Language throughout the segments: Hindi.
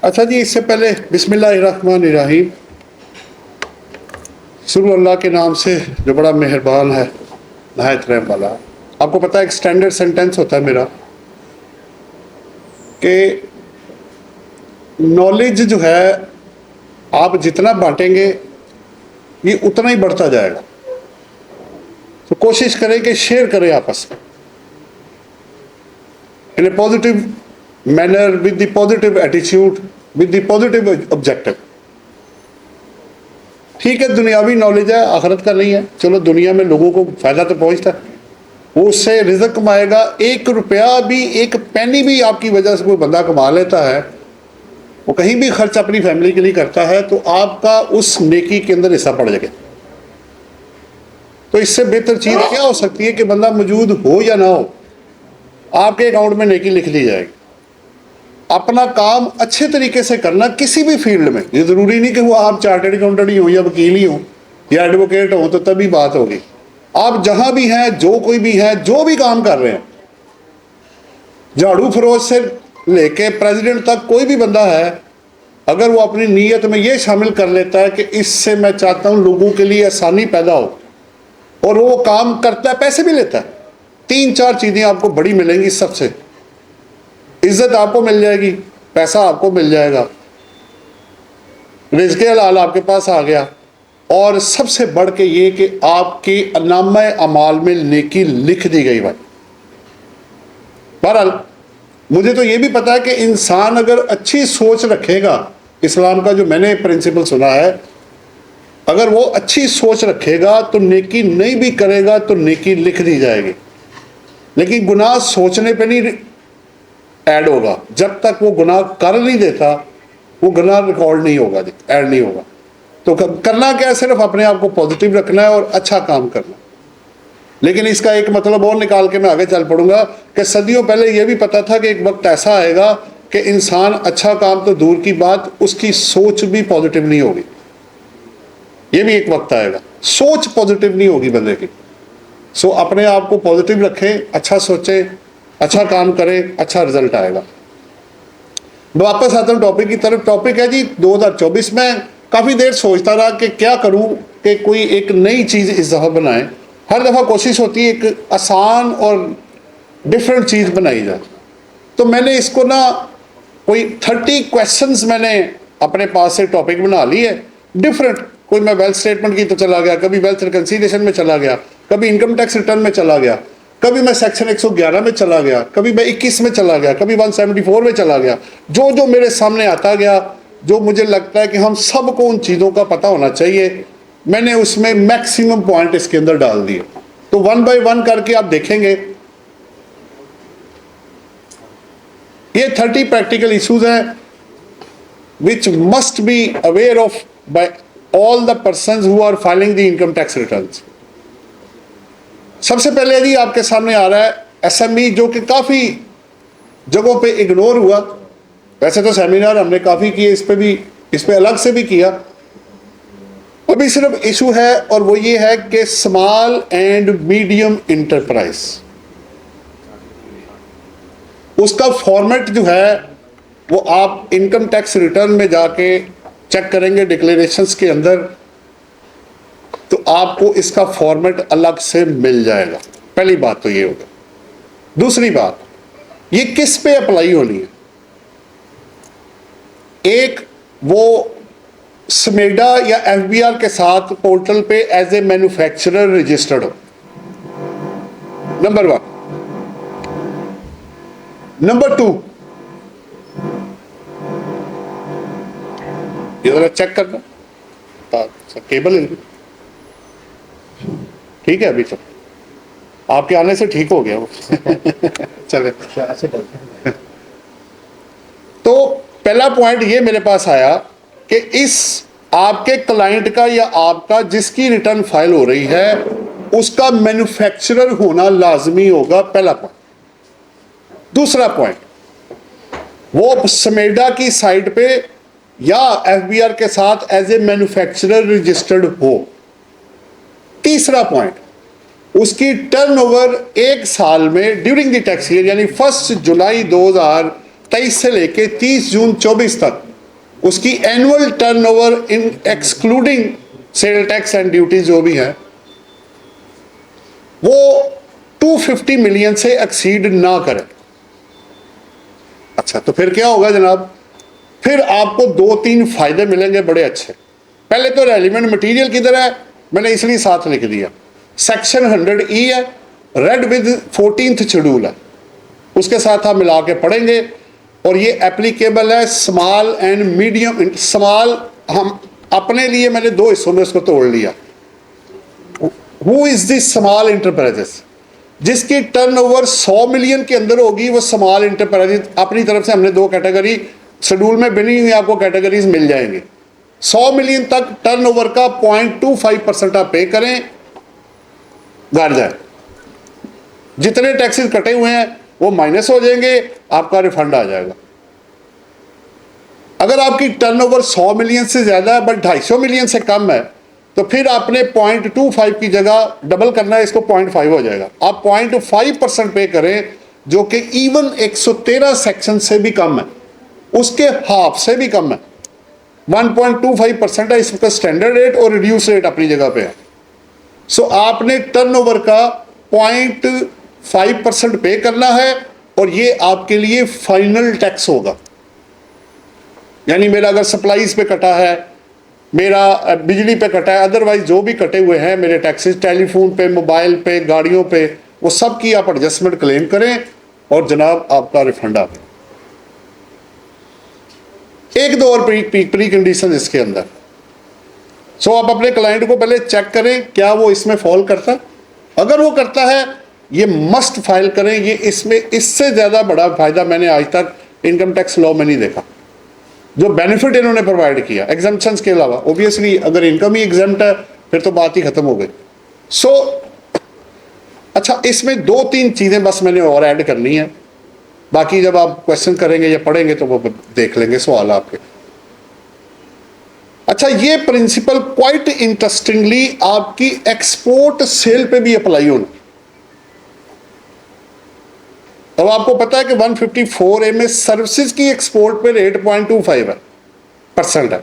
अच्छा जी, इससे पहले बिस्मिल्लाहिर्रहमानिर्रहीम, शुरू अल्लाह के नाम से जो बड़ा मेहरबान है, नहायत रहम वाला। आपको पता है एक स्टैंडर्ड सेंटेंस होता है मेरा कि नॉलेज जो है आप जितना बांटेंगे ये उतना ही बढ़ता जाएगा। तो कोशिश करें कि शेयर करें आपस में in a positive manner, with the positive attitude, with the positive objective. ठीक है, दुनियावी नॉलेज है, आखिरत का नहीं है। चलो, दुनिया में लोगों को फायदा तो पहुंचता है, वो उससे रिज़्क कमाएगा। 1 रुपया भी, 1 पैनी भी आपकी वजह से कोई बंदा कमा लेता है, वो कहीं भी खर्च अपनी फैमिली के लिए करता है, तो आपका उस नेकी के अंदर हिस्सा पड़ जाएगा। तो इससे बेहतर चीज़ क्या हो सकती है कि बंदा मौजूद हो या ना हो, आपके अकाउंट में नेकी लिख दी जाएगी। अपना काम अच्छे तरीके से करना किसी भी फील्ड में। ये ज़रूरी नहीं कि वो आप चार्टर्ड अकाउंटेंट ही हो या वकील ही हो या एडवोकेट हो तो तभी बात होगी। आप जहां भी हैं, जो कोई भी है, जो भी काम कर रहे हैं, झाड़ू फरोश से लेके प्रेसिडेंट तक कोई भी बंदा है, अगर वो अपनी नीयत में ये शामिल कर लेता है कि इससे मैं चाहता हूँ लोगों के लिए आसानी पैदा हो, और वो काम करता है, पैसे भी लेता है, 3-4 चीज़ें आपको बड़ी मिलेंगी। सबसे इज्जत आपको मिल जाएगी, पैसा आपको मिल जाएगा, रिज़्क़ हलाल आपके पास आ गया, और सबसे बढ़ के ये कि आपकी नामा अमाल में नेकी लिख दी गई। भाई बहरहाल मुझे तो ये भी पता है कि इंसान अगर अच्छी सोच रखेगा, इस्लाम का जो मैंने प्रिंसिपल सुना है, अगर वो अच्छी सोच रखेगा तो नेकी नहीं भी करेगा तो नेकी लिख दी जाएगी। लेकिन गुनाह सोचने पे नहीं ऐड होगा, जब तक वो गुनाह कर नहीं देता वो गुनाह रिकॉर्ड नहीं होगा, ऐड नहीं होगा। तो करना क्या है, सिर्फ अपने आप को पॉजिटिव रखना है और अच्छा काम करना। लेकिन इसका एक मतलब और निकाल के मैं आगे चल पड़ूंगा कि सदियों पहले यह भी पता था कि एक वक्त ऐसा आएगा कि इंसान अच्छा काम तो दूर की बात, उसकी सोच भी पॉजिटिव नहीं होगी। ये भी एक वक्त आएगा, सोच पॉजिटिव नहीं होगी बंदे की। सो अपने आप को पॉजिटिव रखें, अच्छा सोचें, अच्छा काम करें, अच्छा रिजल्ट आएगा। वापस आता हूँ टॉपिक की तरफ। टॉपिक है जी 2024 में काफ़ी देर सोचता रहा कि क्या करूँ कि कोई एक नई चीज़ इस दफ़ा बनाए। हर दफ़ा कोशिश होती है एक आसान और डिफरेंट चीज़ बनाई जाए। तो मैंने इसको ना कोई 30 क्वेश्चंस मैंने अपने पास से टॉपिक बना ली है डिफरेंट। कोई मैं वेल्थ स्टेटमेंट की तो चला गया, कभी वेल्थ रिकन्सिलिएशन में चला गया, कभी इनकम टैक्स रिटर्न में चला गया, कभी मैं सेक्शन 111 में चला गया, कभी मैं 21 में चला गया, कभी 174 में चला गया। जो जो मेरे सामने आता गया, जो मुझे लगता है कि हम सबको उन चीज़ों का पता होना चाहिए, मैंने उसमें मैक्सिमम पॉइंट इसके अंदर डाल दिए। तो 1 बाय 1 करके आप देखेंगे। ये 30 प्रैक्टिकल इश्यूज हैं which must be aware of by all the persons who are filing the income tax returns. सबसे पहले जी आपके सामने आ रहा है एसएमई, जो कि काफ़ी जगहों पे इग्नोर हुआ। वैसे तो सेमिनार हमने काफ़ी किए, इस पे अलग से भी किया। अभी सिर्फ इशू है और वो ये है कि स्मॉल एंड मीडियम इंटरप्राइज, उसका फॉर्मेट जो है वो आप इनकम टैक्स रिटर्न में जाके चेक करेंगे डिक्लेरेशंस के अंदर, तो आपको इसका फॉर्मेट अलग से मिल जाएगा। पहली बात तो ये होगा। दूसरी बात, ये किस पे अप्लाई होनी है। एक वो स्मेडा या एफबीआर के साथ पोर्टल पे एज ए मैन्युफैक्चरर रजिस्टर्ड हो, नंबर 1। नंबर 2, ये जरा चेक करना, केबल ठीक है, अभी तो आपके आने से ठीक हो गया वो चले। तो पहला पॉइंट ये मेरे पास आया कि इस आपके क्लाइंट का या आपका जिसकी रिटर्न फाइल हो रही है उसका मैन्युफैक्चरर होना लाजमी होगा, पहला पॉइंट। दूसरा पॉइंट, वो स्मेडा की साइट पे या एफबीआर के साथ एज ए मैन्युफैक्चरर रजिस्टर्ड हो। तीसरा पॉइंट, उसकी टर्नओवर 1 साल में ड्यूरिंग द टैक्स ईयर, यानी 1 जुलाई 2023 से लेके 30 जून 24 तक उसकी annual turnover in excluding sale tax and duty जो भी है वो 250 मिलियन से एक्सीड ना करे। अच्छा, तो फिर क्या होगा जनाब? फिर आपको 2-3 फायदे मिलेंगे बड़े अच्छे। पहले तो रेलिवेंट मटेरियल किधर है, मैंने इसलिए साथ लिख दिया। सेक्शन 100E है, रेड विद 14th शेड्यूल है, उसके साथ आप मिला के पढ़ेंगे। और ये एप्लीकेबल है स्मॉल एंड मीडियम। स्मॉल हम अपने लिए मैंने 2 हिस्सों में उसको तोड़ लिया। Who is this small enterprises? जिसकी टर्नओवर 100 मिलियन के अंदर होगी वो स्मॉल इंटरप्राइजेस। अपनी तरफ से हमने 2 कैटेगरी शेड्यूल में बनी हुई आपको कैटेगरीज मिल जाएंगे। 100 मिलियन तक टर्नओवर का 0.25% आप पे करें, गाड़ जाए। जितने टैक्सेस कटे हुए हैं वो माइनस हो जाएंगे, आपका रिफंड आ जाएगा। अगर आपकी टर्नओवर 100 मिलियन से ज्यादा है बट 250 मिलियन से कम है तो फिर आपने 0.25 की जगह डबल करना है, इसको 0.5 हो जाएगा। आप 0.5% पे करें जो कि इवन 113 सेक्शन से भी कम है, उसके हाफ से भी कम है। 1.25% है इसका स्टैंडर्ड रेट और रिड्यूस रेट अपनी जगह पे है। सो आपने टर्नओवर का 0.5% पे करना है और ये आपके लिए फाइनल टैक्स होगा। यानी मेरा अगर सप्लाईज पे कटा है, मेरा बिजली पे कटा है, अदरवाइज जो भी कटे हुए हैं मेरे टैक्सेस, टेलीफोन पे, मोबाइल पे, गाड़ियों पे, वो सब की आप एडजस्टमेंट क्लेम करें और जनाब आपका रिफंड आ गया। एक दो और प्री कंडीशन इसके अंदर। सो आप अपने क्लाइंट को पहले चेक करें क्या वो इसमें फॉल करता है। अगर वो करता है ये मस्ट फाइल करें। ये इसमें इससे ज्यादा बड़ा फायदा मैंने आज तक इनकम टैक्स लॉ में नहीं देखा। जो बेनिफिट इन्होंने प्रोवाइड किया एग्जम्पशंस के अलावा, ऑब्वियसली अगर इनकम ही एग्जम्प्ट है फिर तो बात ही खत्म हो गई। सो अच्छा, इसमें 2-3 चीजें बस मैंने और ऐड करनी है, बाकी जब आप क्वेश्चन करेंगे या पढ़ेंगे तो वो देख लेंगे सवाल आपके। अच्छा, ये प्रिंसिपल क्वाइट इंटरेस्टिंगली आपकी एक्सपोर्ट सेल पे भी अप्लाई होना। अब आपको पता है कि 154A में सर्विसेज की एक्सपोर्ट पे रेट 0.25% है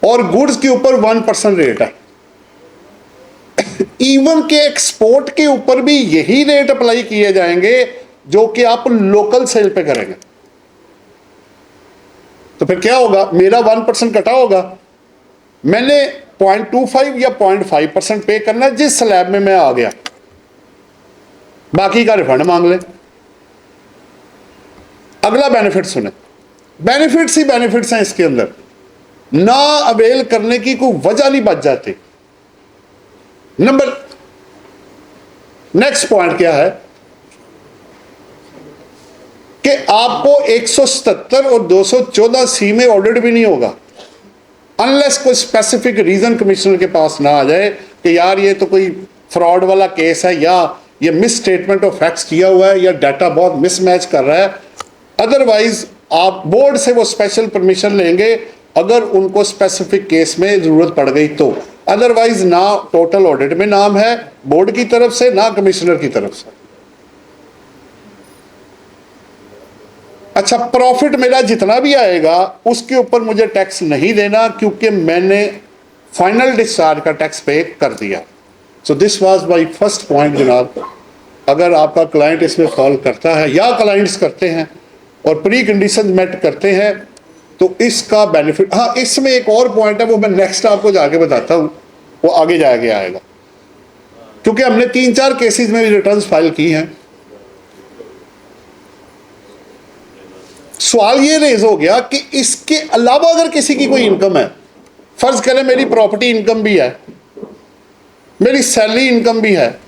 और गुड्स के ऊपर 1% रेट है। इवन के एक्सपोर्ट के ऊपर भी यही रेट अप्लाई किए जाएंगे जो कि आप लोकल सेल पे करेंगे। तो फिर क्या होगा? मेरा 1% कटा होगा, मैंने 0.25 या 0.5% पे करना जिस स्लैब में मैं आ गया, बाकी का रिफंड मांग ले। अगला बेनिफिट सुने, बेनिफिट्स ही बेनिफिट्स हैं इसके अंदर, ना अवेल करने की कोई वजह नहीं बच जाती। नेक्स्ट पॉइंट क्या है कि आपको 177 और 214C में ऑडिट भी नहीं होगा अनलेस कोई स्पेसिफिक रीजन कमिश्नर के पास ना आ जाए कि यार ये तो कोई फ्रॉड वाला केस है या ये मिस स्टेटमेंट ऑफ फैक्ट्स किया हुआ है या डाटा बहुत मिसमैच कर रहा है। अदरवाइज आप बोर्ड से वो स्पेशल परमिशन लेंगे अगर उनको स्पेसिफिक केस में जरूरत पड़ गई तो। अदरवाइज ना टोटल ऑडिट में नाम है बोर्ड की तरफ से ना कमिश्नर की तरफ से। अच्छा, प्रॉफिट मेरा जितना भी आएगा उसके ऊपर मुझे टैक्स नहीं देना क्योंकि मैंने फाइनल डिस्चार्ज का टैक्स पे कर दिया। So this was my first point जनाब। अगर आपका क्लाइंट इसमें फॉल करता है या क्लाइंट्स करते हैं और प्री कंडीशन मेट करते हैं तो इसका बेनिफिट। हाँ, इसमें एक और पॉइंट है वो मैं नेक्स्ट आपको जाके बताता हूँ, वो आगे जाके आएगा क्योंकि हमने 3-4 केसेस में रिटर्न्स फाइल की हैं। सवाल ये रेज हो गया कि इसके अलावा अगर किसी की कोई इनकम है, फर्ज करें मेरी प्रॉपर्टी इनकम भी है, मेरी सैलरी इनकम भी है,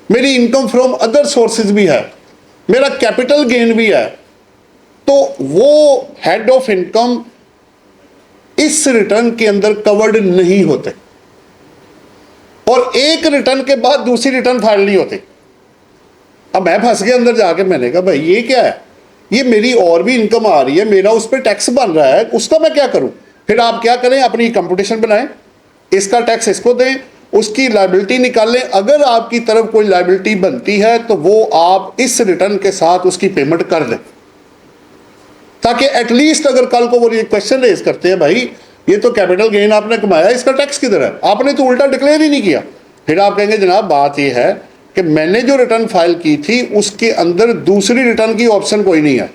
मेरी इनकम फ्रॉम अदर सोर्सेज भी है, मेरा कैपिटल गेन भी है, तो वो हेड ऑफ इनकम इस रिटर्न के अंदर कवर्ड नहीं होते और एक रिटर्न के बाद दूसरी रिटर्न फाइल नहीं होती। अब मैं फंस गया अंदर जाके, मैंने कहा भाई ये क्या है, ये मेरी और भी इनकम आ रही है, मेरा उस पर टैक्स बन रहा है, उसका मैं क्या करूं? फिर आप क्या करें, अपनी कंपटीशन बनाएं, इसका टैक्स इसको दें, उसकी लायबिलिटी निकालें। अगर आपकी तरफ कोई लायबिलिटी बनती है तो वो आप इस रिटर्न के साथ उसकी पेमेंट कर दें। ताकि एटलीस्ट अगर कल को वो ये क्वेश्चन रेज करते हैं, भाई ये तो कैपिटल गेन आपने कमाया, इसका टैक्स किधर है, आपने तो उल्टा डिक्लेयर ही नहीं किया। फिर आप कहेंगे जनाब बात ये है कि मैंने जो रिटर्न फाइल की थी उसके अंदर दूसरी रिटर्न की ऑप्शन कोई नहीं है,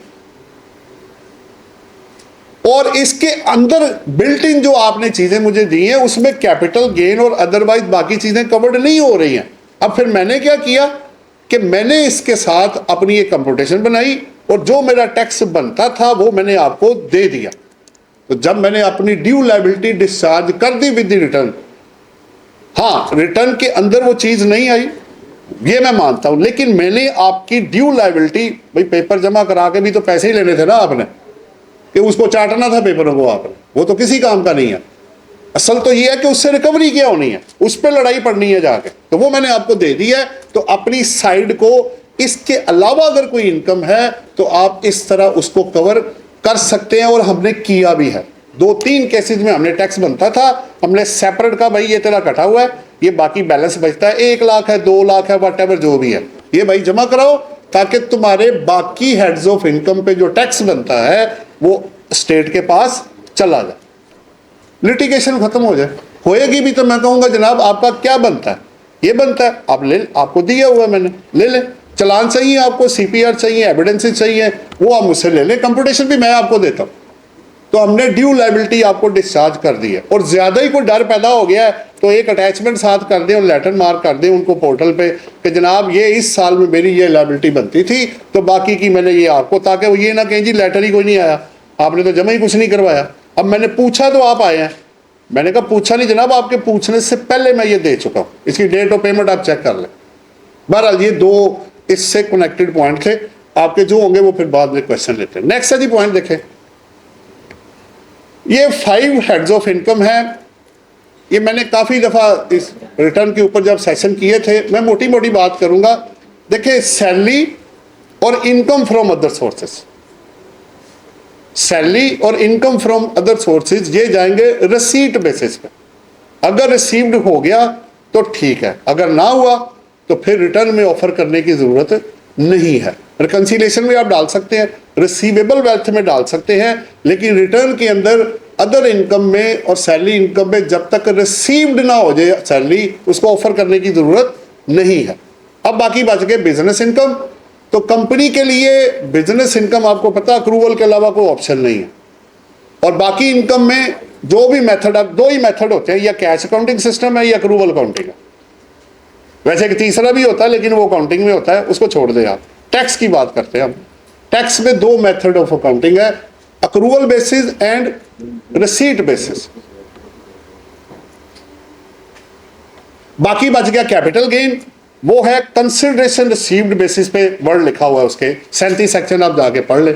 और इसके अंदर बिल्ट इन जो आपने चीजें मुझे दी हैं उसमें कैपिटल गेन और अदरवाइज बाकी चीजें कवर्ड नहीं हो रही हैं। अब फिर मैंने क्या किया कि मैंने इसके साथ अपनी एक कंप्यूटेशन बनाई और जो मेरा टैक्स बनता था वो मैंने आपको दे दिया। तो जब मैंने अपनी ड्यू लायबिलिटी डिस्चार्ज कर दी विद द रिटर्न, हाँ रिटर्न के अंदर वो चीज नहीं आई, ये मैं मानता हूं, लेकिन मैंने आपकी ड्यू लायबिलिटी, भाई पेपर जमा करा के भी तो पैसे ही लेने थे ना आपने, कि उसको चाटना था पेपरों को आपने, वो तो किसी काम का नहीं है। असल तो ये है कि उससे रिकवरी क्या होनी है, उस पर लड़ाई पड़नी है जाके, तो वो मैंने आपको दे दी है। तो अपनी साइड को इसके अलावा अगर कोई इनकम है तो आप इस तरह उसको कवर कर सकते हैं, और हमने किया भी है। 2-3 केसेस में हमने टैक्स बनता था, हमने सेपरेट का भाई ये तेरा कटा हुआ है, ये बाकी बैलेंस बचता है, 1 लाख है 2 लाख है वट जो भी है, ये भाई जमा कराओ, ताकि तुम्हारे बाकी हेड्स ऑफ इनकम पे जो टैक्स बनता है वो स्टेट के पास चला जाए, लिटिगेशन खत्म हो जाए। होएगी भी तो मैं कहूंगा जनाब आपका क्या बनता है, ये बनता है, आप ले, आपको दिया हुआ है मैंने, ले ले। चलान चाहिए आपको, सीपीआर चाहिए, एविडेंसेस चाहिए, वो आप मुझसे ले लें, कंप्यूटेशन भी मैं आपको देता हूँ। तो हमने ड्यू लायबिलिटी आपको डिस्चार्ज कर दी है, और ज्यादा ही कोई डर पैदा हो गया है तो एक अटैचमेंट साथ कर दें और लेटर मार्क कर दें उनको पोर्टल पे कि जनाब ये इस साल में मेरी ये लायबिलिटी बनती थी तो बाकी की मैंने ये आपको, ताकि वो ये ना कहें जी लेटर ही कोई नहीं आया, आपने तो जमा ही कुछ नहीं करवाया। अब मैंने पूछा तो आप आए हैं, मैंने कहा पूछा नहीं जनाब, आपके पूछने से पहले मैं ये दे चुका हूँ, इसकी डेट ऑफ पेमेंट आप चेक कर लें। बहरहाल ये 2 इससे कनेक्टेड पॉइंट थे, आपके जो होंगे वो फिर बाद में क्वेश्चन लेते हैं। नेक्स्ट है जी पॉइंट देखें, ये 5 हेड्स ऑफ इनकम है। ये मैंने काफ़ी दफ़ा इस रिटर्न के ऊपर जब सेशन किए थे, मैं मोटी मोटी बात करूंगा। देखिए सैलरी और income from other sources, salary और इनकम फ्रॉम अदर सोर्सेज ये जाएंगे रिसीट बेसिस पे। अगर रिसीव्ड हो गया तो ठीक है, अगर ना हुआ तो फिर रिटर्न में ऑफर करने की जरूरत नहीं है। रिकंसिलिएशन में आप डाल सकते हैं, रिसीवेबल वेल्थ में डाल सकते हैं, लेकिन रिटर्न के अंदर अदर इनकम में और सैलरी इनकम में जब तक रिसीव्ड ना हो जाए सैलरी, उसको ऑफर करने की जरूरत नहीं है। अब बाकी बच गए बिजनेस इनकम। तो कंपनी के लिए बिजनेस इनकम आपको पता अक्रूवल के अलावा कोई ऑप्शन नहीं है, और बाकी इनकम में जो भी मेथड, अब 2 ही मेथड होते हैं, या कैश अकाउंटिंग सिस्टम है या अक्रूवल अकाउंटिंग है। वैसे एक तीसरा भी होता है लेकिन वो अकाउंटिंग में होता है, उसको छोड़ दें आप। टैक्स की बात करते हैं हम, टैक्स में 2 मेथड ऑफ अकाउंटिंग है, accrual basis and receipt basis. बाकी बच गया कैपिटल गेन, वो है कंसिडरेशन रिसीव्ड बेसिस पे, वर्ड लिखा हुआ है उसके 37 सेक्शन आप जाके पढ़ लें।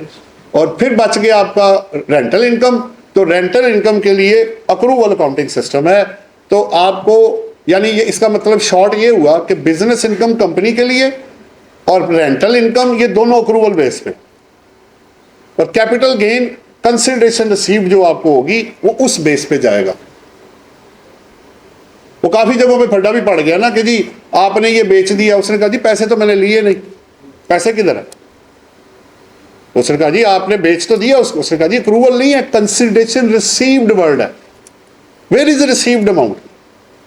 और फिर बच गया आपका रेंटल इनकम। तो रेंटल इनकम के लिए अक्रूवल अकाउंटिंग सिस्टम है। तो आपको यानी ये इसका मतलब शॉर्ट ये हुआ कि बिजनेस इनकम कंपनी के लिए और रेंटल इनकम ये दोनों अक्रूवल बेस पे, और कैपिटल गेन कंसिडरेशन रिसीव्ड जो आपको होगी वो उस बेस पे जाएगा। वो काफी जगहों पे फड्डा भी पड़ गया ना कि जी आपने ये बेच दिया, उसने कहा जी पैसे तो मैंने लिए नहीं, पैसे किधर है? उसने कहा जी आपने बेच तो दिया उसको, उसने कहा जी अक्रूवल नहीं है, कंसिडरेशन रिसीव्ड वर्ड है। Where is received amount?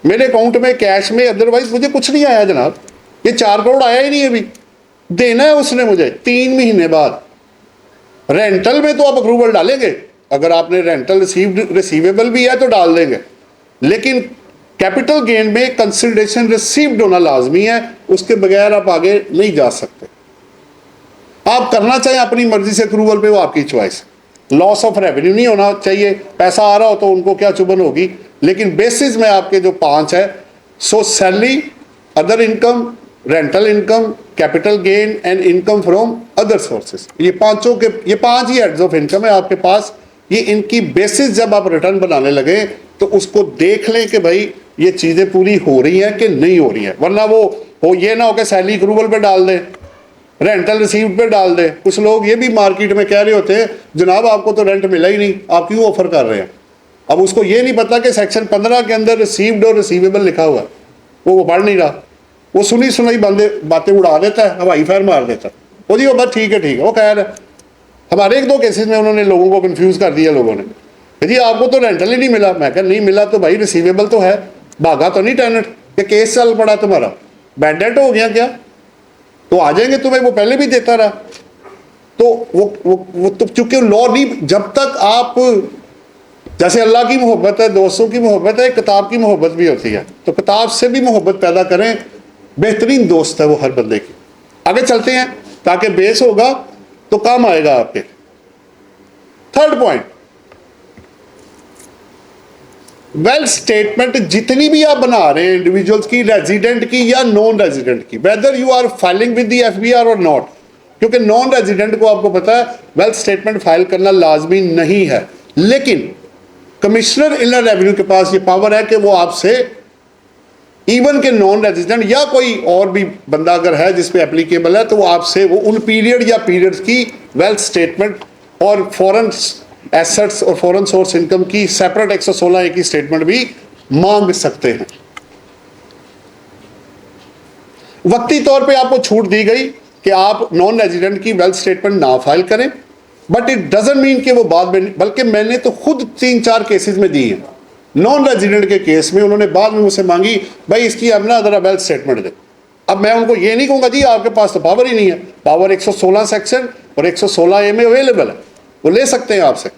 मेरे अकाउंट में कैश में, अदरवाइज मुझे कुछ नहीं आया जनाब, ये 4 करोड़ आया ही नहीं, अभी देना है उसने मुझे 3 महीने बाद। रेंटल में तो आप अक्रूवल डालेंगे, अगर आपने रेंटल रिसीवेबल भी है तो डाल देंगे, लेकिन कैपिटल गेन में कंसिडरेशन रिसीव्ड होना लाजमी है, उसके बगैर आप आगे नहीं जा सकते। आप करना चाहें अपनी मर्जी से अक्रूवल पे, वो आपकी चॉइस। लॉस ऑफ रेवेन्यू नहीं होना चाहिए, पैसा आ रहा हो तो उनको क्या चुभन होगी, लेकिन बेसिस में आपके जो 5 है, सो salary, other income, rental income, capital gain and income from other sources, ये 5 ही हेड्स ऑफ इनकम है आपके पास। ये इनकी बेसिस जब आप रिटर्न बनाने लगे तो उसको देख लें कि भाई ये चीजें पूरी हो रही हैं कि नहीं हो रही हैं, वरना वो हो ये ना हो कि सैलरी अक्रूवल पे डाल दें, रेंटल रिसीव्ड पे डाल दें। कुछ लोग ये भी मार्केट में कह रहे होते हैं जनाब आपको तो रेंट मिला ही नहीं, आप क्यों ऑफर कर रहे हैं? अब उसको ये नहीं पता कि सेक्शन 15 के अंदर रिसीव्ड और रिसीवेबल लिखा हुआ है, वो पढ़ नहीं रहा, वो सुनी सुनाई बातें उड़ा देता है, हवाई फायर मार देता है, वो जी वो बस ठीक है वो कह रहा है। हमारे एक दो केसेस में उन्होंने लोगों को कंफ्यूज कर दिया लोगों ने कि जी आपको तो रेंटल ही नहीं मिला। मैं कहा नहीं मिला तो भाई रिसीवेबल तो है, भागा तो नहीं टेनेंट, कि केस चल पड़ा तुम्हारा, बैड डेट हो गया क्या, तो आ जाएंगे तुम्हें, वो पहले भी देता रहा। तो वो तो चूंकि लॉ नहीं, जब तक आप, जैसे अल्लाह की मोहब्बत है, दोस्तों की मोहब्बत है, किताब की मोहब्बत भी होती है, तो किताब से भी मोहब्बत पैदा करें, बेहतरीन दोस्त है वो हर बंदे की। आगे चलते हैं ताकि बेस होगा तो काम आएगा आपके। थर्ड पॉइंट, वेल्थ स्टेटमेंट जितनी भी आप बना रहे हैं इंडिविजुअल्स की, रेजिडेंट की या नॉन रेजिडेंट की, whether you are filing with the FBR और नॉट, क्योंकि नॉन रेजिडेंट को आपको पता है वेल्थ स्टेटमेंट फाइल करना लाजमी नहीं है, लेकिन कमिश्नर इनलैंड रेवेन्यू के पास ये पावर है कि वो आपसे इवन के नॉन रेजिडेंट या कोई और भी बंदा अगर है जिस पे एप्लीकेबल है, तो वो आपसे वो उन पीरियड या पीरियड्स की वेल्थ स्टेटमेंट और फॉरेन एसेट्स और फॉरेन सोर्स इनकम की सेपरेट 116A की स्टेटमेंट भी मांग सकते हैं। वक्ती तौर पे आपको छूट दी गई कि आप नॉन रेजिडेंट की वेल्थ स्टेटमेंट ना फाइल करें, बट इट डजंट मीन कि वो बाद में, बल्कि मैंने तो खुद 3-4 केसेस में दी है। नॉन रेजिडेंट के केस में उन्होंने बाद में मुझसे मांगी भाई इसकी अब ना ज़रा वेल्थ स्टेटमेंट दे। अब मैं उनको ये नहीं कहूँगा जी आपके पास तो पावर ही नहीं है, पावर 116 सेक्शन और 116A में अवेलेबल है, वो ले सकते हैं आपसे।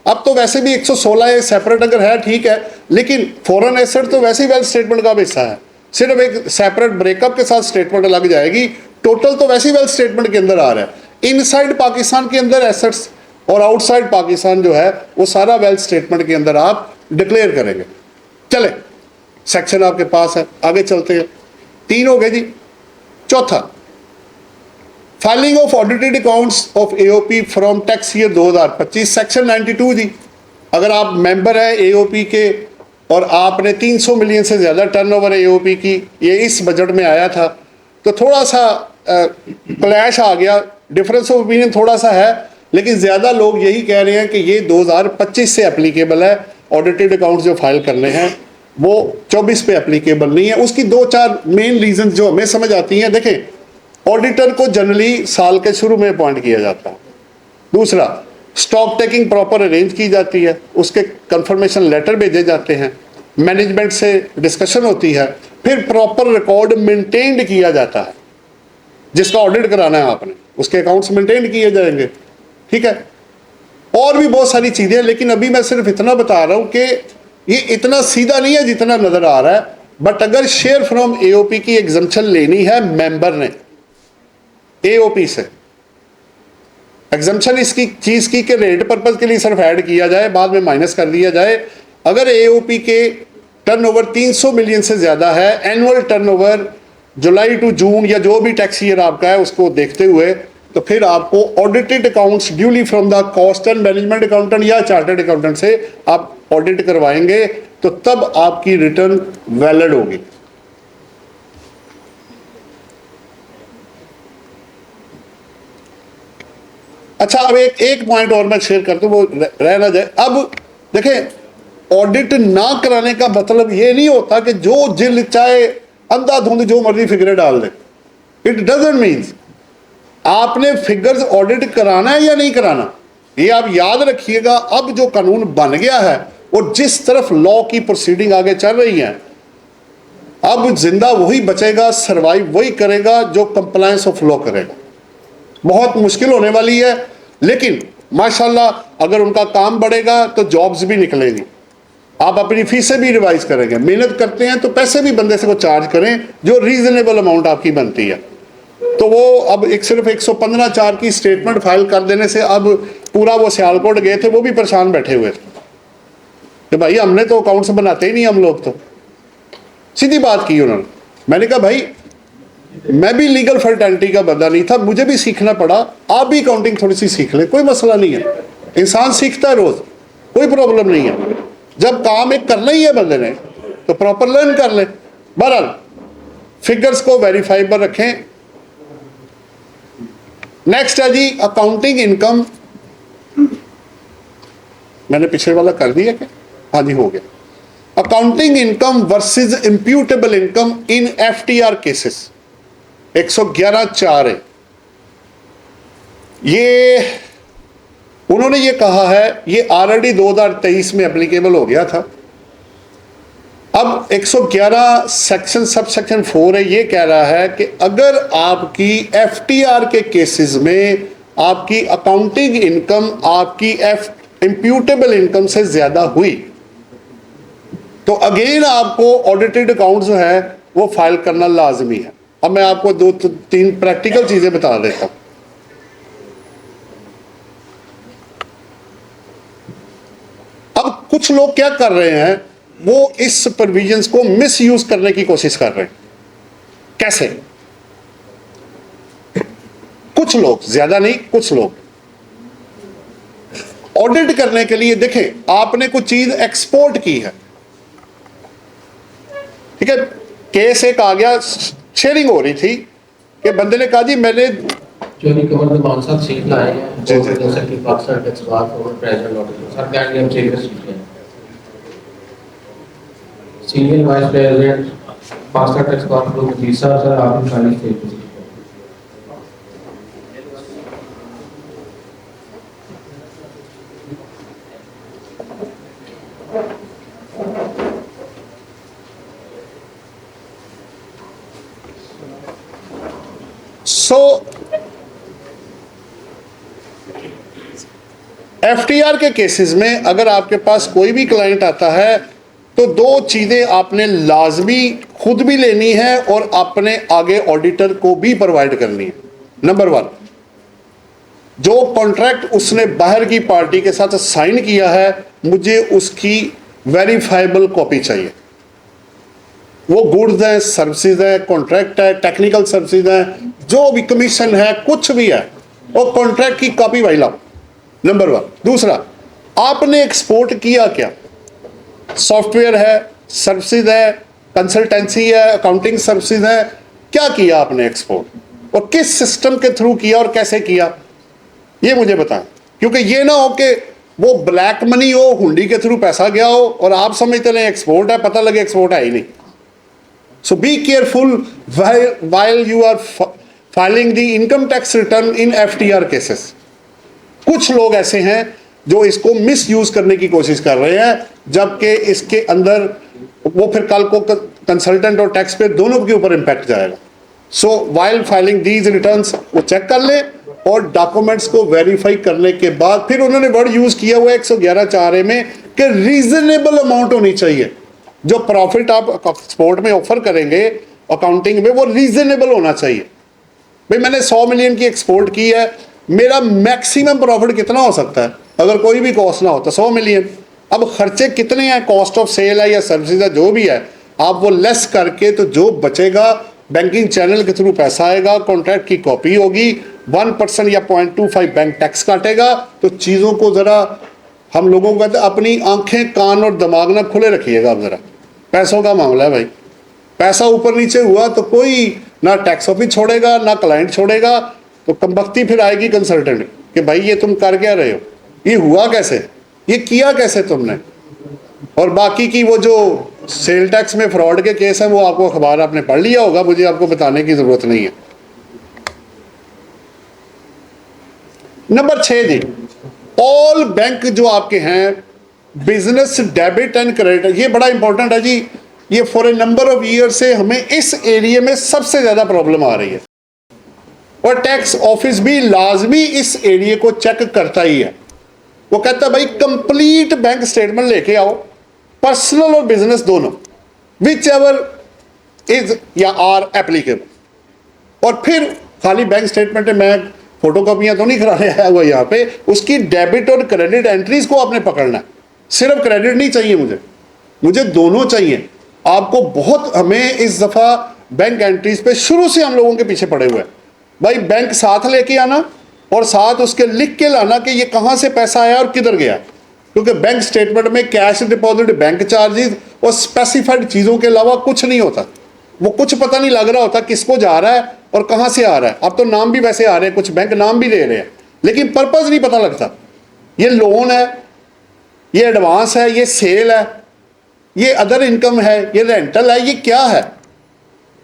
अब तो वैसे भी 116A सेपरेट अगर है ठीक है, लेकिन फॉरेन एसेट तो वैसे ही वेल्थ स्टेटमेंट का हिस्सा है, सिर्फ एक सेपरेट ब्रेकअप के साथ स्टेटमेंट लग जाएगी, टोटल तो वैसे ही वेल्थ स्टेटमेंट के अंदर आ रहा है। इनसाइड पाकिस्तान के अंदर एसेट्स और आउटसाइड पाकिस्तान जो है वो सारा वेल्थ स्टेटमेंट के अंदर आप डिक्लेयर करेंगे। चले, सेक्शन आपके पास है, आगे चलते हैं। 3 हो गए जी। चौथा, filing of audited accounts of AOP from tax year 2025, section 92 जी। अगर आप मेंबर है एओपी के और आपने 300 मिलियन से ज़्यादा टर्नओवर है एओपी की, ये इस बजट में आया था, तो थोड़ा सा क्लैश आ गया, डिफरेंस ऑफ ओपिनियन थोड़ा सा है, लेकिन ज़्यादा लोग यही कह रहे हैं कि ये 2025 से एप्लीकेबल है, ऑडिटेड अकाउंट्स जो फाइल करने हैं वो 24 पे एप्लीकेबल नहीं है। उसकी 2-4 मेन रीजन जो हमें समझ आती हैं। देखें, ऑडिटर को जनरली साल के शुरू में अपॉइंट किया जाता है। दूसरा, स्टॉक टेकिंग प्रॉपर अरेंज की जाती है, उसके कंफर्मेशन लेटर भेजे जाते हैं, मैनेजमेंट से डिस्कशन होती है, फिर प्रॉपर रिकॉर्ड मेंटेन्ड किया जाता है। जिसका ऑडिट कराना है आपने उसके अकाउंट्स मेंटेन किए जाएंगे, ठीक है। और भी बहुत सारी चीज़ें, लेकिन अभी मैं सिर्फ इतना बता रहा हूं कि ये इतना सीधा नहीं है जितना नजर आ रहा है। बट अगर शेयर फ्रॉम एओपी की एग्जम्पशन लेनी है मेंबर ने एओपी से, एग्जम्पशन इसकी चीज की कि रेट पर्पज के लिए सिर्फ ऐड किया जाए, बाद में माइनस कर दिया जाए। अगर एओपी के टर्नओवर 300 मिलियन से ज्यादा है, annual turnover July to June या जो भी टैक्स ईयर आपका है उसको देखते हुए, तो फिर आपको audited accounts duly from the cost and management accountant या चार्टर्ड अकाउंटेंट से आप ऑडिट करवाएंगे, तो तब आपकी रिटर्न वैलिड होगी। अच्छा, अब एक पॉइंट और मैं शेयर कर दूं, वो रह ना जाए। अब देखें, ऑडिट ना कराने का मतलब ये नहीं होता कि जो जिल चाहे अंधाधुंध जो मर्जी फिगर डाल दे। इट डजंट मीन्स आपने फिगर्स ऑडिट कराना है या नहीं कराना, ये आप याद रखिएगा। अब जो कानून बन गया है और जिस तरफ लॉ की प्रोसीडिंग आगे चल रही है, अब जिंदा वही बचेगा, सरवाइव वही करेगा जो कंप्लायंस ऑफ लॉ करेगा। बहुत मुश्किल होने वाली है, लेकिन माशाल्लाह अगर उनका काम बढ़ेगा तो जॉब्स भी निकलेंगी। आप अपनी फीसें भी रिवाइज करेंगे, मेहनत करते हैं तो पैसे भी बंदे से को चार्ज करें जो रीजनेबल अमाउंट आपकी बनती है। तो वो अब एक सिर्फ 115(4) की स्टेटमेंट फाइल कर देने से, अब पूरा वो सियालकोट गए थे, वो भी परेशान बैठे हुए थे कि भाई हमने तो अकाउंट्स बनाते ही नहीं हम लोग। तो सीधी बात की उन्होंने। मैंने कहा भाई मैं भी लीगल फर्टेलिटी का बंदा नहीं था, मुझे भी सीखना पड़ा, आप भी अकाउंटिंग थोड़ी सी सीख लें, कोई मसला नहीं है, इंसान सीखता है रोज, कोई प्रॉब्लम नहीं है। जब काम एक करना ही है बंदे ने तो प्रॉपर लर्न कर ले। बहरहाल फिगर्स को वेरीफाइबल रखें। नेक्स्ट है जी अकाउंटिंग इनकम। मैंने पिछले वाला कर दिया क्या? हाँ जी, हो गया। Accounting income versus imputable income in FTR cases 111(4) है। ये उन्होंने ये कहा है, ये ऑलरेडी 2023 में एप्लीकेबल हो गया था। अब 111 सेक्शन सब सेक्शन 4 है, ये कह रहा है कि अगर आपकी एफटीआर के केसेस में आपकी अकाउंटिंग इनकम आपकी इंप्यूटेबल इनकम से ज्यादा हुई तो अगेन आपको ऑडिटेड अकाउंट जो है वो फाइल करना लाजमी है। अब मैं आपको 2-3 प्रैक्टिकल चीजें बता देता हूं। अब कुछ लोग क्या कर रहे हैं, वो इस प्रोविजंस को मिस यूज करने की कोशिश कर रहे हैं। कैसे? कुछ लोग, ज्यादा नहीं, कुछ लोग ऑडिट करने के लिए, देखें आपने कुछ चीज एक्सपोर्ट की है, ठीक है, केस एक आ गया, शेयरिंग हो रही थी कि बंदे ने कहा जी मैंने जो रिकवर द मान साहब सीट लाए हैं जी जी जैसे कि Pakistan tax bar for present auditor sir that हम चेक कर सकते हैं। Senior vice president Pakistan tax bar for Majeed साहब सर आप खाली स्टेज पे एफटीआर के केसेस में अगर आपके पास कोई भी क्लाइंट आता है तो 2 चीजें आपने लाजमी खुद भी लेनी है और अपने आगे ऑडिटर को भी प्रोवाइड करनी है। नंबर 1, जो कॉन्ट्रैक्ट उसने बाहर की पार्टी के साथ साइन किया है मुझे उसकी वेरीफाइबल कॉपी चाहिए। वो गुड्स है, सर्विसेज है, कॉन्ट्रैक्ट है, टेक्निकल सर्विसेज है, जो भी कमीशन है, कुछ भी है, वो कॉन्ट्रैक्ट की कॉपी भाई लाओ। नंबर 1। दूसरा, आपने एक्सपोर्ट किया क्या? सॉफ्टवेयर है, सर्विसेज है, कंसल्टेंसी है, अकाउंटिंग सर्विसेज है, क्या किया आपने एक्सपोर्ट और किस सिस्टम के थ्रू किया और कैसे किया, ये मुझे बताएं। क्योंकि ये ना हो कि वो ब्लैक मनी हो, हुंडी के थ्रू पैसा गया हो और आप समझते रहे एक्सपोर्ट है, पता लगे एक्सपोर्ट है ही नहीं। So be careful while you are filing the income tax return in FTR cases। कुछ लोग ऐसे हैं जो इसको मिस यूज करने की कोशिश कर रहे हैं, जबकि इसके अंदर वो फिर कल को कंसल्टेंट और टैक्स पे दोनों के ऊपर इंपैक्ट जाएगा। So while filing these returns वो चेक कर ले और डॉक्यूमेंट्स को वेरीफाई करने के बाद फिर उन्होंने वर्ड यूज किया हुआ 111(4)A में कि रीजनेबल अमाउंट होनी चाहिए। जो प्रॉफिट आप एक्सपोर्ट में ऑफर करेंगे अकाउंटिंग में वो रीजनेबल होना चाहिए। भाई मैंने 100 मिलियन की एक्सपोर्ट की है, मेरा मैक्सिमम प्रॉफिट कितना हो सकता है अगर कोई भी कॉस्ट ना हो तो 100 मिलियन। अब खर्चे कितने हैं, कॉस्ट ऑफ सेल है या सर्विसेज है, जो भी है आप वो लेस करके तो जो बचेगा बैंकिंग चैनल के थ्रू पैसा आएगा, कॉन्ट्रैक्ट की कॉपी होगी, 1% या 0.25 बैंक टैक्स काटेगा। तो चीज़ों को ज़रा हम लोगों को कहते हैं अपनी आंखें कान और दिमाग ना खुले रखिएगा। अब ज़रा पैसों का मामला है भाई, पैसा ऊपर नीचे हुआ तो कोई ना टैक्स ऑफिस छोड़ेगा ना क्लाइंट छोड़ेगा। तो कमबख्ती फिर आएगी कंसल्टेंट कि भाई ये तुम कर क्या रहे हो, ये हुआ कैसे, ये किया कैसे तुमने। और बाकी की वो जो सेल टैक्स में फ्रॉड के केस है वो आपको अखबार आपने पढ़ लिया होगा, मुझे आपको बताने की जरूरत नहीं है। नंबर 6 जी, ऑल बैंक जो आपके हैं बिजनेस डेबिट एंड क्रेडिट, ये बड़ा इंपॉर्टेंट है जी। ये for a number of year से हमें इस एरिया में सबसे ज्यादा प्रॉब्लम आ रही है और टैक्स ऑफिस भी लाजमी इस एरिया को चेक करता ही है। वो कहता है भाई कंप्लीट बैंक स्टेटमेंट लेके आओ, पर्सनल और बिजनेस दोनों, विच एवर इज या आर एप्लीकेबल। और फिर खाली बैंक स्टेटमेंट में मैं फोटोकॉपियां तो नहीं कराने आया हुआ यहाँ पे, उसकी डेबिट और क्रेडिट एंट्रीज को आपने पकड़ना है। सिर्फ क्रेडिट नहीं चाहिए मुझे दोनों चाहिए। आपको बहुत, हमें इस दफा बैंक एंट्रीज पे शुरू से हम लोगों के पीछे पड़े हुए हैं भाई। बैंक साथ लेके आना और साथ उसके लिख के लाना कि ये कहाँ से पैसा आया और किधर गया, क्योंकि बैंक स्टेटमेंट में कैश डिपॉजिट, बैंक चार्जेस और स्पेसिफाइड चीज़ों के अलावा कुछ नहीं होता। वो कुछ पता नहीं लग रहा होता किसको जा रहा है और कहाँ से आ रहा है। अब तो नाम भी वैसे आ रहे हैं, कुछ बैंक नाम भी दे रहे हैं, लेकिन पर्पज़ नहीं पता लगता। ये लोन है, ये एडवांस है, ये सेल है, ये अदर इनकम है, ये रेंटल है, ये क्या है।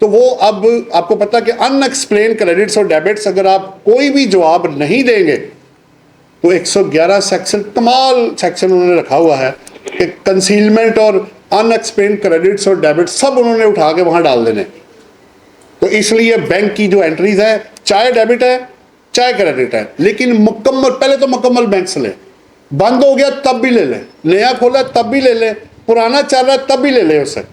तो वो अब आपको पता कि अनएक्सप्लेन क्रेडिट्स और डेबिट्स अगर आप कोई भी जवाब नहीं देंगे तो 111 सेक्शन कमाल सेक्शन उन्होंने रखा हुआ है कि कंसीलमेंट और अनएक्सपेंड क्रेडिट्स और डेबिट सब उन्होंने उठा के वहां डाल देने। तो इसलिए बैंक की जो एंट्रीज है चाहे डेबिट है चाहे क्रेडिट है, लेकिन मुकम्मल, पहले तो मुकम्मल बैंक से ले, बंद हो गया तब भी ले ले, नया खोला तब भी ले ले, पुराना चल रहा है तब भी ले ले उसे।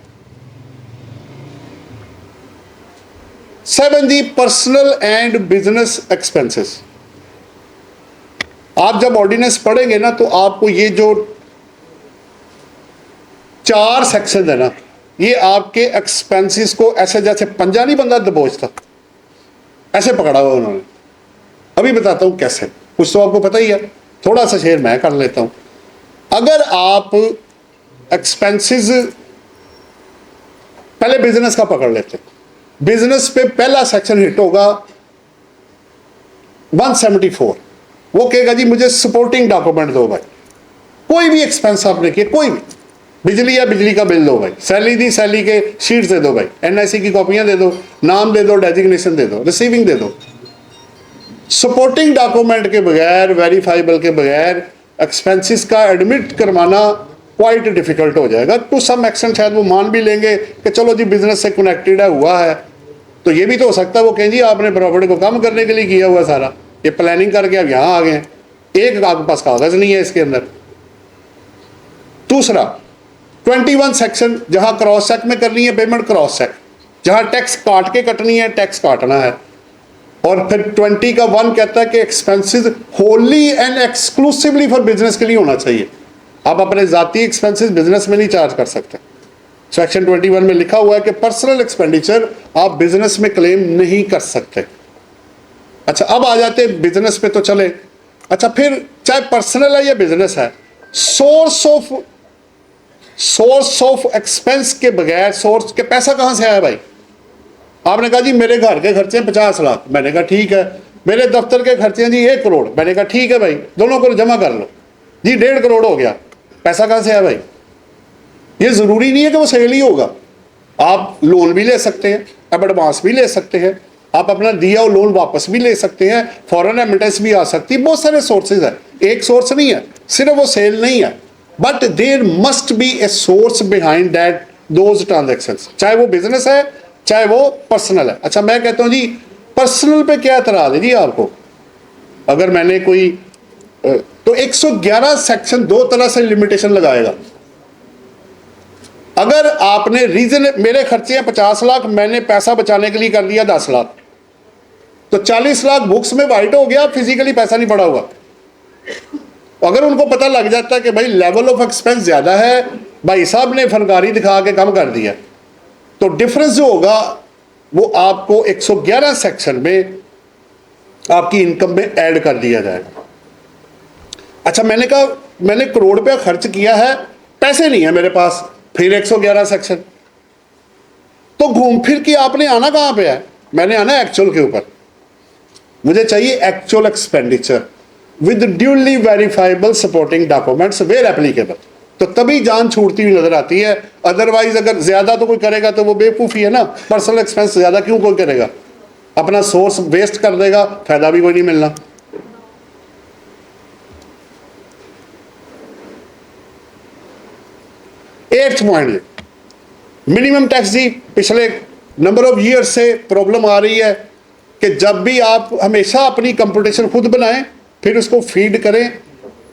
7 जी, पर्सनल एंड बिजनेस एक्सपेंसेस। आप जब ऑर्डिनेंस पढ़ेंगे ना तो आपको ये जो 4 सेक्शन है ना, ये आपके एक्सपेंसेस को ऐसे जैसे पंजा नहीं बंदा दबोचता, ऐसे पकड़ा हुआ उन्होंने। अभी बताता हूं कैसे, कुछ तो आपको पता ही है, थोड़ा सा शेयर मैं कर लेता हूं। अगर आप एक्सपेंसेस पहले बिजनेस का पकड़ लेते, बिजनेस पे पहला सेक्शन हिट होगा 174। वो कहेगा जी मुझे सपोर्टिंग डॉक्यूमेंट दो भाई, कोई भी एक्सपेंस आपने किया, कोई भी, बिजली या बिजली का बिल दो भाई, सैलरी दी सैलरी के शीट्स दे दो भाई, एनआईसी की कॉपियां दे दो, नाम दे दो, डेजिग्नेशन दे दो, रिसीविंग दे दो। सपोर्टिंग डॉक्यूमेंट के बगैर, वेरीफाइबल के बगैर एक्सपेंसेस का एडमिट करवाना क्वाइट डिफिकल्ट हो जाएगा। टू सम एक्सटेंट शायद वो मान भी लेंगे कि चलो जी बिजनेस से कनेक्टेड है, हुआ है, तो ये भी तो हो सकता है वो कहें जी आपने प्रॉपर्टी को कम करने के लिए किया हुआ सारा, ये प्लानिंग करके अब यहाँ आ गए हैं, एक आपके पास कागज नहीं है इसके अंदर। दूसरा 21 सेक्शन, जहां क्रॉस चेक में करनी है पेमेंट, क्रॉस चेक, जहां टैक्स काट के कटनी है टैक्स काटना है। और फिर 20 का 1 कहता है कि expenses Holi and exclusively for business के लिए होना चाहिए। आप अपने जाती एक्सपेंसेस बिजनेस में नहीं चार्ज कर सकते। सेक्शन 21 में लिखा हुआ है कि पर्सनल एक्सपेंडिचर आप बिजनेस में क्लेम नहीं कर सकते। अच्छा, अब आ जाते बिजनेस पे तो चले। अच्छा, फिर चाहे पर्सनल है या बिजनेस है, सोर्स ऑफ एक्सपेंस के बगैर, सोर्स के पैसा कहां से आया भाई? आपने कहा जी मेरे घर के खर्चे 50 लाख, मैंने कहा ठीक है। मेरे दफ्तर के खर्चे हैं जी 1 करोड़, मैंने कहा ठीक है भाई, दोनों को जमा कर लो जी, 1.5 करोड़ हो गया। पैसा कहां से आया भाई? ये जरूरी नहीं है कि वो सेल ही होगा, आप लोन भी ले सकते हैं, अब एडवांस भी ले सकते हैं, आप अपना दिया हुआ लोन वापस भी ले सकते हैं, फॉरेन रेमिटेंस भी आ सकती है, बहुत सारे सोर्सेज है, एक सोर्स नहीं है, सिर्फ वो सेल नहीं है। But there must be a source behind that those transactions, चाहे वो बिजनेस है चाहे वो पर्सनल है। अच्छा, मैं कहता हूं जी पर्सनल पे क्या एतराज है जी आपको? अगर मैंने कोई तो 111 सेक्शन 2 तरह से लिमिटेशन लगाएगा। अगर आपने रीजन, मेरे खर्चे हैं 50 लाख, मैंने पैसा बचाने के लिए कर दिया 10 लाख, तो 40 लाख बुक्स में वाइट हो गया, फिजिकली पैसा नहीं पड़ा हुआ। अगर उनको पता लग जाता है कि भाई लेवल ऑफ एक्सपेंस ज्यादा है, भाई साहब ने फनकारी दिखा के कम कर दिया, तो डिफरेंस जो होगा वो आपको 111 सेक्शन में आपकी इनकम में ऐड कर दिया जाएगा। अच्छा, मैंने कहा मैंने करोड़ रुपया खर्च किया है, पैसे नहीं है मेरे पास, फिर 111 सेक्शन। तो घूम फिर के आपने आना कहां पे है? मैंने आना एक्चुअल के ऊपर। मुझे चाहिए actual expenditure with duly verifiable supporting documents where applicable, तो तभी जान छूटती हुई नजर आती है। अदरवाइज अगर ज्यादा तो कोई करेगा तो वो बेवकूफी है ना। पर्सनल एक्सपेंस ज्यादा क्यों कोई करेगा? अपना सोर्स वेस्ट कर देगा, फायदा भी कोई नहीं मिलना। एट्थ पॉइंट, मिनिमम टैक्स जी पिछले नंबर ऑफ ईयर से प्रॉब्लम आ रही है कि जब भी आप हमेशा अपनी कंप्यूटेशन खुद बनाएं फिर उसको फीड करें,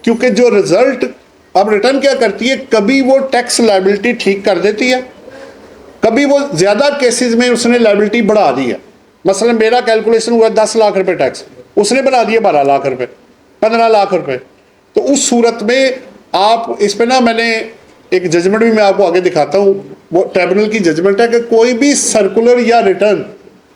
क्योंकि जो रिजल्ट अब रिटर्न क्या करती है, कभी वो टैक्स लायबिलिटी ठीक कर देती है, कभी वो ज्यादा केसेस में उसने लायबिलिटी बढ़ा दी है। मसलन मेरा कैलकुलेशन हुआ 10 लाख रुपए टैक्स, उसने बना दिया 12 लाख रुपए, 15 लाख रुपए। तो उस सूरत में आप इस पे ना, मैंने एक जजमेंट भी मैं आपको आगे दिखाता हूं, वो ट्रिब्यूनल की जजमेंट है कि कोई भी सर्कुलर या return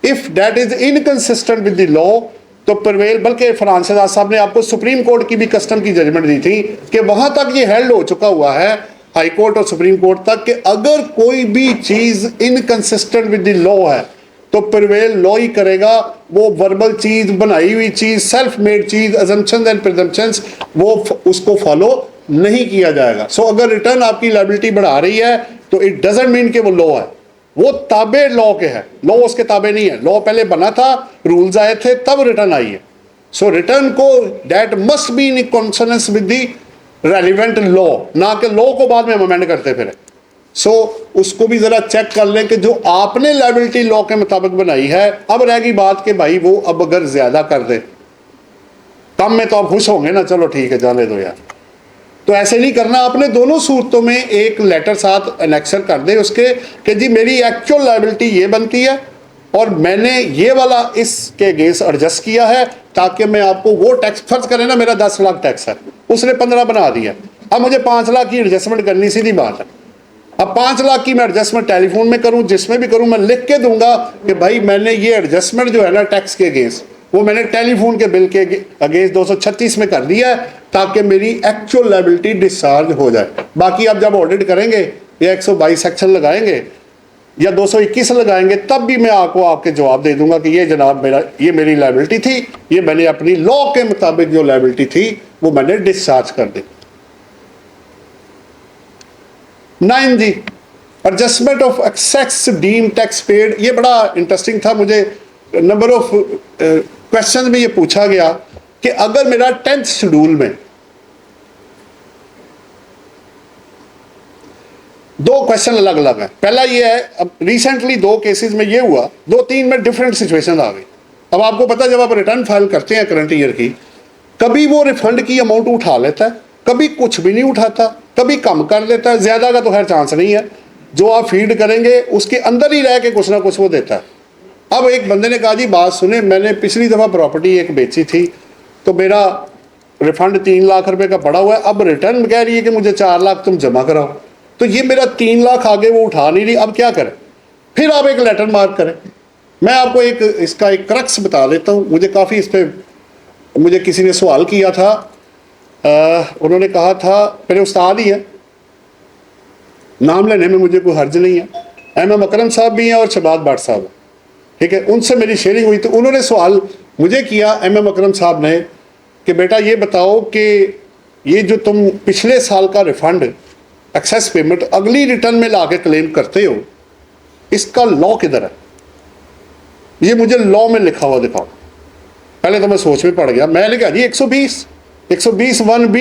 if that is inconsistent with the law तो परवेल, बल्कि फरहान शहजाद साहब ने आपको सुप्रीम कोर्ट की भी कस्टम की जजमेंट दी थी कि वहां तक ये हेल्ड हो चुका हुआ है, हाई कोर्ट और सुप्रीम कोर्ट तक, कि अगर कोई भी चीज इनकंसिस्टेंट विद द लॉ है तो परवेल लॉ ही करेगा। वो वर्बल चीज, बनाई हुई चीज, सेल्फ मेड चीज, अजम्पशंस एंड प्रिजम्पशंस, वो उसको फॉलो नहीं किया जाएगा। सो अगर रिटर्न आपकी लायबिलिटी बढ़ा रही है तो इट डजंट मीन कि वो लॉ है, वो ताबे लॉ के है, लॉ उसके ताबे नहीं है। लॉ पहले बना था, रूल्स आए थे, तब रिटर्न आई है। सो रिटर्न को that must be in consonance with the relevant law, ना कि लॉ को बाद में अमेंड करते फिर। सो उसको भी जरा चेक कर लें कि जो आपने लायबिलिटी लॉ के मुताबिक बनाई है, अब रहेगी बात कि भाई वो अब अगर ज्यादा कर दे, कम में तो आप खुश होंगे ना, चलो ठीक है जाने दो यार। तो ऐसे नहीं करना, आपने दोनों सूरतों में एक लेटर साथ एनेक्सर कर दे उसके कि जी मेरी एक्चुअल लायबिलिटी ये बनती है और मैंने ये वाला इसके अगेंस्ट एडजस्ट किया है, ताकि मैं आपको वो टैक्स, फर्ज करें ना मेरा 10 लाख टैक्स है, उसने 15 बना दिया, अब मुझे 5 लाख की एडजस्टमेंट करनी, सीधी बात है। अब 5 लाख की मैं एडजस्टमेंट टेलीफोन में करूं, जिसमें भी करूं, मैं लिख के दूंगा कि भाई मैंने ये एडजस्टमेंट जो है ना टैक्स के अगेंस्ट, वो मैंने टेलीफोन के बिल के अगेंस्ट 236 में कर दिया है, ताकि मेरी एक्चुअल लायबिलिटी डिस्चार्ज हो जाए। बाकी आप जब ऑडिट करेंगे या 122 सेक्शन लगाएंगे या 221 लगाएंगे, तब भी मैं आपको आपके जवाब दे दूंगा कि ये जनाब मेरा, ये मेरी लायबिलिटी थी, ये मैंने अपनी लॉ के मुताबिक जो लायबिलिटी थी वो मैंने डिस्चार्ज कर दी। 9 जी, adjustment of excess deem tax paid, ये बड़ा इंटरेस्टिंग था। मुझे नंबर ऑफ क्वेश्चन में ये पूछा गया कि अगर मेरा 10th शेड्यूल में 2 क्वेश्चन अलग अलग है। पहला ये है, अब रिसेंटली 2 केसेस में ये हुआ, 2-3 में डिफरेंट सिचुएशन आ गई। अब आपको पता है जब आप रिटर्न फाइल करते हैं करंट ईयर की, कभी वो रिफंड की अमाउंट उठा लेता है, कभी कुछ भी नहीं उठाता, कभी कम कर देता है, ज्यादा का तो खैर चांस नहीं है, जो आप फीड करेंगे उसके अंदर ही रह के कुछ ना कुछ वो देता है। अब एक बंदे ने कहा जी बात सुने, मैंने पिछली दफा प्रॉपर्टी एक बेची थी तो मेरा रिफंड 3 लाख रुपए का पड़ा हुआ है, अब रिटर्न कह रही है कि मुझे 4 लाख तुम जमा कराओ, तो ये मेरा 3 लाख आगे वो उठा नहीं रही, अब क्या करें? फिर आप एक लेटर मार्क करें। मैं आपको एक इसका एक क्रक्स बता देता हूँ। मुझे काफ़ी इस पर मुझे किसी ने सवाल किया था, उन्होंने कहा था, मेरे उस्ताद ही है, नाम लेने में मुझे कोई हर्ज नहीं है, MM अकरम साहब भी हैं और शहबाज भट्ट साहब हैं, ठीक है, उनसे मेरी शेयरिंग हुई। तो उन्होंने सवाल मुझे किया MM अकरम साहब ने कि बेटा ये बताओ कि ये जो तुम पिछले साल का रिफंड एक्सेस पेमेंट अगली रिटर्न में ला के क्लेम करते हो, इसका लॉ किधर है? ये मुझे लॉ में लिखा हुआ दिखाओ। पहले तो मैं सोच में पड़ गया, मैंने कहा जी 120(1)(b)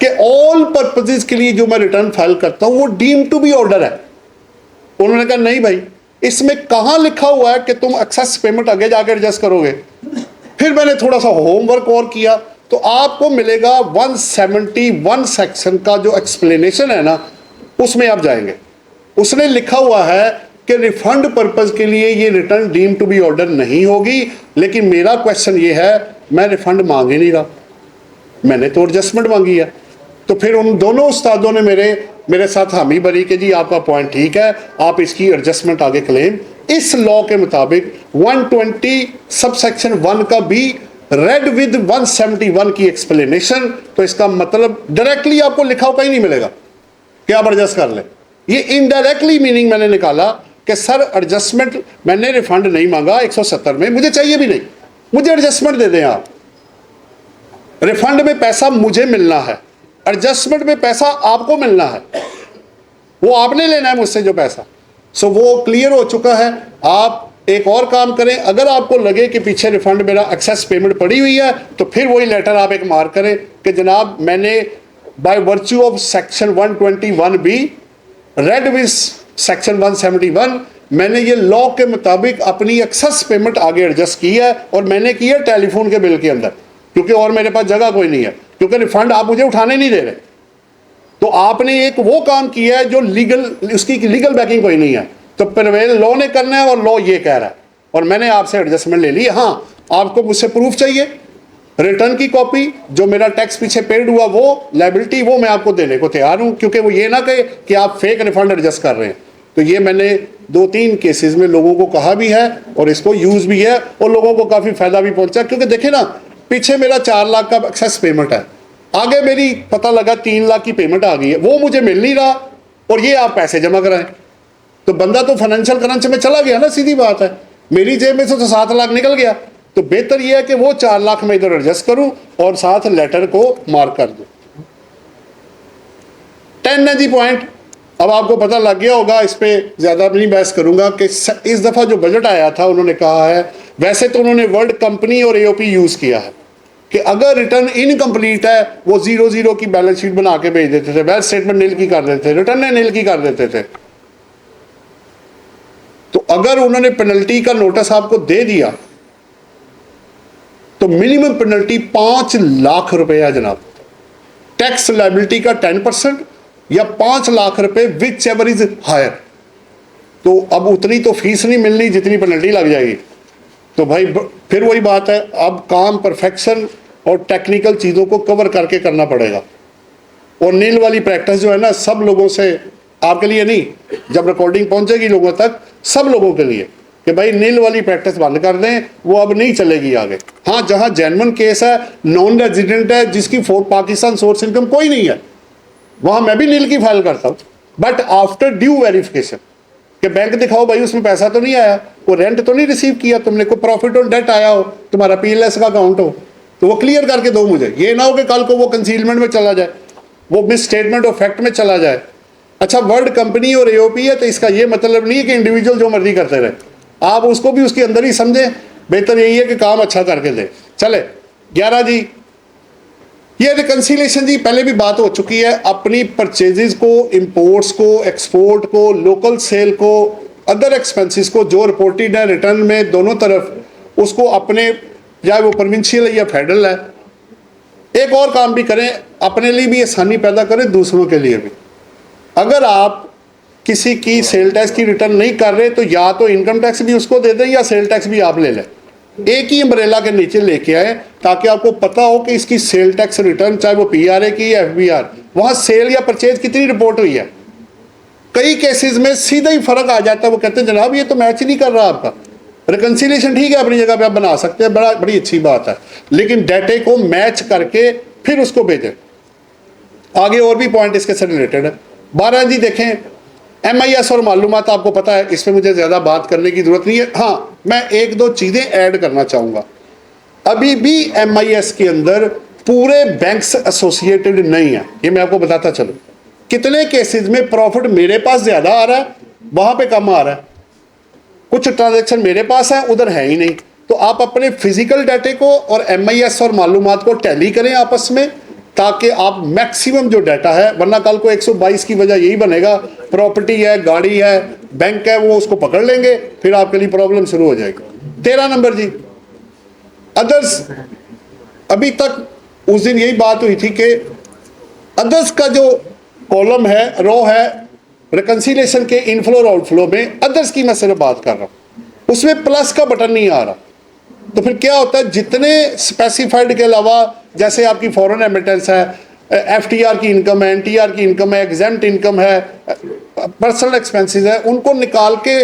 के ऑल पर्पसेस के लिए जो मैं रिटर्न फाइल करता हूं वो डीम टू बी ऑर्डर है। उन्होंने कहा नहीं भाई, इसमें कहां लिखा हुआ है कि तुम एक्सेस पेमेंट आगे जाकर एडजस्ट करोगे? फिर मैंने थोड़ा सा होमवर्क और किया तो आपको मिलेगा 171 सेक्शन का जो एक्सप्लेनेशन है ना, उसमें आप जाएंगे, उसने लिखा हुआ है कि रिफंड पर्पस के लिए ये return deem to be order नहीं होगी। लेकिन मेरा क्वेश्चन ये है, मैं रिफंड मांग ही नहीं रहा, मैंने तो एडजस्टमेंट मांगी है। तो फिर उन दोनों उस्तादों ने मेरे साथ हामी भरी कि जी आपका पॉइंट ठीक है, आप इसकी एडजस्टमेंट आगे क्लेम इस लॉ के मुताबिक 120 सब सेक्शन 1 का भी रेड विद 171 की एक्सप्लेनेशन। तो इसका मतलब डायरेक्टली आपको लिखा हुआ ही नहीं मिलेगा कि आप एडजस्ट कर लें। ये इनडायरेक्टली मीनिंग मैंने निकाला कि सर एडजस्टमेंट, मैंने रिफंड नहीं मांगा 170 में, मुझे चाहिए भी नहीं, मुझे एडजस्टमेंट दे दें आप। रिफंड में पैसा मुझे मिलना है, एडजस्टमेंट में पैसा आपको मिलना है, वो आपने लेना है मुझसे जो पैसा। सो वो क्लियर हो चुका है। आप एक और काम करें, अगर आपको लगे कि पीछे रिफंड मेरा एक्सेस पेमेंट पड़ी हुई है, तो फिर वही लेटर आप एक मार्क करें कि जनाब मैंने by virtue of section 121B read with section 171 मैंने ये लॉ के मुताबिक अपनी एक्सेस पेमेंट आगे एडजस्ट की है, और मैंने की है टेलीफोन के बिल के अंदर, क्योंकि और मेरे पास जगह कोई नहीं है, क्योंकि रिफंड आप मुझे उठाने नहीं दे रहे। तो आपने एक वो काम किया है जो लीगल, उसकी लीगल बैकिंग कोई नहीं है, तो प्रिवेल लॉ ने करना है और लॉ ये कह रहा है, और मैंने आपसे एडजस्टमेंट ले ली। हाँ, आपको मुझसे प्रूफ चाहिए, रिटर्न की कॉपी, जो मेरा टैक्स पीछे पेड हुआ वो लायबिलिटी, वो मैं आपको देने को तैयार हूं, क्योंकि वो ये ना कहे कि आप फेक रिफंड एडजस्ट कर रहे हैं। तो ये मैंने 2-3 केसेस में लोगों को कहा भी है और इसको यूज भी है, और लोगों को काफी फायदा भी पहुंचा। क्योंकि देखे ना, पीछे मेरा 4 लाख का एक्सेस पेमेंट है, आगे मेरी पता लगा 3 लाख की पेमेंट आ गई है, वो मुझे मिल नहीं रहा, और ये आप पैसे जमा कराएं, तो बंदा तो फाइनेंशियल क्रंच में चला गया ना, सीधी बात है। मेरी जेब में से तो 7 लाख निकल गया, तो बेहतर यह है कि वो 4 लाख में इधर एडजस्ट करूं और साथ लेटर को मार्क कर दूं। 10 है जी पॉइंट। अब आपको पता लग गया होगा, इस पे ज्यादा नहीं बहस करूंगा कि इस दफा जो बजट आया था, उन्होंने कहा है वैसे तो उन्होंने वर्ड कंपनी और एओपी यूज किया है कि अगर रिटर्न इनकम्प्लीट है वो 0-0 की बैलेंस शीट बना के भेज देते थे, वेल्थ स्टेटमेंट नील की कर देते थे, रिटर्न नील की कर देते थे। तो अगर उन्होंने पेनल्टी का नोटिस आपको दे दिया तो मिनिमम पेनल्टी 5 लाख रुपए है जनाब। टैक्स लायबिलिटी का 10% या 5 लाख रुपए विच एवर इज हायर। तो अब उतनी तो फीस नहीं मिलनी जितनी पेनल्टी लग जाएगी। तो भाई फिर वही बात है, अब काम परफेक्शन और टेक्निकल चीज़ों को कवर करके करना पड़ेगा। और नील वाली प्रैक्टिस जो है ना, सब लोगों से, आपके लिए नहीं, जब रिकॉर्डिंग पहुंचेगी लोगों तक, सब लोगों के लिए कि भाई नील वाली प्रैक्टिस बंद कर दें, वो अब नहीं चलेगी आगे। हाँ, जहाँ जेन्युइन केस है, नॉन रेजिडेंट है, जिसकी पाकिस्तान सोर्स इनकम कोई नहीं है, वहाँ मैं भी नील की फाइल करता हूँ, बट आफ्टर ड्यू वेरिफिकेशन कि बैंक दिखाओ भाई उसमें पैसा तो नहीं आया, वो रेंट तो नहीं रिसीव किया तुमने, कोई प्रॉफिट और डेट आया हो, तुम्हारा पीएलएस का अकाउंट हो, तो वो क्लियर करके दो मुझे। ये ना हो कि कल को वो कंसीलमेंट में चला जाए, वो मिस स्टेटमेंट ऑफ फैक्ट में चला जाए। अच्छा, वर्ड कंपनी और एओपी है तो इसका ये मतलब नहीं है कि इंडिविजुअल जो मर्जी करते रहे, आप उसको भी उसके अंदर ही समझें। बेहतर यही है कि काम अच्छा करके दे। चले 11 जी, ये रिकंसिलेशन जी पहले भी बात हो चुकी है। अपनी परचेजेस को, इंपोर्ट्स को, एक्सपोर्ट को, लोकल सेल को, अदर एक्सपेंसेस को जो रिपोर्टेड है रिटर्न में दोनों तरफ, उसको अपने, चाहे वो प्रोविंशियल है या फेडरल है, एक और काम भी करें, अपने लिए भी आसानी पैदा करें, दूसरों के लिए भी। अगर आप किसी की सेल टैक्स की रिटर्न नहीं कर रहे तो या तो इनकम टैक्स भी उसको दे दें या सेल टैक्स भी आप ले लें, एक ही अम्ब्रेला के नीचे लेके आए, ताकि आपको पता हो कि इसकी सेल टैक्स रिटर्न, चाहे वो पीआरए की या एफबीआर, वहां सेल या परचेज कितनी रिपोर्ट हुई है। कई केसेस में सीधा ही फर्क आ जाता है, वो कहते हैं जनाब ये तो मैच ही नहीं कर रहा आपका। रिकंसिलेशन ठीक है, अपनी जगह पे आप बना सकते हैं, बड़ी अच्छी बात है, लेकिन डेटे को मैच करके फिर उसको भेजें। आगे और भी पॉइंट इसके से रिलेटेड है। 12 जी देखें, MIS और मालूमात आपको पता है, इसमें मुझे ज़्यादा बात करने की ज़रूरत नहीं है। हाँ, मैं एक दो चीज़ें ऐड करना चाहूँगा। अभी भी MIS के अंदर पूरे बैंक्स एसोसिएटेड नहीं है, ये मैं आपको बताता चलूँ। कितने केसेस में प्रॉफिट मेरे पास ज़्यादा आ रहा है, वहाँ पे कम आ रहा है, कुछ ट्रांजेक्शन मेरे पास है, उधर है ही नहीं। तो आप अपने फिजिकल डाटे को और MIS और मालूमात को टैली करें आपस में, ताकि आप मैक्सिमम जो डाटा है, वरना कल को 122 की वजह यही बनेगा, प्रॉपर्टी है, गाड़ी है, बैंक है, वो उसको पकड़ लेंगे, फिर आपके लिए प्रॉब्लम शुरू हो जाएगी। 13 नंबर जी, अदर्स। अभी तक उस दिन यही बात हुई थी कि अदर्स का जो कॉलम है, रो है, रिकंसिलेशन के इनफ्लो और आउटफ्लो में अदर्स की मैं सिर्फ बात कर रहा हूँ, उसमें प्लस का बटन नहीं आ रहा। तो फिर क्या होता है, जितने स्पेसिफाइड के अलावा, जैसे आपकी फॉरेन एमिटेंस है, FTR की इनकम है, NTR की इनकम है, एग्जेम्प्ट इनकम है, पर्सनल एक्सपेंसेस है, उनको निकाल के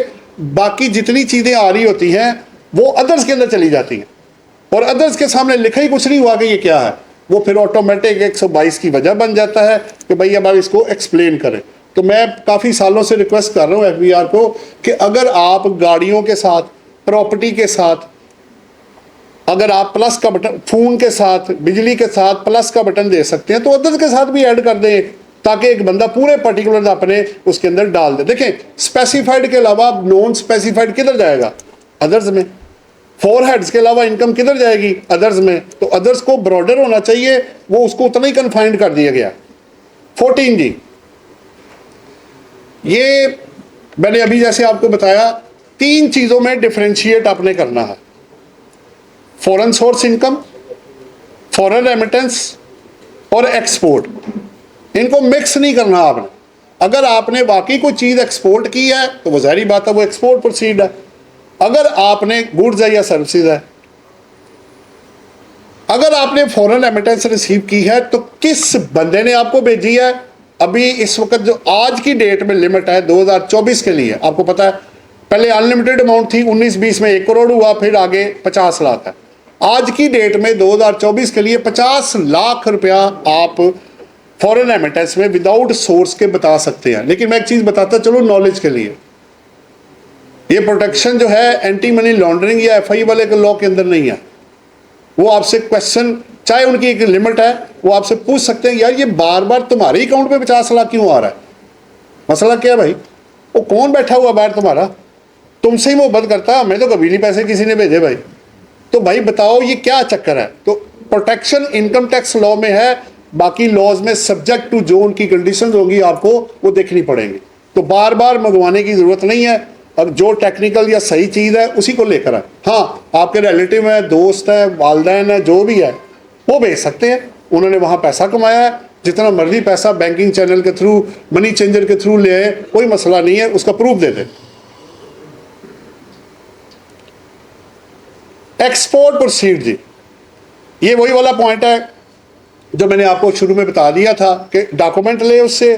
बाकी जितनी चीज़ें आ रही होती हैं वो अदर्स के अंदर चली जाती हैं, और अदर्स के सामने लिखा ही कुछ नहीं हुआ कि ये क्या है, वो फिर ऑटोमेटिक 122 की वजह बन जाता है कि भाई अब आप इसको एक्सप्लेन करें। तो मैं काफ़ी सालों से रिक्वेस्ट कर रहा हूँ FBR को कि अगर आप गाड़ियों के साथ, प्रॉपर्टी के साथ, अगर आप प्लस का बटन, फोन के साथ, बिजली के साथ प्लस का बटन दे सकते हैं, तो अदर्स के साथ भी ऐड कर दें, ताकि एक बंदा पूरे पर्टिकुलर अपने उसके अंदर डाल दे। देखें, स्पेसिफाइड के अलावा नॉन स्पेसिफाइड किधर जाएगा, अदर्स में। 4 हेड्स के अलावा इनकम किधर जाएगी, अदर्स में। तो अदर्स को ब्रॉडर होना चाहिए, वो उसको उतना ही कन्फाइंड कर दिया गया। 14 जी, ये मैंने अभी जैसे आपको बताया, 3 चीज़ों में डिफरेंशिएट आपने करना है, foreign source income, foreign remittance और एक्सपोर्ट। इनको मिक्स नहीं करना आपने। अगर आपने वाकई कोई चीज़ एक्सपोर्ट की है तो वो ज़ाहिर बात है, वो एक्सपोर्ट प्रोसीड है। अगर आपने गुड्स है या सर्विसेज है, अगर आपने फॉरेन रेमिटेंस रिसीव की है तो किस बंदे ने आपको भेजी है। अभी इस वक्त जो आज की डेट में लिमिट है 2024 के लिए, आपको पता है पहले अनलिमिटेड अमाउंट थी, 19-20 में 1 करोड़ हुआ, फिर आगे 50 लाख है। आज की डेट में 2024 के लिए 50 लाख रुपया आप फॉरेन रेमिटेंस में विदाउट सोर्स के बता सकते हैं। लेकिन मैं एक चीज़ बताता चलो नॉलेज के लिए, ये प्रोटेक्शन जो है एंटी मनी लॉन्ड्रिंग या FI वाले के लॉ के अंदर नहीं है। वो आपसे क्वेश्चन, चाहे उनकी एक लिमिट है, वो आपसे पूछ सकते हैं, यार ये बार बार तुम्हारे अकाउंट पे 50 लाख क्यों आ रहा है, मसला क्या है भाई, वो कौन बैठा हुआ बाहर तुम्हारा, तुमसे ही मोहब्बत करता, हमें तो कभी नहीं पैसे किसी ने भेजे भाई। तो भाई बताओ ये क्या चक्कर है। तो प्रोटेक्शन इनकम टैक्स लॉ में है, बाकी लॉज में सब्जेक्ट टू जो उनकी कंडीशन होंगी आपको वो देखनी पड़ेंगी। तो बार बार मंगवाने की जरूरत नहीं है। अब जो टेक्निकल या सही चीज़ है उसी को लेकर आए। हाँ, आपके रिलेटिव है, दोस्त है, वालदैन है, जो भी है वो भेज सकते हैं। उन्होंने वहाँ पैसा कमाया है, जितना मर्जी पैसा बैंकिंग चैनल के थ्रू, मनी चेंजर के थ्रू ले आए, कोई मसला नहीं है, उसका प्रूफ दे दे। एक्सपोर्ट प्रोसीड जी, ये वही वाला पॉइंट है जो मैंने आपको शुरू में बता दिया था कि डॉक्यूमेंट ले उससे,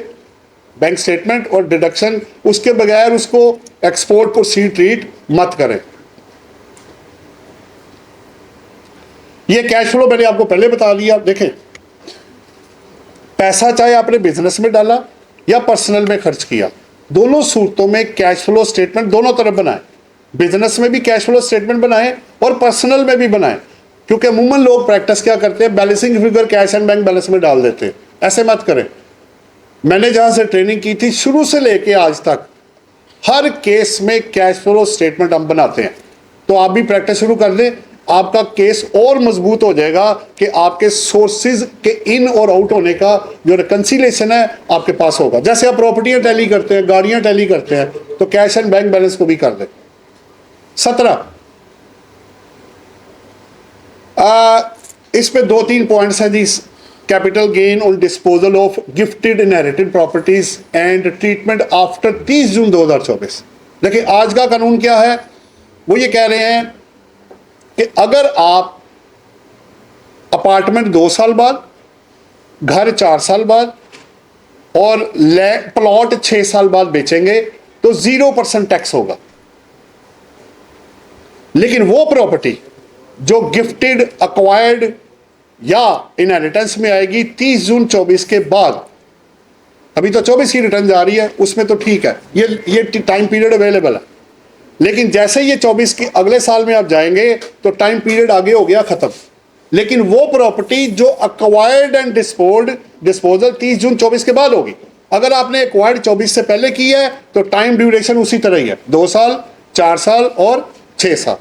बैंक स्टेटमेंट और डिडक्शन, उसके बगैर उसको एक्सपोर्ट प्रोसीड ट्रीट मत करें। ये कैश फ्लो मैंने आपको पहले बता दिया। देखें, पैसा चाहे आपने बिजनेस में डाला या पर्सनल में खर्च किया, दोनों सूरतों में कैश फ्लो स्टेटमेंट दोनों तरफ बनाएं। बिजनेस में भी कैश फ्लो स्टेटमेंट बनाएं और पर्सनल में भी बनाएं, क्योंकि अमूमन लोग प्रैक्टिस क्या करते हैं, balancing figure cash and bank balance में डाल देते हैं। ऐसे मत करें। मैंने जहां से ट्रेनिंग की थी शुरू से लेके आज तक हर केस में कैश फ्लो स्टेटमेंट हम बनाते हैं। तो आप भी प्रैक्टिस शुरू कर दें, आपका केस और मजबूत हो जाएगा कि आपके सोर्सेज के इन और आउट होने का जो रिकंसिलेशन है आपके पास होगा। जैसे आप प्रॉपर्टियां टैली करते हैं, गाड़ियां टैली करते हैं, तो कैश एंड बैंक बैलेंस को भी कर दें। 17 इस पे 2-3 पॉइंट्स हैं जी। Capital gain on disposal of gifted inherited properties and treatment after 30 June 2024। देखिए आज का कानून क्या है, वो ये कह रहे हैं कि अगर आप अपार्टमेंट 2 साल बाद, घर 4 साल बाद और प्लॉट 6 साल बाद बेचेंगे तो 0% टैक्स होगा। लेकिन वो प्रॉपर्टी जो गिफ्टेड, अक्वायर्ड या इनहेरिटेंस में आएगी 30 जून 24 के बाद, अभी तो 24 की रिटर्न जा रही है, उसमें तो ठीक है, ये टाइम पीरियड अवेलेबल है। लेकिन जैसे ये 24 के अगले साल में आप जाएंगे तो टाइम पीरियड आगे हो गया खत्म। लेकिन वो प्रॉपर्टी जो अक्वायर्ड एंड डिस्पोजल 30 जून 24 के बाद होगी। अगर आपने एक्वायर्ड 24 से पहले की है तो टाइम ड्यूरेशन उसी तरह ही है, 2 साल, 4 साल और 6 साल।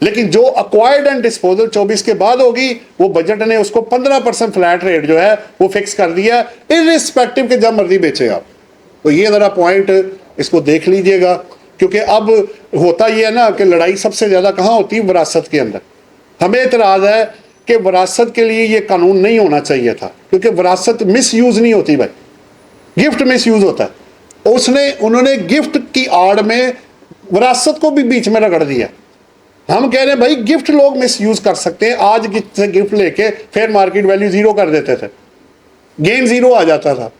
लेकिन जो अक्वायर्ड एंड डिस्पोजल 24 के बाद होगी, वो बजट ने उसको 15% फ्लैट रेट जो है वो फिक्स कर दिया, इररिस्पेक्टिव के जब मर्जी बेचे आप। तो ये जरा पॉइंट इसको देख लीजिएगा, क्योंकि अब होता ये है ना कि लड़ाई सबसे ज्यादा कहाँ होती है, विरासत के अंदर। हमें इतराज है कि विरासत के लिए ये कानून नहीं होना चाहिए था, क्योंकि विरासत मिस यूज नहीं होती भाई, गिफ्ट मिस यूज होता है। उन्होंने गिफ्ट की आड़ में विरासत को भी बीच में रगड़ दिया। हम कह रहे हैं भाई गिफ्ट लोग मिस यूज कर सकते हैं। आज से गिफ्ट लेके फिर मार्केट वैल्यू 0 कर देते थे, गेन 0 आ जाता था।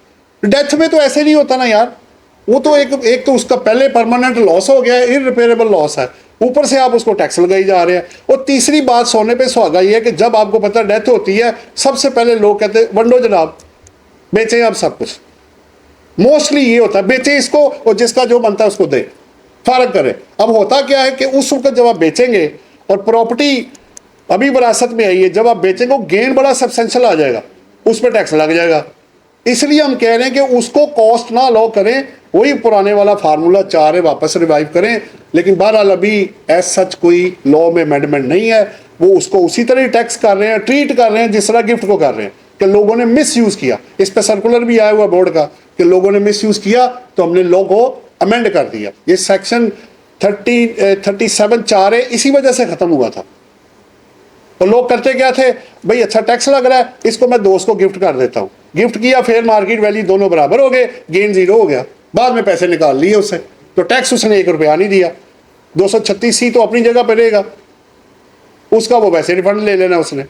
डेथ में तो ऐसे नहीं होता ना यार, वो तो एक तो उसका पहले परमानेंट लॉस हो गया, इररिपेयरेबल लॉस है, ऊपर से आप उसको टैक्स लगाई जा रहे हैं। और तीसरी बात सोने पे सुहागा ये है कि जब आपको पता डेथ होती है, सबसे पहले लोग कहते हैं वंडो जनाब, बेचे आप सब कुछ। मोस्टली ये होता है, बेचे इसको और जिसका जो बनता है उसको दे, फर्क करे। अब होता क्या है कि उस वक्त जब आप बेचेंगे और प्रॉपर्टी अभी विरासत में आई है, जब आप बेचेंगे गेन बड़ा सब्सटेंशियल आ जाएगा, उस पर टैक्स लग जाएगा। इसलिए हम कह रहे हैं कि उसको कॉस्ट ना लो करें, वही पुराने वाला फार्मूला 4 है वापस रिवाइव करें। लेकिन बहरहाल अभी एज सच कोई लॉ में अमेंडमेंट नहीं है, वो उसको उसी तरह टैक्स कर रहे हैं, ट्रीट कर रहे हैं जिस तरह गिफ्ट को कर रहे हैं। कि लोगों ने मिस यूज किया, इस पर सर्कुलर भी आया हुआ बोर्ड का कि लोगों ने मिस यूज किया, तो हमने लॉ को अमेंड कर दिया। ये सेक्शन 37(4) है, इसी वजह से खत्म हुआ था। तो लोग करते क्या थे, भाई अच्छा टैक्स लग रहा है, इसको मैं दोस्त को गिफ्ट कर देता हूँ। गिफ्ट किया, फेयर मार्केट वैल्यू दोनों बराबर हो गए, गेन 0 हो गया, बाद में पैसे निकाल लिए उससे, तो टैक्स उसने 1 रुपया नहीं दिया। 236C तो अपनी जगह पर रहेगा, उसका वो वैसे रिफंड ले लेना उसने।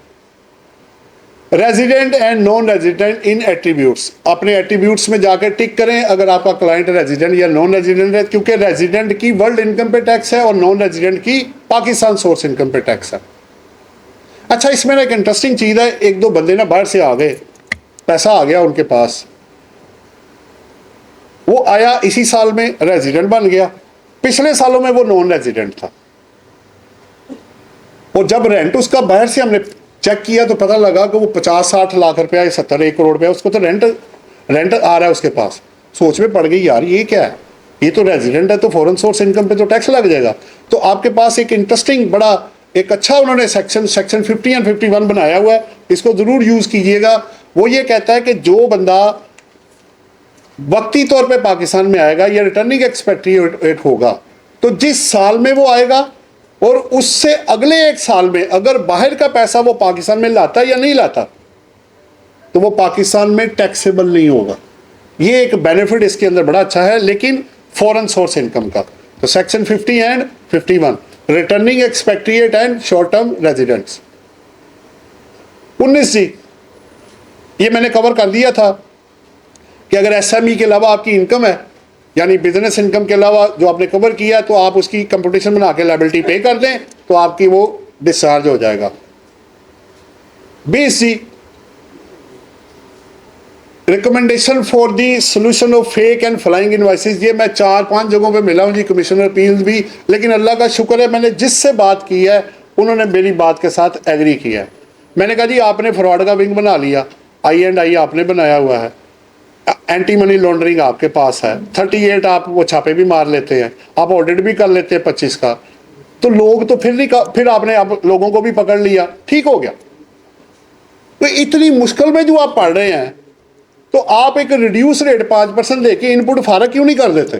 Resident and non resident in attributes, अपने एट्रीब्यूट्स में जाकर टिक करें अगर आपका क्लाइंट रेजिडेंट या नॉन रेजिडेंट है, क्योंकि रेजिडेंट की वर्ल्ड इनकम पे टैक्स है और नॉन रेजिडेंट की पाकिस्तान सोर्स इनकम पे टैक्स है। अच्छा, इसमें एक इंटरेस्टिंग चीज़ है, 1-2 बंदे ना बाहर से आ गए, पैसा आ गया उनके पास, वो आया इसी साल में रेजिडेंट बन गया, पिछले सालों में वो नॉन रेजिडेंट था, और जब रेंट उसका बाहर से हमने चेक किया तो पता लगा कि वो 50-60 लाख रुपया या 70-1 करोड़ रुपया उसको तो रेंट आ रहा है उसके पास। सोच में पड़ गई यार ये क्या है, ये तो रेजिडेंट है, तो फॉरेन सोर्स इनकम पे तो टैक्स लग जाएगा। तो आपके पास एक इंटरेस्टिंग बड़ा एक अच्छा उन्होंने सेक्शन 50 एंड 51 बनाया हुआ है, इसको ज़रूर यूज़ कीजिएगा। वो ये कहता है कि जो बंदा वक्ती तौर पे पाकिस्तान में आएगा या रिटर्निंग एक्सपेट्रिएट होगा, तो जिस साल में वो आएगा और उससे अगले एक साल में अगर बाहर का पैसा वो पाकिस्तान में लाता या नहीं लाता, तो वो पाकिस्तान में टैक्सेबल नहीं होगा। ये एक बेनिफिट इसके अंदर बड़ा अच्छा है, लेकिन फॉरेन सोर्स इनकम का। तो section 50 and 51 returning expatriate and short term residents. 19 जी, ये मैंने कवर कर दिया था कि अगर एसएमई के अलावा आपकी इनकम है, यानी बिजनेस इनकम के अलावा जो आपने कवर किया, तो आप उसकी कंपटीशन बना के लायबिलिटी पे कर दें तो आपकी वो डिस्चार्ज हो जाएगा। 20 जी, recommendation for the solution of fake and flying invoices. ये मैं 4-5 जगहों पे मिला हूँ जी, कमिश्नर अपील्स भी, लेकिन अल्लाह का शुक्र है मैंने जिससे बात की है उन्होंने मेरी बात के साथ एग्री किया है। मैंने कहा जी आपने फ्रॉड का विंग बना लिया, I&I आपने बनाया हुआ है, एंटी मनी लॉन्ड्रिंग आपके पास है, 38 आप वो छापे भी मार लेते हैं, आप ऑडिट भी कर लेते हैं 25 का, तो लोग तो फिर आपने आप लोगों को भी पकड़ लिया, ठीक हो गया। तो इतनी मुश्किल में जो आप पढ़ रहे हैं, तो आप एक रिड्यूस रेट 5% देके इनपुट फारग क्यों नहीं कर देते?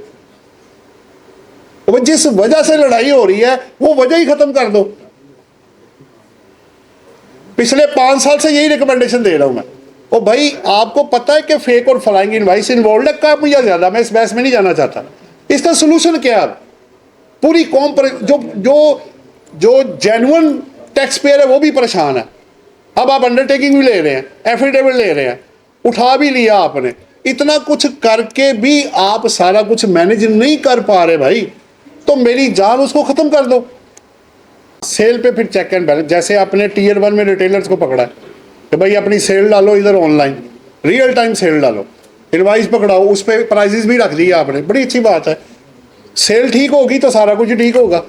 तो जिस वजह से लड़ाई हो रही है वो वजह ही खत्म कर दो। पिछले 5 साल से यही रिकमेंडेशन दे रहा हूं मैं। ओ भाई, आपको पता है कि फेक और फ्लाइंग इनवॉइस इन्वॉल्व है, कम या ज्यादा, मैं इस बहस में नहीं जाना चाहता। इसका सोल्यूशन क्या है? पूरी कौम पर जो जेन्युइन टैक्स पेयर है वो भी परेशान है। अब आप अंडरटेकिंग भी ले रहे हैं, एफिडेविट ले रहे हैं, उठा भी लिया आपने, इतना कुछ करके भी आप सारा कुछ मैनेज नहीं कर पा रहे भाई, तो मेरी जान उसको खत्म कर दो। सेल पे फिर चेक एंड बैलेंस, जैसे आपने Tier 1 में रिटेलर्स को पकड़ा है कि भाई अपनी सेल डालो इधर, ऑनलाइन रियल टाइम सेल डालो, इनवाइस पकड़ाओ, उस पर प्राइजेस भी रख दिया आपने, बड़ी अच्छी बात है। सेल ठीक होगी तो सारा कुछ ठीक होगा।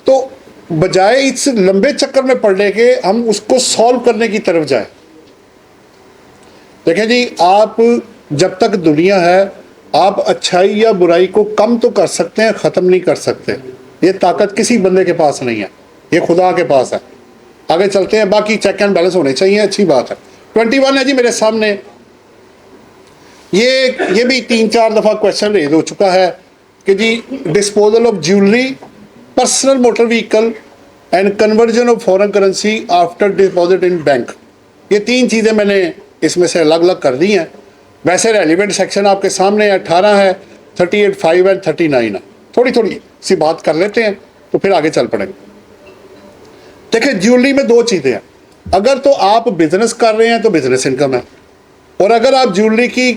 तो बजाय इस लंबे चक्कर में पड़ने के हम उसको सॉल्व करने की तरफ जाए। देखें जी, आप जब तक दुनिया है, आप अच्छाई या बुराई को कम तो कर सकते हैं, ख़त्म नहीं कर सकते। ये ताकत किसी बंदे के पास नहीं है, ये खुदा के पास है। आगे चलते हैं, बाकी चेक एंड बैलेंस होने चाहिए, अच्छी बात है। 21 है जी मेरे सामने, ये भी 3-4 दफ़ा क्वेश्चन रेज हो चुका है कि जी disposal of jewellery, personal motor vehicle and conversion of foreign currency after deposit in bank. ये 3 चीज़ें मैंने इसमें से अलग अलग कर दी हैं। वैसे रेलिवेंट सेक्शन आपके सामने 18 है, 38, 5 एंड 39 है। थोड़ी थोड़ी सी बात कर लेते हैं तो फिर आगे चल पड़ेंगे। देखिए, ज्वेलरी में 2 चीज़ें हैं। अगर तो आप बिजनेस कर रहे हैं तो बिजनेस इनकम है, और अगर आप ज्वेलरी की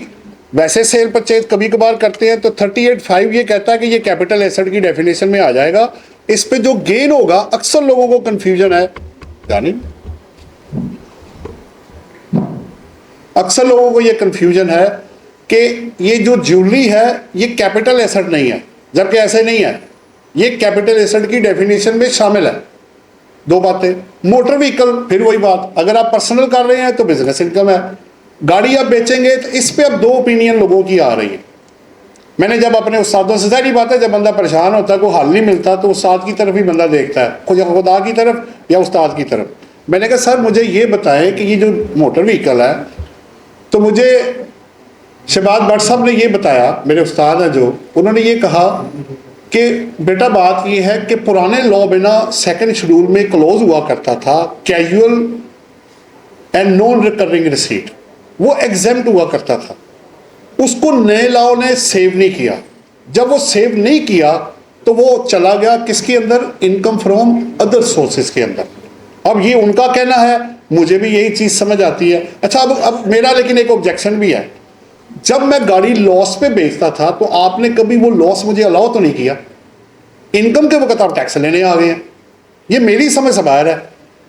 वैसे सेल परचेज कभी कभार करते हैं तो 38(5) ये कहता है कि ये कैपिटल एसेट की डेफिनेशन में आ जाएगा। इस पे जो गेन होगा, अक्सर लोगों को कंफ्यूजन है, जानी अक्सर लोगों को ये कंफ्यूजन है कि ये जो ज्वेलरी है ये कैपिटल एसेट नहीं है, जबकि ऐसे नहीं है, ये कैपिटल एसेट की डेफिनेशन में शामिल है। 2 बातें। मोटर व्हीकल, फिर वही बात, अगर आप पर्सनल कर रहे हैं तो बिजनेस इनकम है, गाड़ी आप बेचेंगे तो इस पे अब 2 ओपिनियन लोगों की आ रही है। मैंने जब अपने उस्तादों से, सारी बात है, जब बंदा परेशान होता है, कोई हल नहीं मिलता, तो उस्ताद की तरफ ही बंदा देखता है, खुदा की तरफ या उस्ताद की तरफ। मैंने कहा सर मुझे ये बताएं कि ये जो मोटर व्हीकल है, तो मुझे शहबाज भट्ट साहब ने ये बताया, मेरे उस्ताद हैं जो, उन्होंने ये कहा कि बेटा बात ये है कि पुराने लॉ में ना 2nd शेड्यूल में क्लोज हुआ करता था, casual and non recurring receipt, वो एग्जेम्प्ट हुआ करता था, उसको नए लॉ ने सेव नहीं किया। जब वो सेव नहीं किया तो वो चला गया किसके अंदर, इनकम फ्रॉम अदर सोर्सेज के अंदर। अब ये उनका कहना है, मुझे भी यही चीज़ समझ आती है। अच्छा, अब मेरा लेकिन एक ऑब्जेक्शन भी है, जब मैं गाड़ी लॉस पे बेचता था तो आपने कभी वो लॉस मुझे अलाउ तो नहीं किया, इनकम के वक्त आप टैक्स लेने आ गए हैं। ये मेरी समझ से बाहर है,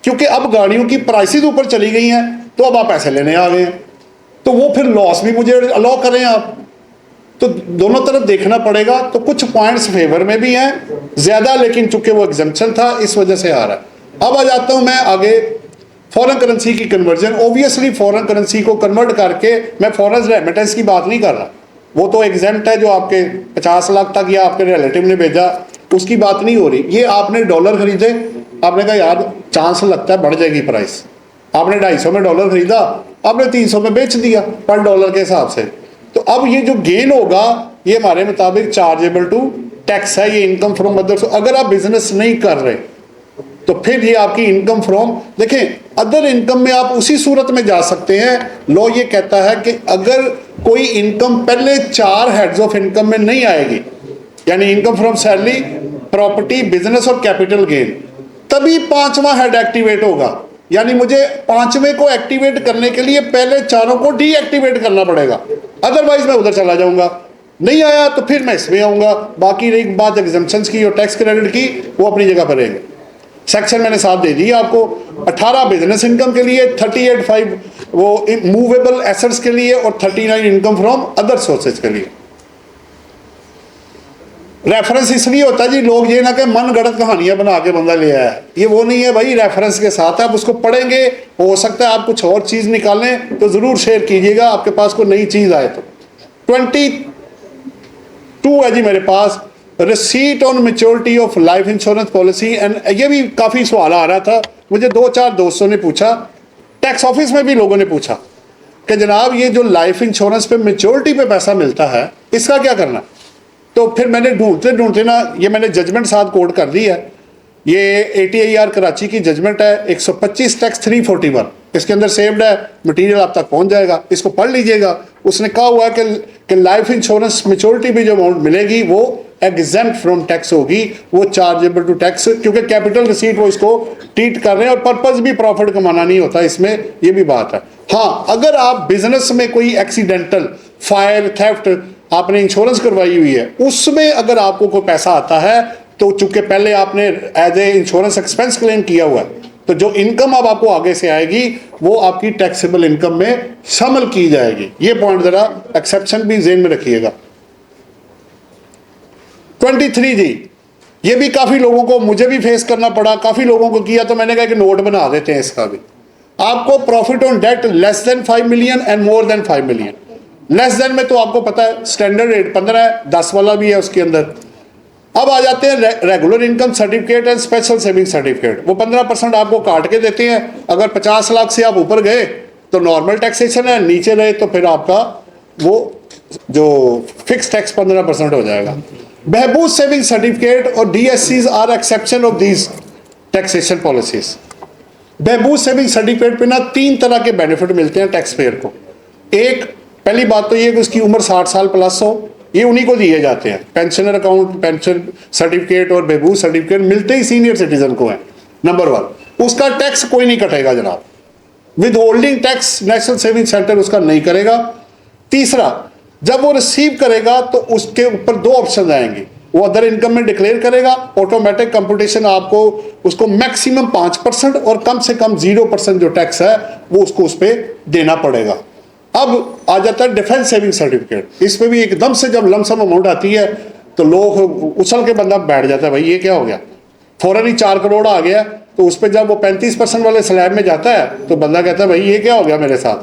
क्योंकि अब गाड़ियों की प्राइसेस ऊपर चली गई हैं तो अब आप पैसे लेने आ गए हैं, तो वो फिर लॉस भी मुझे अलाउ करें आप, तो दोनों तरफ देखना पड़ेगा। तो कुछ पॉइंट्स फेवर में भी हैं ज़्यादा, लेकिन चूंकि वो एग्जम्पशन था इस वजह से आ रहा है। अब आ जाता हूँ मैं आगे, फॉरेन करेंसी की कन्वर्जन। ऑब्वियसली फॉरेन करेंसी को कन्वर्ट करके, मैं फॉरेन रेमिटेंस की बात नहीं कर रहा, वो तो एग्जेम्प्ट है, जो आपके 50 लाख तक या आपके रिलेटिव ने भेजा उसकी बात नहीं हो रही। ये आपने डॉलर खरीदे, आपने कहा यार चांस लगता है बढ़ जाएगी प्राइस, आपने 250 में डॉलर खरीदा, आपने 300 में बेच दिया पर डॉलर के हिसाब से। तो अब ये जो गेन होगा ये हमारे मुताबिक चार्जेबल टू टैक्स है, ये इनकम फ्रॉम अदर। अगर आप बिजनेस नहीं कर रहे तो फिर ये आपकी इनकम फ्रॉम, देखें अदर इनकम में आप उसी सूरत में जा सकते हैं। लॉ ये कहता है कि अगर कोई इनकम पहले 4 हेड्स ऑफ इनकम में नहीं आएगी, यानी income from salary, property, business और कैपिटल गेन, तभी 5वां हेड एक्टिवेट होगा। यानी मुझे 5वें को एक्टिवेट करने के लिए पहले 4 को डीएक्टिवेट करना पड़ेगा, अदरवाइज मैं उधर चला जाऊंगा। नहीं आया तो फिर मैं इसमें आऊंगा। बाकी रही बात एग्जम्पशंस की और टैक्स क्रेडिट की, वो अपनी जगह पर रहेंगे। सेक्शन मैंने साथ दे दिया आपको, 18 बिजनेस इनकम के लिए, 38(5) वो मूवेबल एसेट्स के लिए और 39 इनकम फ्रॉम अदर सोर्सेज के लिए। रेफरेंस इसलिए होता है जी, लोग ये ना कि मन गढ़ंत कहानियां बना के बंदा ले आया, ये वो नहीं है भाई। रेफरेंस के साथ आप उसको पढ़ेंगे, हो सकता है आप कुछ और चीज निकालें तो जरूर शेयर कीजिएगा, आपके पास कोई नई चीज आए तो। 22 है जी मेरे पास, receipt on maturity of life insurance policy. And ये भी काफ़ी सवाल आ रहा था मुझे, 2-4 दोस्तों ने पूछा, टैक्स ऑफिस में भी लोगों ने पूछा कि जनाब ये जो लाइफ इंश्योरेंस पे मेच्योरिटी पे पैसा मिलता है इसका क्या करना। तो फिर मैंने ढूंढते ढूंढते ना ये मैंने जजमेंट साथ कोट कर दी है। ये ATIR कराची की जजमेंट है 125 टैक्स 341, इसके अंदर सेव्ड है, मटेरियल आप तक पहुंच जाएगा, इसको पढ़ लीजिएगा। उसने कहा हुआ है कि लाइफ इंश्योरेंस मेच्योरिटी भी जो अमाउंट मिलेगी वो एग्जेम्प्ट फ्रॉम टैक्स होगी, वो चार्जेबल टू टैक्स, क्योंकि कैपिटल रिसीट वो इसको ट्रीट कर रहे हैं और पर्पस भी प्रॉफिट कमाना नहीं होता इसमें, ये भी बात है। हाँ, अगर आप बिजनेस में कोई एक्सीडेंटल, फायर, थेफ्ट आपने इंश्योरेंस करवाई हुई है, उसमें अगर आपको कोई पैसा आता है तो चूंकि पहले आपने as a insurance expense claim किया हुआ है, तो जो इनकम अब आपको आगे से आएगी वो आपकी टैक्सेबल इनकम में शामिल की जाएगी। ये पॉइंट जरा एक्सेप्शन भी जेन में रखिएगा। 23 जी, ये भी काफ़ी लोगों को, मुझे भी फेस करना पड़ा, काफ़ी लोगों को किया, तो मैंने कहा कि नोट बना देते हैं इसका भी। आपको profit on debt less than 5 million and more than 5 million. Less than में तो आपको पता है स्टैंडर्ड रेट 15 है, 10 वाला भी है उसके अंदर। अब आ जाते हैं regular income certificate and special saving certificate, वो 15% आपको काट के देते हैं। अगर 50 लाख से आप ऊपर गए तो नॉर्मल टैक्सेशन है, नीचे रहे तो फिर आपका वो जो फिक्स टैक्स 15% हो जाएगा। बहबूद सेविंग सर्टिफिकेट और DSCs are exception of these taxation policies. बहबूद सेविंग सर्टिफिकेट पे ना 3 तरह के बेनिफिट मिलते हैं टैक्स पेयर को। एक, पहली बात तो ये कि उसकी उम्र 60 साल प्लस हो, ये उन्हीं को दिए जाते हैं। पेंशनर अकाउंट, पेंशन सर्टिफिकेट और बहबूद सर्टिफिकेट मिलते ही सीनियर सिटीजन को है। नंबर 1, उसका टैक्स कोई नहीं कटेगा जनाब, with holding tax national saving centre उसका नहीं करेगा। तीसरा, जब वो रिसीव करेगा तो उसके ऊपर 2 ऑप्शन आएंगे, वो अदर इनकम में डिक्लेयर करेगा, ऑटोमेटिक कंप्यूटेशन आपको उसको मैक्सिमम 5% और कम से कम 0% जो टैक्स है वो उसको उस पर देना पड़ेगा। अब आ जाता है डिफेंस सेविंग सर्टिफिकेट। इसमें भी एकदम से जब लमसम अमाउंट आती है तो लोग उछल के बंदा बैठ जाता है, भाई ये क्या हो गया, फौरन ही 4 करोड़ आ गया। तो उस पर जब वो 35% वाले स्लैब में जाता है तो बंदा कहता है भाई ये क्या हो गया मेरे साथ,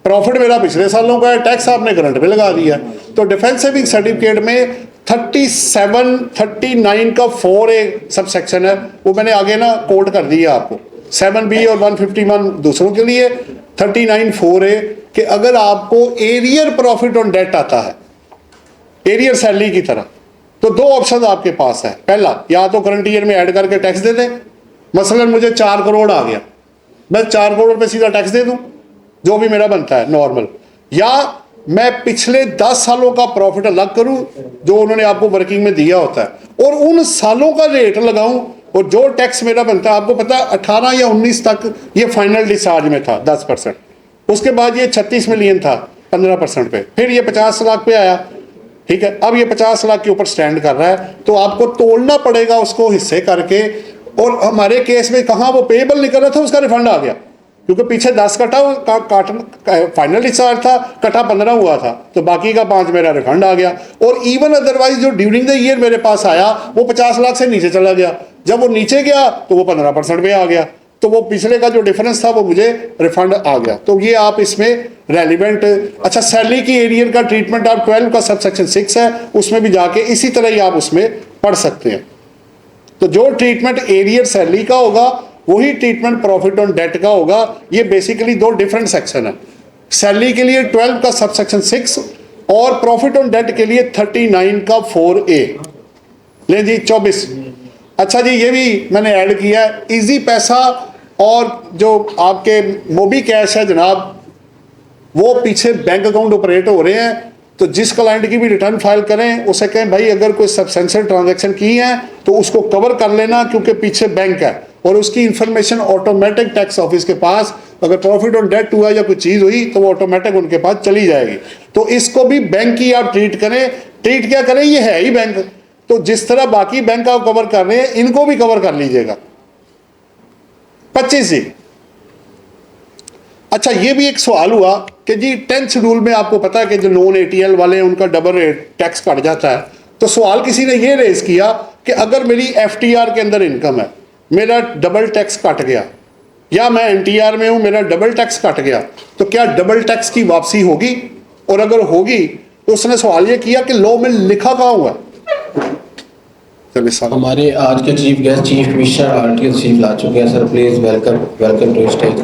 प्रॉफिट मेरा पिछले सालों का है, टैक्स आपने करंट पे लगा दिया। तो डिफेंस सेविंग सर्टिफिकेट में 37, 39 का 4A सब सेक्शन है, वो मैंने आगे ना कोड कर दिया आपको। 7B और 151 दूसरों के लिए, 39 4A कि अगर आपको एरियर प्रॉफिट ऑन डेट आता है, एरियर सैलरी की तरह, तो 2 ऑप्शन आपके पास है। पहला, या तो करंट ईयर में ऐड करके टैक्स दे दें, मसलन मुझे 4 करोड़ आ गया, मैं 4 करोड़ पे सीधा टैक्स दे दूं जो भी मेरा बनता है नॉर्मल, या मैं पिछले 10 सालों का प्रॉफिट अलग करूं जो उन्होंने आपको वर्किंग में दिया होता है और उन सालों का रेट लगाऊं, और जो टैक्स मेरा बनता है आपको पता है 18 या 19 तक ये फाइनल डिस्चार्ज में था 10%, उसके बाद ये 36 मिलियन था 15% पे, फिर ये 50 लाख पे आया। ठीक है, अब ये 50 लाख के ऊपर स्टैंड कर रहा है, तो आपको तोड़ना पड़ेगा उसको हिस्से करके। और हमारे केस में कहाँ वो पेएबल निकल रहा था उसका रिफंड आ गया, क्योंकि पीछे 10 कटा फाइनल डिस्चार्ज था, कटा 15 हुआ था, तो बाकी का 5 मेरा रिफंड आ गया। और इवन अदरवाइज जो ड्यूरिंग द ईयर मेरे पास आया वो 50 लाख से नीचे चला गया, जब वो नीचे गया तो वो 15% पे आ गया। तो वो पिछले का जो डिफरेंस था वो मुझे रिफंड आ गया। तो ये आप इसमें रेलिवेंट। अच्छा, सैलरी की एरियर का ट्रीटमेंट आप 12 का सबसेक्शन 6 है, उसमें भी जाके इसी तरह ही आप उसमें पढ़ सकते हैं। तो जो ट्रीटमेंट एरियर सैलरी का होगा वही ट्रीटमेंट प्रॉफिट ऑन डेट का होगा। ये बेसिकली दो डिफरेंट सेक्शन है। सैलरी के लिए 12 का सबसेक्शन 6 और प्रॉफिट ऑन डेट के लिए 39 का 4A। ले जी 24। अच्छा जी, ये भी मैंने ऐड किया है, इजी पैसा और जो आपके मोबी कैश है जनाब, वो पीछे बैंक अकाउंट ऑपरेट हो रहे हैं। तो जिस क्लाइंट की भी रिटर्न फाइल करें उसे कहें भाई अगर कोई सबसेंशियल ट्रांजैक्शन की है तो उसको कवर कर लेना, क्योंकि पीछे बैंक है और उसकी इंफॉर्मेशन ऑटोमेटिक टैक्स ऑफिस के पास, अगर प्रॉफिट ऑन डेट हुआ या कोई चीज़ हुई तो वो ऑटोमेटिक उनके पास चली जाएगी। तो इसको भी बैंक ही आप ट्रीट करें। ट्रीट क्या करें, ये है ही बैंक। तो जिस तरह बाकी बैंक आप कवर कर रहे हैं इनको भी कवर कर लीजिएगा। 25 जी। अच्छा, ये भी एक सवाल हुआ कि जी 10th शेड्यूल में आपको पता है कि जो नॉन ATL वाले हैं उनका डबल रेट टैक्स कट जाता है। तो सवाल किसी ने ये रेज किया कि अगर मेरी FTR के अंदर इनकम है, मेरा डबल टैक्स कट गया, या मैं NTR में हूं मेरा डबल टैक्स कट गया, तो क्या डबल टैक्स की वापसी होगी? और अगर होगी तो उसने सवाल ये किया कि लॉ में लिखा कहाँ हुआ है? हमारे आज के chief guest chief commissioner RTO chief ला चुके हैं sir. Please welcome to stage.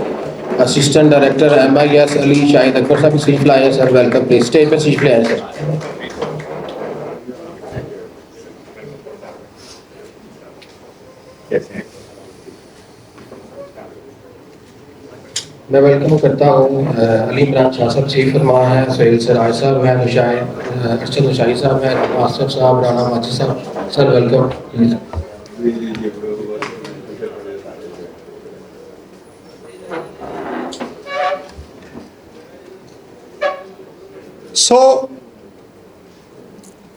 Assistant director MIS Ali Shahid Akbar साहब चीफ लाए हैं सर। वेलकम, प्लीज स्टेज पे चीफ ले आए सर। मैं वेलकम करता हूँ अली इमरान शाह साहब चीफ फरमा है, सोहेल सराज साहब है, अर्शद नशाई साहब है, आसफ साहब, राना माजी साहब। Sir welcome.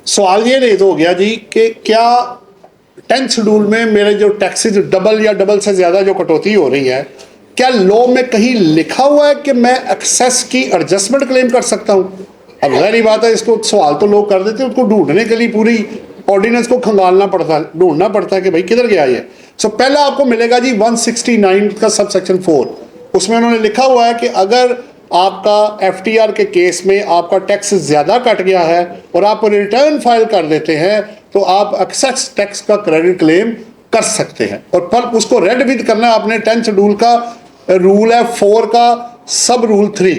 सवाल ये रेज हो गया जी कि क्या 10th शेड्यूल में मेरे जो टैक्सेज डबल या डबल से ज़्यादा जो कटौती हो रही है, क्या लॉ में कहीं लिखा हुआ है कि मैं एक्सेस की एडजस्टमेंट क्लेम कर सकता हूँ? अब गहरी बात है, इसको सवाल तो लोग कर देते हैं, उसको ढूंढने के लिए पूरी ऑर्डिनेंस को खंगालना पड़ता है, ढूंढना पड़ता है कि भाई किधर गया ये। पहला आपको मिलेगा जी 169 का सबसेक्शन 4। उसमें उन्होंने लिखा हुआ है कि अगर आपका FTR के केस में आपका टैक्स ज़्यादा कट गया है और आप रिटर्न फाइल कर देते हैं तो आप एक्सेस टैक्स का क्रेडिट क्लेम कर सकते हैं। और पर उसको रेड विद करना है आपने 10th शेड्यूल का रूल है 4 का सब रूल 3।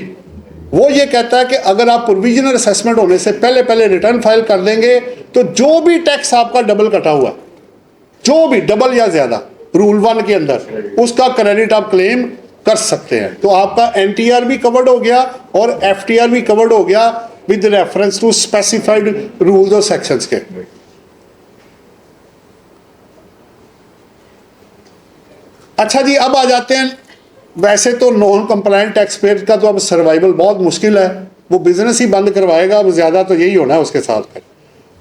वो ये कहता है कि अगर आप प्रोविजनल असेसमेंट होने से पहले रिटर्न फाइल कर देंगे तो जो भी टैक्स आपका डबल कटा हुआ, जो भी डबल या ज़्यादा रूल 1 के अंदर, उसका क्रेडिट आप क्लेम कर सकते हैं। तो आपका NTR भी कवर्ड हो गया और FTR भी कवर्ड हो गया with reference to specified rules और सेक्शंस के। अच्छा जी, अब आ जाते हैं, वैसे तो नॉन कंप्लायंट टैक्स पेयर का तो अब सर्वाइवल बहुत मुश्किल है, वो बिजनेस ही बंद करवाएगा, अब ज़्यादा तो यही होना है उसके साथ।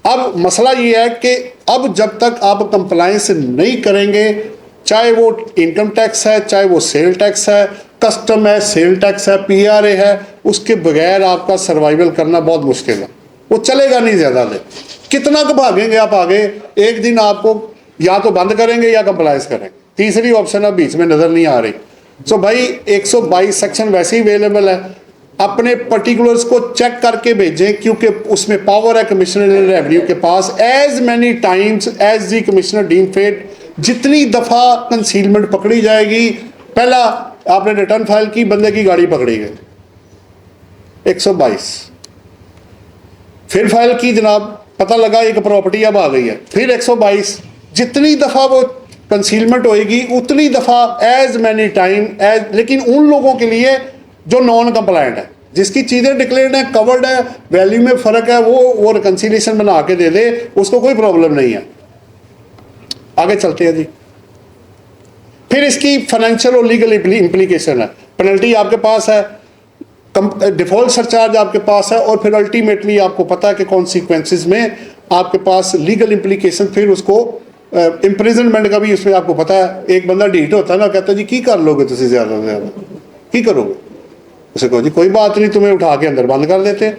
अब मसला ये है कि अब जब तक आप कंप्लायंस नहीं करेंगे, चाहे वो इनकम टैक्स है, चाहे वो सेल टैक्स है, कस्टम है, सेल टैक्स है, PRA है, उसके बगैर आपका सर्वाइवल करना बहुत मुश्किल है। वो चलेगा नहीं ज़्यादा देर। कितना को भागेंगे आप आगे, एक दिन आपको या तो बंद करेंगे या कंप्लायंस करेंगे, तीसरी ऑप्शन अब बीच में नज़र नहीं आ रही। भाई 122 सेक्शन वैसे ही अवेलेबल है, अपने पर्टिकुलर्स को चेक करके भेजें, क्योंकि उसमें पावर है कमिश्नर रेवेन्यू के पास। As many times as the commissioner deem fit, जितनी दफ़ा कंसीलमेंट पकड़ी जाएगी, पहला आपने रिटर्न फाइल की, बंदे की गाड़ी पकड़ी गई 122, फिर फाइल की जनाब, पता लगा एक प्रॉपर्टी अब आ गई है, फिर 122, जितनी दफ़ा वो कंसीलमेंट होएगी उतनी दफ़ा एज मैनी टाइम एज। लेकिन उन लोगों के लिए जो नॉन कंप्लायंट है, जिसकी चीज़ें डिक्लेयर्ड हैं, कवर्ड है, वैल्यू में फ़र्क है, वो रिकन्सिलिएशन बना के दे दे, उसको कोई प्रॉब्लम नहीं है। आगे चलते हैं जी। फिर इसकी फाइनेंशियल और लीगल इम्प्लीकेशन है। पेनल्टी आपके पास है, डिफॉल्ट सरचार्ज आपके पास है, और फिर अल्टीमेटली आपको पता है कि कॉन्सिक्वेंसेस में आपके पास लीगल इम्प्लीकेशन, फिर उसको इम्प्रिजनमेंट का भी उसमें आपको पता है। एक बंदा डीट होता है ना, कहता है जी की कर लोगे तुम ज़्यादा से ज़्यादा, की करोगे? उसे कहो जी कोई बात नहीं, तुम्हें उठा के अंदर बंद कर देते हैं,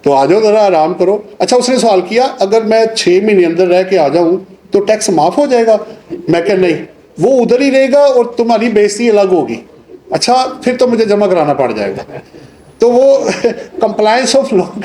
तो आ जाओ ज़रा आराम करो। अच्छा, उसने सवाल किया अगर मैं 6 महीने अंदर रह के आ जाऊँ तो टैक्स माफ़ हो जाएगा? मैं कह नहीं, वो उधर ही रहेगा और तुम्हारी बेइज्जती अलग होगी। अच्छा, फिर तो मुझे जमा कराना पड़ जाएगा। तो वो कंप्लायंस ऑफ लोग,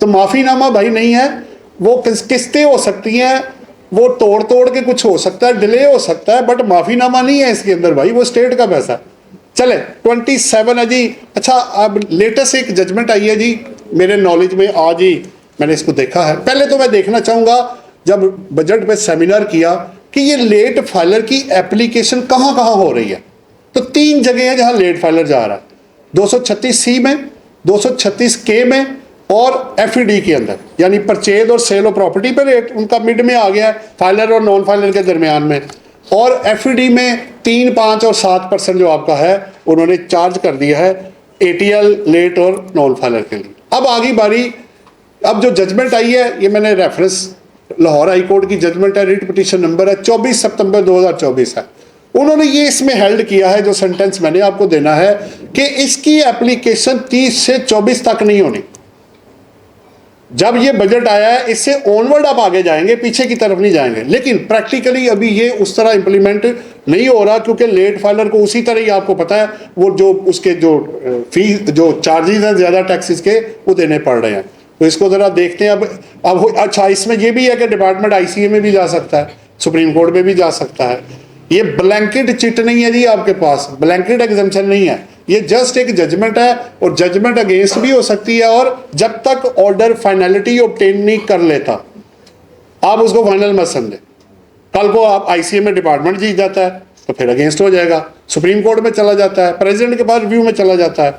तो माफ़ीनामा भाई नहीं है, वो किस्तें हो सकती हैं, वो तोड़ तोड़ के कुछ हो सकता है, डिले हो सकता है, बट माफ़ीनामा नहीं है इसके अंदर भाई, वो स्टेट का पैसा। चले 27 है जी। अच्छा, अब लेटेस्ट एक जजमेंट आई है जी मेरे नॉलेज में, आज ही मैंने इसको देखा है। पहले तो मैं देखना चाहूँगा, जब बजट पे सेमिनार किया, कि ये लेट फाइलर की एप्लीकेशन कहाँ कहाँ हो रही है। तो 3 जगह है जहाँ लेट फाइलर जा रहा है, 236C में, 236K में और FED के अंदर, यानी परचेज और सेल ऑफ प्रॉपर्टी पर रेट उनका मिड में आ गया है, फाइलर और नॉन फाइलर के दरमियान में। और FED में 3, 5 और 7% जो आपका है उन्होंने चार्ज कर दिया है ATL, लेट और नॉन फाइलर के लिए। अब आगे बारी, अब जो जजमेंट आई है, ये मैंने रेफरेंस लाहौर हाई कोर्ट की जजमेंट है, रिट पिटीशन नंबर है 24 सितंबर 2024 है। उन्होंने ये इसमें हेल्ड किया है, जो सेंटेंस मैंने आपको देना है, कि इसकी एप्लीकेशन 30 से 24 तक नहीं होनी। जब ये बजट आया है, इससे ऑनवर्ड आप आगे जाएंगे, पीछे की तरफ नहीं जाएंगे। लेकिन प्रैक्टिकली अभी ये उस तरह इंप्लीमेंट नहीं हो रहा, क्योंकि लेट फाइलर को उसी तरह ही आपको पता है, वो जो उसके जो फीस, जो चार्जेस हैं ज़्यादा टैक्सेस के, वो देने पड़ रहे हैं। तो इसको ज़रा देखते हैं। अब अच्छा, इसमें ये भी है कि डिपार्टमेंट ICA में भी जा सकता है, सुप्रीम कोर्ट में भी जा सकता है। ये ब्लैंकेट चिट नहीं है जी आपके पास, ब्लैंकेट एग्जम्पशन नहीं है, ये जस्ट एक जजमेंट है, और जजमेंट अगेंस्ट भी हो सकती है। और जब तक ऑर्डर फाइनलिटी ऑब्टेन नहीं कर लेता, आप उसको फाइनल मत समझे। कल को आप ICA में डिपार्टमेंट जीत जाता है तो फिर अगेंस्ट हो जाएगा, सुप्रीम कोर्ट में चला जाता है, प्रेसिडेंट के पास रिव्यू में चला जाता है।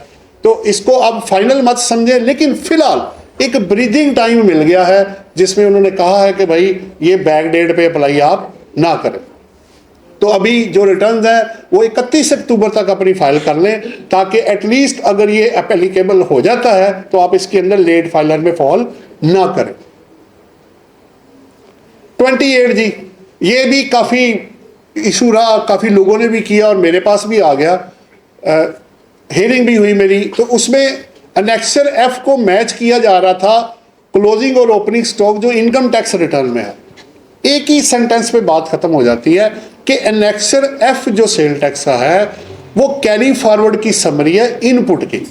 तो इसको आप फाइनल मत समझे। लेकिन फिलहाल एक ब्रीदिंग टाइम मिल गया है, जिसमें उन्होंने कहा है कि भाई ये बैक डेट पे अप्लाई आप ना करें। तो अभी जो रिटर्न्स हैं वो 31 अक्टूबर तक अपनी फाइल कर लें, ताकि एटलीस्ट अगर ये एप्लीकेबल हो जाता है तो आप इसके अंदर लेट फाइलर में फॉल ना करें। 28 जी, ये भी काफ़ी इशू रहा, काफ़ी लोगों ने भी किया और मेरे पास भी आ गया, हियरिंग भी हुई मेरी। तो उसमें एनेक्सर F को मैच किया जा रहा था क्लोजिंग और ओपनिंग स्टॉक जो इनकम टैक्स रिटर्न में है। एक ही सेंटेंस पे बात खत्म हो जाती है कि एनेक्सर F जो सेल टैक्स का है वो कैरी फॉरवर्ड की समरी है इनपुट की,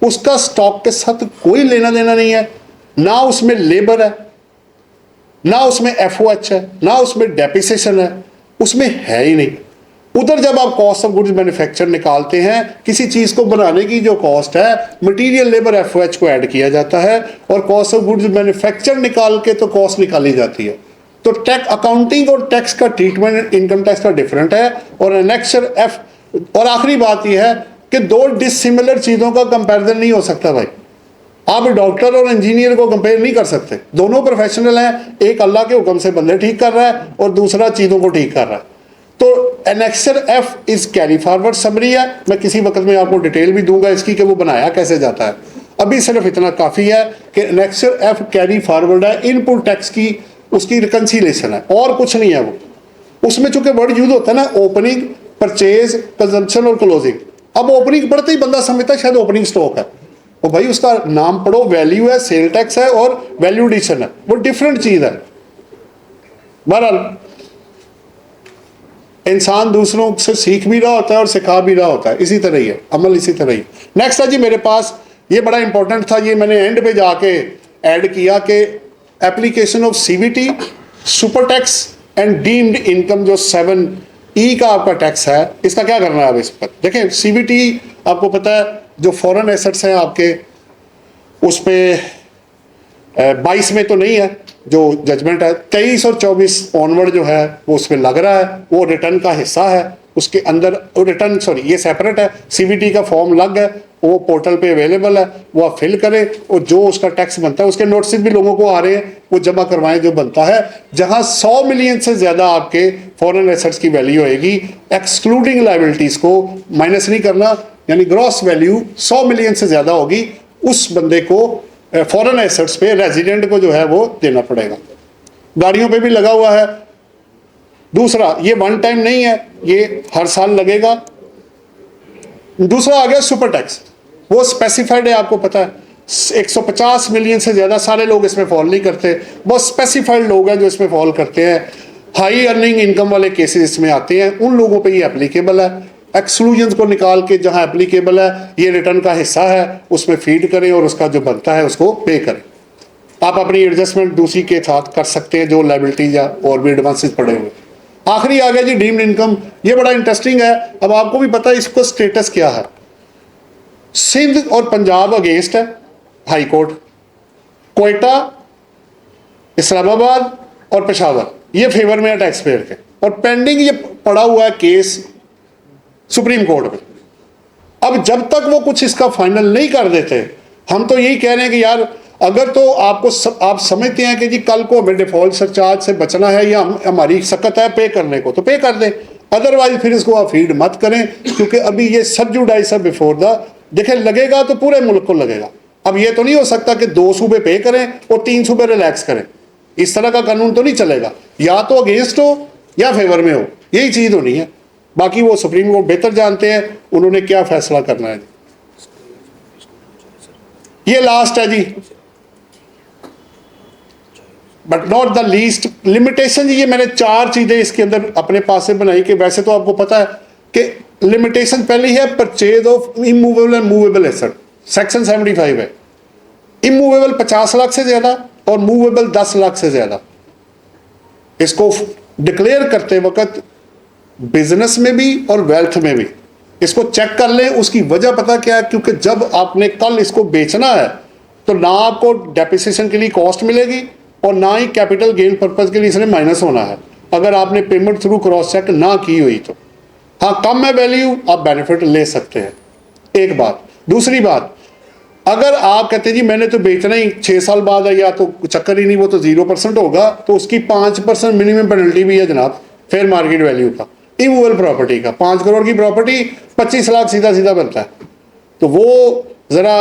उसका स्टॉक के साथ कोई लेना देना नहीं है, ना उसमें लेबर है, ना उसमें FOH है, ना उसमें डेप्रिसिएशन है, उसमें है ही नहीं। उधर जब आप कॉस्ट ऑफ गुड्स मैन्युफैक्चर निकालते हैं, किसी चीज़ को बनाने की जो कॉस्ट है, मटेरियल लेबर FOH को ऐड किया जाता है, और कॉस्ट ऑफ गुड्स मैन्युफैक्चर निकाल के तो कॉस्ट निकाली जाती है। तो टैक्स अकाउंटिंग और टैक्स का ट्रीटमेंट इनकम टैक्स का डिफरेंट है। और एनेक्सर F, और आखिरी बात यह है कि 2 डिसिमिलर चीज़ों का कंपैरिजन नहीं हो सकता भाई। आप डॉक्टर और इंजीनियर को कंपेयर नहीं कर सकते, दोनों प्रोफेशनल हैं, एक अल्लाह के हुक्म से बंदे ठीक कर रहा है और दूसरा चीज़ों को ठीक कर रहा है। तो annexure F is carry forward summary है। मैं किसी वक्त में आपको डिटेल भी दूंगा इसकी कि वो बनाया कैसे जाता है। अभी सिर्फ इतना काफ़ी है कि एनेक्सर F कैरी फॉरवर्ड है, इनपुट टैक्स की उसकी रिकन्सिलेशन है, और कुछ नहीं है वो। उसमें चूंकि वर्ड यूज होता है ना, ओपनिंग, परचेज, कंजम्पशन और क्लोजिंग। अब ओपनिंग पढ़ते ही बंदा समझता है शायद ओपनिंग स्टॉक है, और भाई उसका नाम पढ़ो, वैल्यू है, सेल टैक्स है और वैल्यू एडिशन है, वो डिफरेंट चीज़ है। बहरहाल इंसान दूसरों से सीख भी रहा होता है और सिखा भी रहा होता है, इसी तरह ही है, अमल इसी तरह ही। नेक्स्ट है जी मेरे पास, ये बड़ा इंपॉर्टेंट था, ये मैंने एंड पे जाके ऐड किया कि application of CVT, super tax and deemed income, जो 7E का आपका टैक्स है, इसका क्या करना है अब इस पर। देखें CVT आपको पता है जो फॉरेन एसेट्स हैं आपके, उस पर 22 में तो नहीं है जो जजमेंट है, 23 और 24 ऑनवर्ड जो है वो उसमें लग रहा है, वो रिटर्न का हिस्सा है। उसके अंदर रिटर्न, सॉरी ये सेपरेट है, CVT का फॉर्म लग है, वो पोर्टल पे अवेलेबल है, वो आप फिल करें और जो उसका टैक्स बनता है, उसके नोटिस भी लोगों को आ रहे हैं, वो जमा करवाएं जो बनता है। जहां 100 मिलियन से ज़्यादा आपके फॉरेन एसेट्स की वैल्यू होएगी, एक्सक्लूडिंग लायबिलिटीज़ को माइनस नहीं करना, यानी ग्रॉस वैल्यू 100 मिलियन से ज़्यादा होगी, उस बंदे को फॉरेन एसेट्स पे रेजिडेंट को जो है वो देना पड़ेगा। गाड़ियों पे भी लगा हुआ है। दूसरा, ये वन टाइम नहीं है, ये हर साल लगेगा। दूसरा आ गया सुपर टैक्स, वो स्पेसिफाइड है, आपको पता है 150 मिलियन से ज़्यादा सारे लोग इसमें फॉल नहीं करते, बहुत स्पेसिफाइड लोग हैं जो इसमें फॉल करते हैं। हाई अर्निंग इनकम वाले केसेस इसमें आते हैं, उन लोगों पे ये एप्लीकेबल है। एक्सक्लूजन्स को निकाल के जहां एप्लीकेबल है, ये रिटर्न का हिस्सा है, उसमें फीड करें और उसका जो बनता है उसको पे करें। आप अपनी एडजस्टमेंट दूसरी के साथ कर सकते हैं जो लाइबिलिटीज या और भी एडवांसेस पड़े हुए। आखिरी आ गया जी डीम्ड इनकम, ये बड़ा इंटरेस्टिंग है। अब आपको भी पता है इसको स्टेटस क्या है। सिंध और पंजाब अगेंस्ट है हाई कोर्ट, कोयटा, इस्लामाबाद और पेशावर ये फेवर में है टैक्स पेयर के, और पेंडिंग ये पड़ा हुआ है केस सुप्रीम कोर्ट में। अब जब तक वो कुछ इसका फाइनल नहीं कर देते, हम तो यही कह रहे हैं कि यार अगर तो आप समझते हैं कि जी कल को हमें डिफॉल्ट सरचार्ज से बचना है या हमारी सकत है पे करने को, तो पे कर दें, अदरवाइज फिर इसको आप फीड मत करें, क्योंकि अभी ये सबजुडाइस है बिफोर द, देखें लगेगा तो पूरे मुल्क को लगेगा। अब ये तो नहीं हो सकता कि 2 सूबे पे करें और 3 सूबे रिलैक्स करें, इस तरह का कानून तो नहीं चलेगा, या तो अगेंस्ट हो या फेवर में हो, यही चीज़ होनी है। बाकी वो सुप्रीम कोर्ट बेहतर जानते हैं उन्होंने क्या फैसला करना है। ये लास्ट है जी, but not the least limitation. ये मैंने 4 चीजें इसके अंदर अपने पास से बनाई कि वैसे तो आपको पता है कि लिमिटेशन पहली है purchase of immovable and movable asset, section 75 है। इमूवेबल 50 लाख से ज्यादा और मूवेबल 10 लाख से ज्यादा। इसको डिक्लेयर करते वक्त बिजनेस में भी और वेल्थ में भी इसको चेक कर लें। उसकी वजह पता क्या है, क्योंकि जब आपने कल इसको बेचना है तो ना आपको डेप्रिसिएशन के लिए कॉस्ट मिलेगी और ना ही कैपिटल गेन पर्पज के लिए इसने माइनस होना है, अगर आपने पेमेंट थ्रू क्रॉस चेक ना की हुई तो। हाँ, कम है वैल्यू, आप बेनिफिट ले सकते हैं, एक बात। दूसरी बात, अगर आप कहते हैं जी मैंने तो बेचना ही 6 साल बाद है या तो चक्कर ही नहीं, वो तो 0% होगा, तो उसकी 5% मिनिमम पेनल्टी भी है जनाब, फेयर मार्केट वैल्यू का, इमूवेबल प्रॉपर्टी का। 5 करोड़ की प्रॉपर्टी 25 लाख सीधा सीधा बनता है। तो वो ज़रा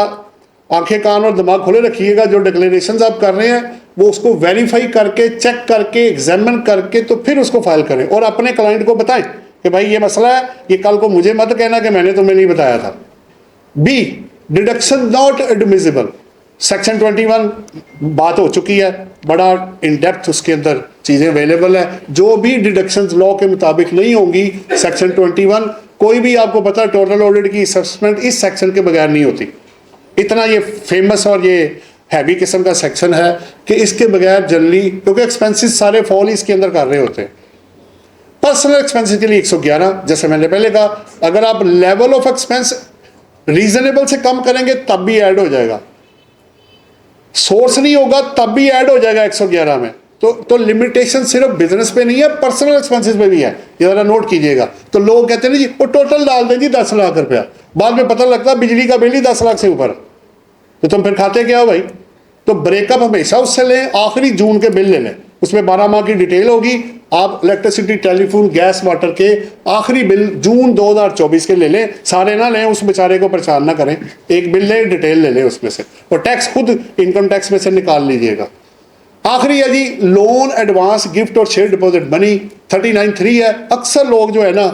आंखें कान और दिमाग खुले रखिएगा, जो डिक्लेरेशन आप कर रहे हैं वो उसको वेरीफाई करके, चेक करके, एग्जामिन करके तो फिर उसको फाइल करें और अपने क्लाइंट को बताएं कि भाई ये मसला है, ये कल को मुझे मत कहना कि मैंने तुम्हें नहीं बताया था। B, deduction not admissible, section 21 बात हो चुकी है, बड़ा इन डेप्थ उसके अंदर चीज़ें अवेलेबल है। जो भी डिडक्शंस लॉ के मुताबिक नहीं होंगी, सेक्शन 21 कोई भी आपको पता है टोटल ऑडिट की असेसमेंट इस सेक्शन के बगैर नहीं होती। इतना ये फेमस और ये हैवी किस्म का सेक्शन है कि इसके बगैर जनरली, क्योंकि एक्सपेंसेस सारे फॉल इसके अंदर कर रहे होते हैं। पर्सनल एक्सपेंसेस के लिए 111, जैसे मैंने पहले कहा, अगर आप लेवल ऑफ एक्सपेंस रीजनेबल से कम करेंगे तब भी ऐड हो जाएगा, सोर्स नहीं होगा तब भी ऐड हो जाएगा 111 में। तो लिमिटेशन सिर्फ बिजनेस पे नहीं है, पर्सनल एक्सपेंसेस पे भी है, ये जरा नोट कीजिएगा। तो लोग कहते हैं जी वो टोटल डाल दें जी 10 लाख रुपया, बाद में पता लगता है बिजली का बिल ही 10 लाख से ऊपर, तो तुम फिर खाते क्या हो भाई। तो ब्रेकअप हमेशा उससे लें, आखिरी जून के बिल ले लें, उसमें 12 माह की डिटेल होगी। आप इलेक्ट्रिसिटी, टेलीफोन, गैस, वाटर के आखिरी बिल जून 2024 के ले लें, सारे ना लें, उस बेचारे को परेशान ना करें, एक बिल लें, डिटेल ले लें उसमें से, और टैक्स खुद इनकम टैक्स में से निकाल लीजिएगा। आखिरी है जी लोन, एडवांस, गिफ्ट और शेयर डिपॉजिट मनी, 39(3) है। अक्सर लोग जो है ना,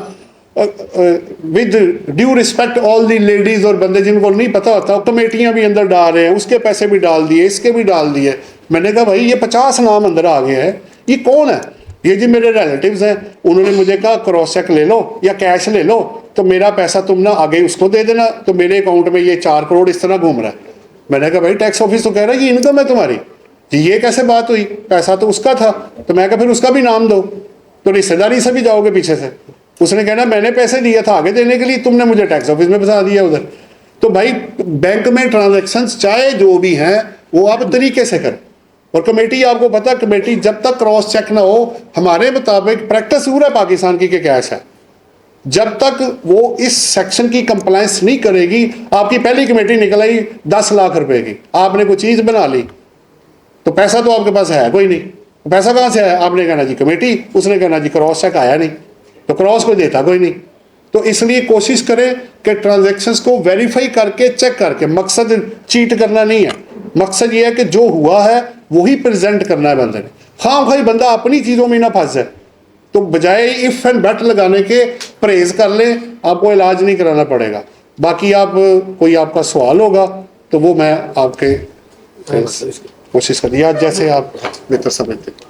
with due respect all the ladies और बंदे जिनको नहीं पता होता, कमेटियां भी अंदर डाल रहे हैं, उसके पैसे भी डाल दिए, इसके भी डाल दिए। मैंने कहा भाई ये 50 नाम अंदर आ गए हैं, ये कौन है? ये जी मेरे रिलेटिव्स हैं, उन्होंने मुझे कहा क्रॉस चेक ले लो या कैश ले लो, तो मेरा पैसा तुम ना आगे उसको दे देना, तो मेरे अकाउंट में ये 4 करोड़ इस तरह घूम रहा है। मैंने कहा भाई टैक्स ऑफिस तो कह रहा है कि इनकम है तुम्हारी, ये कैसे बात हुई? पैसा तो उसका था। तो मैं कहा फिर उसका भी नाम दो, तो रिश्तेदारी से भी जाओगे पीछे से। उसने कहना मैंने पैसे दिया था आगे देने के लिए, तुमने मुझे टैक्स ऑफिस में फंसा दिया उधर। तो भाई बैंक में ट्रांजैक्शंस चाहे जो भी हैं वो आप तरीके से करें। और कमेटी, आपको पता है कमेटी जब तक क्रॉस चेक ना हो, हमारे मुताबिक प्रैक्टिस पूरा पाकिस्तान की कैश है, जब तक वो इस सेक्शन की कंप्लायंस नहीं करेगी। आपकी पहली कमेटी निकल आई 10 लाख रुपए की, आपने कोई चीज़ बना ली, तो पैसा तो आपके पास है कोई नहीं, तो पैसा कहाँ से आया? आपने कहना जी कमेटी, उसने कहना जी क्रॉस चेक आया नहीं, तो क्रॉस कोई देता कोई नहीं। तो इसलिए कोशिश करें कि ट्रांजैक्शंस को वेरीफाई करके, चेक करके, मकसद चीट करना नहीं है, मकसद ये है कि जो हुआ है वही प्रेजेंट करना है बंदे ने। हाँ भाई बंदा अपनी चीज़ों में ना फंस जाए, तो बजाय इफ एंड बट लगाने के परहेज कर लें, आपको इलाज नहीं कराना पड़ेगा। बाकी आप कोई आपका सवाल होगा तो वो मैं आपके कोशिश कर या जैसे आप बेहतर समझते हैं।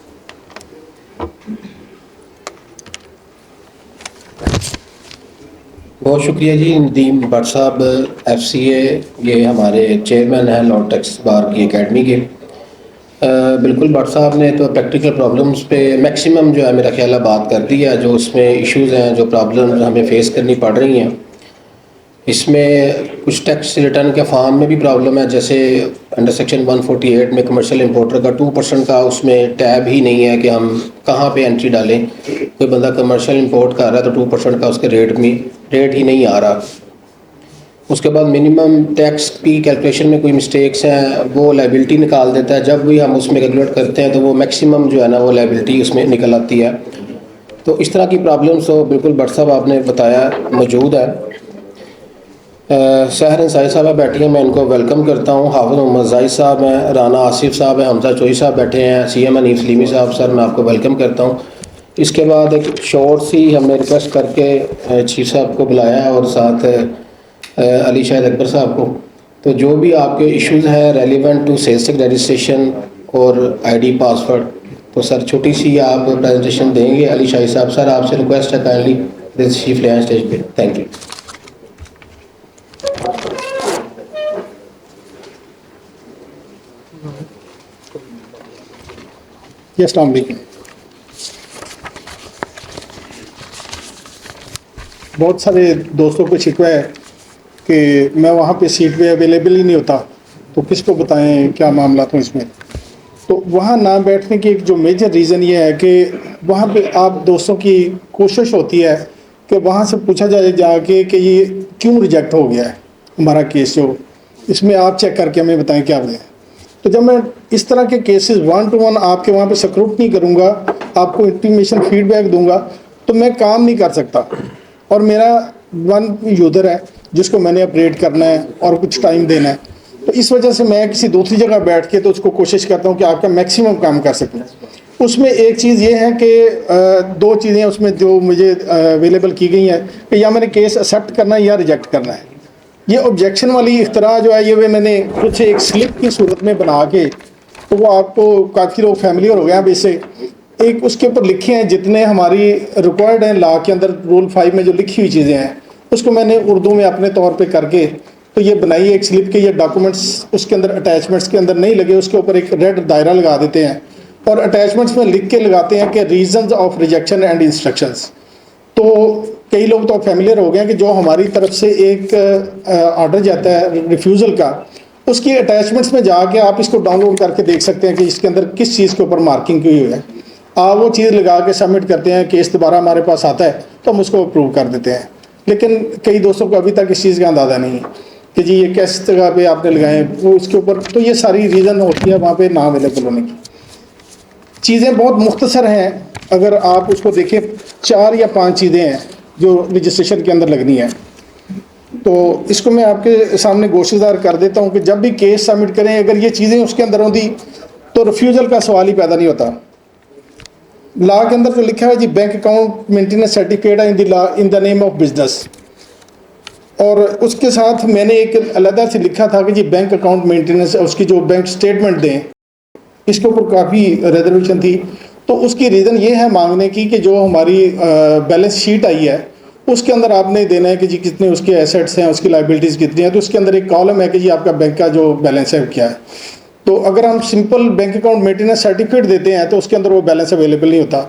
बहुत शुक्रिया जी। नदीम भट्ट साहब FCA, ये हमारे चेयरमैन हैं लॉ टैक्स बार की एकेडमी के। बिल्कुल भट्ट साहब ने तो प्रैक्टिकल प्रॉब्लम्स पे मैक्सिमम जो है मेरा ख्याल है बात कर दी है। जो उसमें इश्यूज़ हैं, जो प्रॉब्लम्स हमें फेस करनी पड़ रही हैं, इसमें कुछ टैक्स रिटर्न के फॉर्म में भी प्रॉब्लम है। जैसे अंडर सेक्शन 148 में कमर्शियल इंपोर्टर का 2% का उसमें टैब ही नहीं है कि हम कहाँ पे एंट्री डालें। कोई बंदा कमर्शियल इंपोर्ट कर रहा है तो 2% का उसके रेट ही नहीं आ रहा। उसके बाद मिनिमम टैक्स की कैलकुलेशन में कोई मिस्टेक्स हैं, वो लाइबिलिटी निकाल देता है। जब भी हम उसमें कैलकुलेट करते हैं तो वो मैक्सिमम जो है ना वो लाइबिलिटी उसमें निकल आती है। तो इस तरह की प्रॉब्लम्स तो बिल्कुल भट्ट साहब आपने बताया मौजूद है। सहर अंसारी साहब बैठी हैं, मैं इनको वेलकम करता हूँ। हाफिज़ मोहम्मद जाहिद साहब हैं, राना आसिफ साहब हैं, हमजा चोई साहब बैठे हैं, CM हनीफ सलीमी साहब, सर मैं आपको वेलकम करता हूँ। इसके बाद एक शॉर्ट सी हमने रिक्वेस्ट करके चीफ साहब को बुलाया और साथ अली शाहिद अकबर साहब को। तो जो भी आपके इश्यूज़ हैं relevant to sales tax registration और ID पासवर्ड, तो सर छोटी सी आप प्रेजेंटेशन देंगे। अली शाहिद साहब, सर आपसे रिक्वेस्ट है काइंडली दिस चीफ ले आए स्टेज पे। Thank you. अस्सलाम वालेकुम। बहुत सारे दोस्तों को शिकवा है कि मैं वहाँ पे सीट पे अवेलेबल ही नहीं होता, तो किसको बताएं क्या मामला था इसमें। तो वहाँ ना बैठने की एक जो मेजर रीज़न ये है कि वहाँ पे आप दोस्तों की कोशिश होती है कि वहाँ से पूछा जाए जाके कि ये क्यों रिजेक्ट हो गया है हमारा केस, जो इसमें आप चेक करके हमें बताएं क्या वजह है। तो जब मैं इस तरह के केसेस 1 to 1 आपके वहाँ पे स्क्रूटनी करूँगा, आपको इंटीमेशन फीडबैक दूंगा, तो मैं काम नहीं कर सकता। और मेरा 1 यूज़र है जिसको मैंने अपडेट करना है और कुछ टाइम देना है, तो इस वजह से मैं किसी दूसरी जगह बैठ के तो उसको कोशिश करता हूँ कि आपका मैक्सिमम काम कर सकूँ। उसमें एक चीज़ ये है कि 2 चीज़ें उसमें जो मुझे अवेलेबल की गई हैं कि या मैंने केस एक्सेप्ट करना है या रिजेक्ट करना है। ये ऑब्जेक्शन वाली इख्तरा जो है ये मैंने कुछ एक स्लिप की सूरत में बना के, तो वो आपको काफ़ी लोग फैमिलियर हो गए हैं अब इससे। एक उसके ऊपर लिखे हैं जितने हमारी रिक्वायर्ड हैं लॉ के अंदर, रूल 5 में जो लिखी हुई चीज़ें हैं, उसको मैंने उर्दू में अपने तौर पे करके तो ये बनाई है एक स्लिप के। ये डॉक्यूमेंट्स उसके अंदर अटैचमेंट्स के अंदर नहीं लगे, उसके ऊपर एक रेड दायरा लगा देते हैं और अटैचमेंट्स में लिख के लगाते हैं कि reasons of rejection and instructions. तो कई लोग तो फैमिलियर हो गए हैं कि जो हमारी तरफ से एक ऑर्डर जाता है रिफ्यूज़ल का, उसकी अटैचमेंट्स में जाके आप इसको डाउनलोड करके देख सकते हैं कि इसके अंदर किस चीज़ के ऊपर मार्किंग की हुई है। आप वो चीज़ लगा के सबमिट करते हैं, केस दोबारा हमारे पास आता है तो हम उसको अप्रूव कर देते हैं। लेकिन कई दोस्तों को अभी तक इस चीज़ का अंदाज़ा नहीं है कि जी ये किस जगह पे आपने लगाए वो इसके ऊपर। तो ये सारी रीज़न होती है वहाँ पे ना अवेलेबल होने की। चीज़ें बहुत मुख्तसर हैं, अगर आप उसको देखें 4 या 5 चीज़ें हैं जो रजिस्ट्रेशन के अंदर लगनी है। तो इसको मैं आपके सामने गोशेदार कर देता हूँ कि जब भी केस सबमिट करें अगर ये चीज़ें उसके अंदर होती तो रिफ्यूज़ल का सवाल ही पैदा नहीं होता। लॉ के अंदर तो लिखा है जी bank account maintenance certificate in the law in the name of business, और उसके साथ मैंने एक अलग से लिखा था कि जी बैंक अकाउंट मेंटेनेंस, उसकी जो बैंक स्टेटमेंट दें, इसके ऊपर काफ़ी रिजर्वेशन थी। तो उसकी रीज़न ये है मांगने की कि जो हमारी बैलेंस शीट आई है उसके अंदर आपने देना है कि जी कितने उसके एसेट्स हैं, उसकी लाइबिलिटीज़ कितनी हैं। तो उसके अंदर एक कॉलम है कि जी आपका बैंक का जो बैलेंस है क्या है। तो अगर हम simple bank account maintenance certificate देते हैं तो उसके अंदर वो बैलेंस अवेलेबल नहीं होता।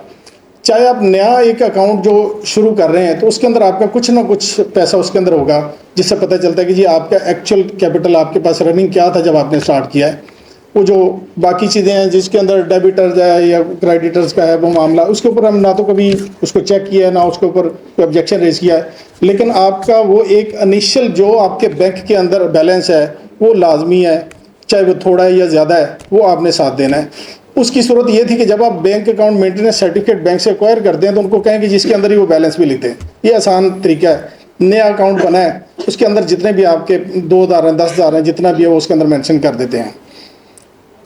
चाहे आप नया एक अकाउंट जो शुरू कर रहे हैं तो उसके अंदर आपका कुछ ना कुछ पैसा उसके अंदर होगा जिससे पता चलता है कि जी आपका एक्चुअल कैपिटल आपके पास रनिंग क्या था जब आपने स्टार्ट किया है। वो जो बाकी चीज़ें हैं जिसके अंदर डेबिटर्स है या क्रेडिटर्स का है वो मामला, उसके ऊपर हम ना तो कभी उसको चेक किया है ना उसके ऊपर कोई ऑब्जेक्शन रेज किया है। लेकिन आपका वो एक इनिशियल जो आपके बैंक के अंदर बैलेंस है वो लाजमी है, चाहे वो थोड़ा है या ज़्यादा है, वो आपने साथ देना है। उसकी सूरत ये थी कि जब आप bank account maintenance certificate bank से एक्वायर करते हैं तो उनको कहें कि जिसके अंदर ही वो बैलेंस भी लिखते हैं। ये आसान तरीका है। नया अकाउंट बना है उसके अंदर जितने भी आपके 2,000 हैं 10,000 हैं जितना भी है वो उसके अंदर मेंशन कर देते हैं।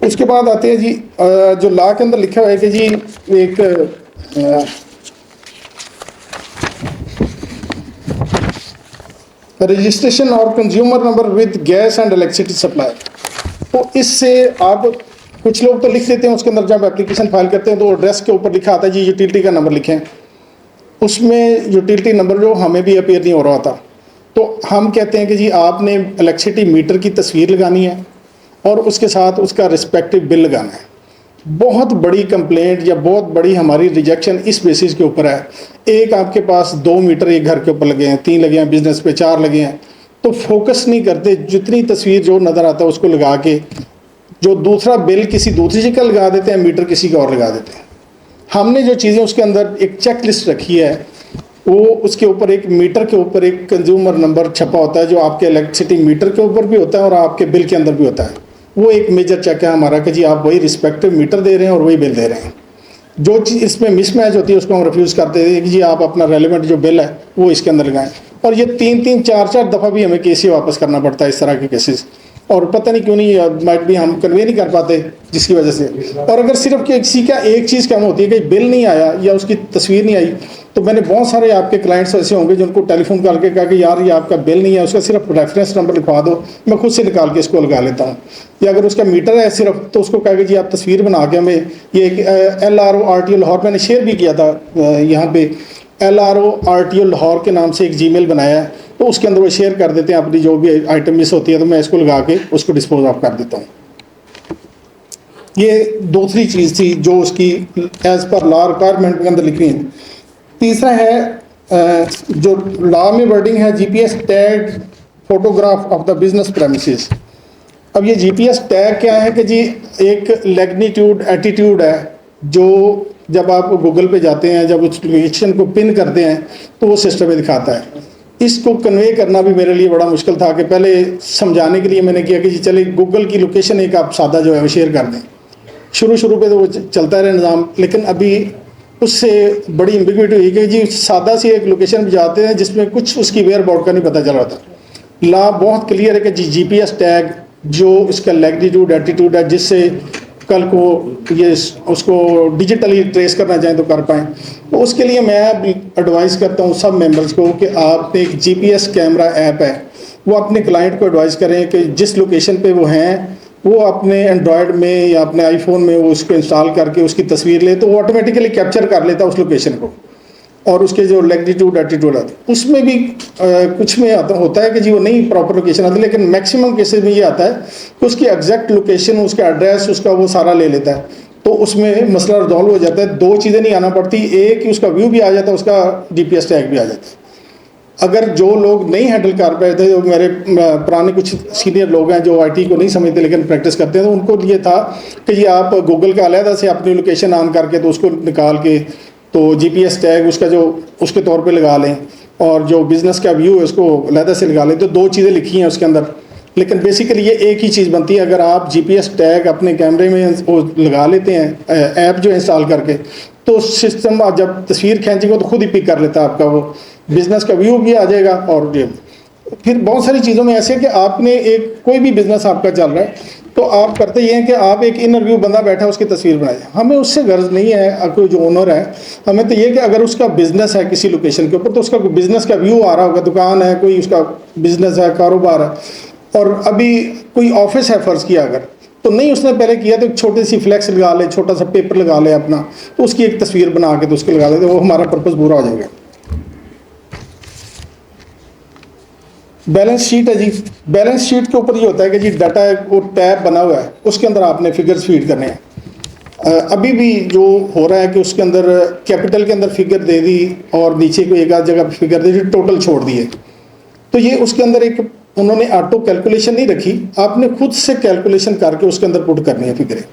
उसके बाद आते हैं जी जो लॉ के अंदर लिखा हुआ है कि जी एक रजिस्ट्रेशन और consumer number with gas and electricity supply. तो इससे आप कुछ लोग तो लिख देते हैं उसके अंदर, जब एप्लीकेशन फाइल करते हैं तो एड्रेस के ऊपर लिखा आता है जी यूटिलिटी का नंबर लिखें, उसमें यूटिलिटी नंबर जो हमें भी अपीयर नहीं हो रहा था। तो हम कहते हैं कि जी आपने इलेक्ट्रिसिटी मीटर की तस्वीर लगानी है और उसके साथ उसका रिस्पेक्टिव बिल लगाना है। बहुत बड़ी कंप्लेंट या बहुत बड़ी हमारी रिजेक्शन इस बेसिस के ऊपर है, एक आपके पास 2 मीटर एक घर के ऊपर लगे हैं, 3 लगे हैं बिजनेस पे, 4 लगे हैं, तो फोकस नहीं करते, जितनी तस्वीर जो नज़र आता है उसको लगा के जो दूसरा बिल किसी दूसरी जगह लगा देते हैं, मीटर किसी का और लगा देते हैं। हमने जो चीज़ें उसके अंदर एक चेक लिस्ट रखी है, वो उसके ऊपर एक मीटर के ऊपर एक कंज्यूमर नंबर छपा होता है जो आपके इलेक्ट्रिसिटी मीटर के ऊपर भी होता है और आपके बिल के अंदर भी होता है। वो एक मेजर चेक है हमारा कि जी आप वही रिस्पेक्टिव मीटर दे रहे हैं और वही बिल दे रहे हैं। जो चीज़ इसमें मिसमैच होती है उसको हम रिफ्यूज़ करते हैं कि जी आप अपना रेलिवेंट जो बिल है वो इसके अंदर लगाएं। और ये 3-3, 4-4 दफ़ा भी हमें केस ही वापस करना पड़ता है इस तरह के केसेस, और पता नहीं क्यों नहीं, माइट भी हम कन्वे नहीं कर पाते जिसकी वजह से। और अगर सिर्फ किसी का एक चीज़ कम होती है कि बिल नहीं आया या उसकी तस्वीर नहीं आई, तो मैंने बहुत सारे आपके क्लाइंट्स ऐसे होंगे जिनको टेलीफोन करके कहा कि यार ये आपका बिल नहीं है, उसका सिर्फ रेफरेंस नंबर लिखवा दो, मैं खुद से निकाल के इसको लगा लेता हूँ। या अगर उसका मीटर है सिर्फ, तो उसको कहा कि जी आप तस्वीर बना के हमें, ये LRO RTO लाहौर मैंने शेयर भी किया था यहाँ पे, LRO RTO लाहौर के नाम से एक जीमेल बनाया है, तो उसके अंदर वो शेयर कर देते हैं अपनी जो भी आइटम मिस होती है, तो मैं इसको लगा के उसको डिस्पोज ऑफ कर देता हूँ। ये दूसरी चीज़ थी जो उसकी एज़ पर लॉ रिक्वायरमेंट के अंदर लिखी है। तीसरा है जो लॉ में वर्डिंग है GPS tag photograph of the business premises. अब ये GPS टैग क्या है कि जी एक मैग्नीट्यूड एटीट्यूड है जो जब आप गूगल पे जाते हैं, जब उस लोकेशन को पिन करते हैं तो वो सिस्टम में दिखाता है। इसको कन्वे करना भी मेरे लिए बड़ा मुश्किल था कि पहले समझाने के लिए मैंने किया कि जी चले गूगल की लोकेशन एक आप सादा जो है वो शेयर कर दें। शुरू पे तो वो चलता रहे निज़ाम, लेकिन अभी उससे बड़ी एम्बिग्विटी हुई कि जी सादा सी एक लोकेशन पर जाते हैं जिसमें कुछ उसकी वेयर अबाउट का नहीं पता चल रहा था। लॉ बहुत क्लियर है कि जी GPS टैग जो इसका लैग्नीट्यूड एटीट्यूड है, जिससे कल को ये उसको डिजिटली ट्रेस करना चाहें तो कर पाएँ। तो उसके लिए मैं एडवाइस करता हूँ सब मेंबर्स को कि आप एक GPS कैमरा ऐप है वो अपने क्लाइंट को एडवाइस करें कि जिस लोकेशन पे वो हैं वो अपने एंड्रॉयड में या अपने आईफोन में वो उसको इंस्टॉल करके उसकी तस्वीर ले, तो वो ऑटोमेटिकली कैप्चर कर लेता है उस लोकेशन को, और उसके जो लैग्नीट्यूड एटीट्यूड आता है उसमें भी कुछ में होता है कि जी वो नहीं प्रॉपर लोकेशन आती, लेकिन मैक्सिमम केसेस में ये आता है कि उसकी एग्जैक्ट लोकेशन, उसका एड्रेस, उसका वो सारा ले लेता है, तो उसमें मसला रिजॉल्व हो जाता है। 2 चीज़ें नहीं आना पड़ती, एक कि उसका व्यू भी आ जाता है, उसका GPS टैग भी आ जाता है। अगर जो लोग नहीं हैंडल कर पाए थे, जो मेरे पुराने कुछ सीनियर लोग हैं जो IT को नहीं समझते लेकिन प्रैक्टिस करते हैं, तो उनको ये था कि ये आप गूगल का अलहदा से अपनी लोकेशन ऑन करके तो उसको निकाल के तो GPS टैग उसका जो उसके तौर पे लगा लें, और जो बिज़नेस का व्यू है उसको अलहदा से लगा लें। तो 2 चीज़ें लिखी हैं उसके अंदर, लेकिन बेसिकली ये एक ही चीज़ बनती है। अगर आप GPS टैग अपने कैमरे में वो लगा लेते हैं ऐप जो इंस्टॉल करके, तो सिस्टम जब तस्वीर खींचेंगे तो खुद ही पिक कर लेता है आपका, वो बिज़नेस का व्यू भी आ जाएगा। और फिर बहुत सारी चीज़ों में ऐसे कि आपने एक कोई भी बिज़नेस आपका चल रहा है तो आप करते ये हैं कि आप एक इंटरव्यू बंदा बैठा है उसकी तस्वीर बनाए, हमें उससे गर्ज नहीं है कोई जो ओनर है, हमें तो ये कि अगर उसका बिज़नेस है किसी लोकेशन के ऊपर तो उसका बिज़नेस का व्यू आ रहा होगा, दुकान है, कोई उसका बिज़नेस है, कारोबार है, और अभी कोई ऑफिस है फ़र्ज़ किया अगर, तो नहीं उसने पहले किया तो एक छोटी सी फ्लैक्स लगा ले, छोटा सा पेपर लगा ले अपना, तो उसकी एक तस्वीर बना के तो उसके लगा ले, तो वो हमारा पर्पज़ पूरा हो जाएगा। बैलेंस शीट है जी, बैलेंस शीट के ऊपर ये होता है कि जी डाटा वो टैब बना हुआ है, उसके अंदर आपने फिगर्स फीड करने हैं। अभी भी जो हो रहा है कि उसके अंदर कैपिटल के अंदर फिगर दे दी और नीचे को एक आध जगह फिगर दे दी, टोटल छोड़ दिए, तो ये उसके अंदर एक उन्होंने ऑटो कैलकुलेशन नहीं रखी, आपने खुद से कैलकुलेशन करके उसके अंदर पुट करनी है फिगरें।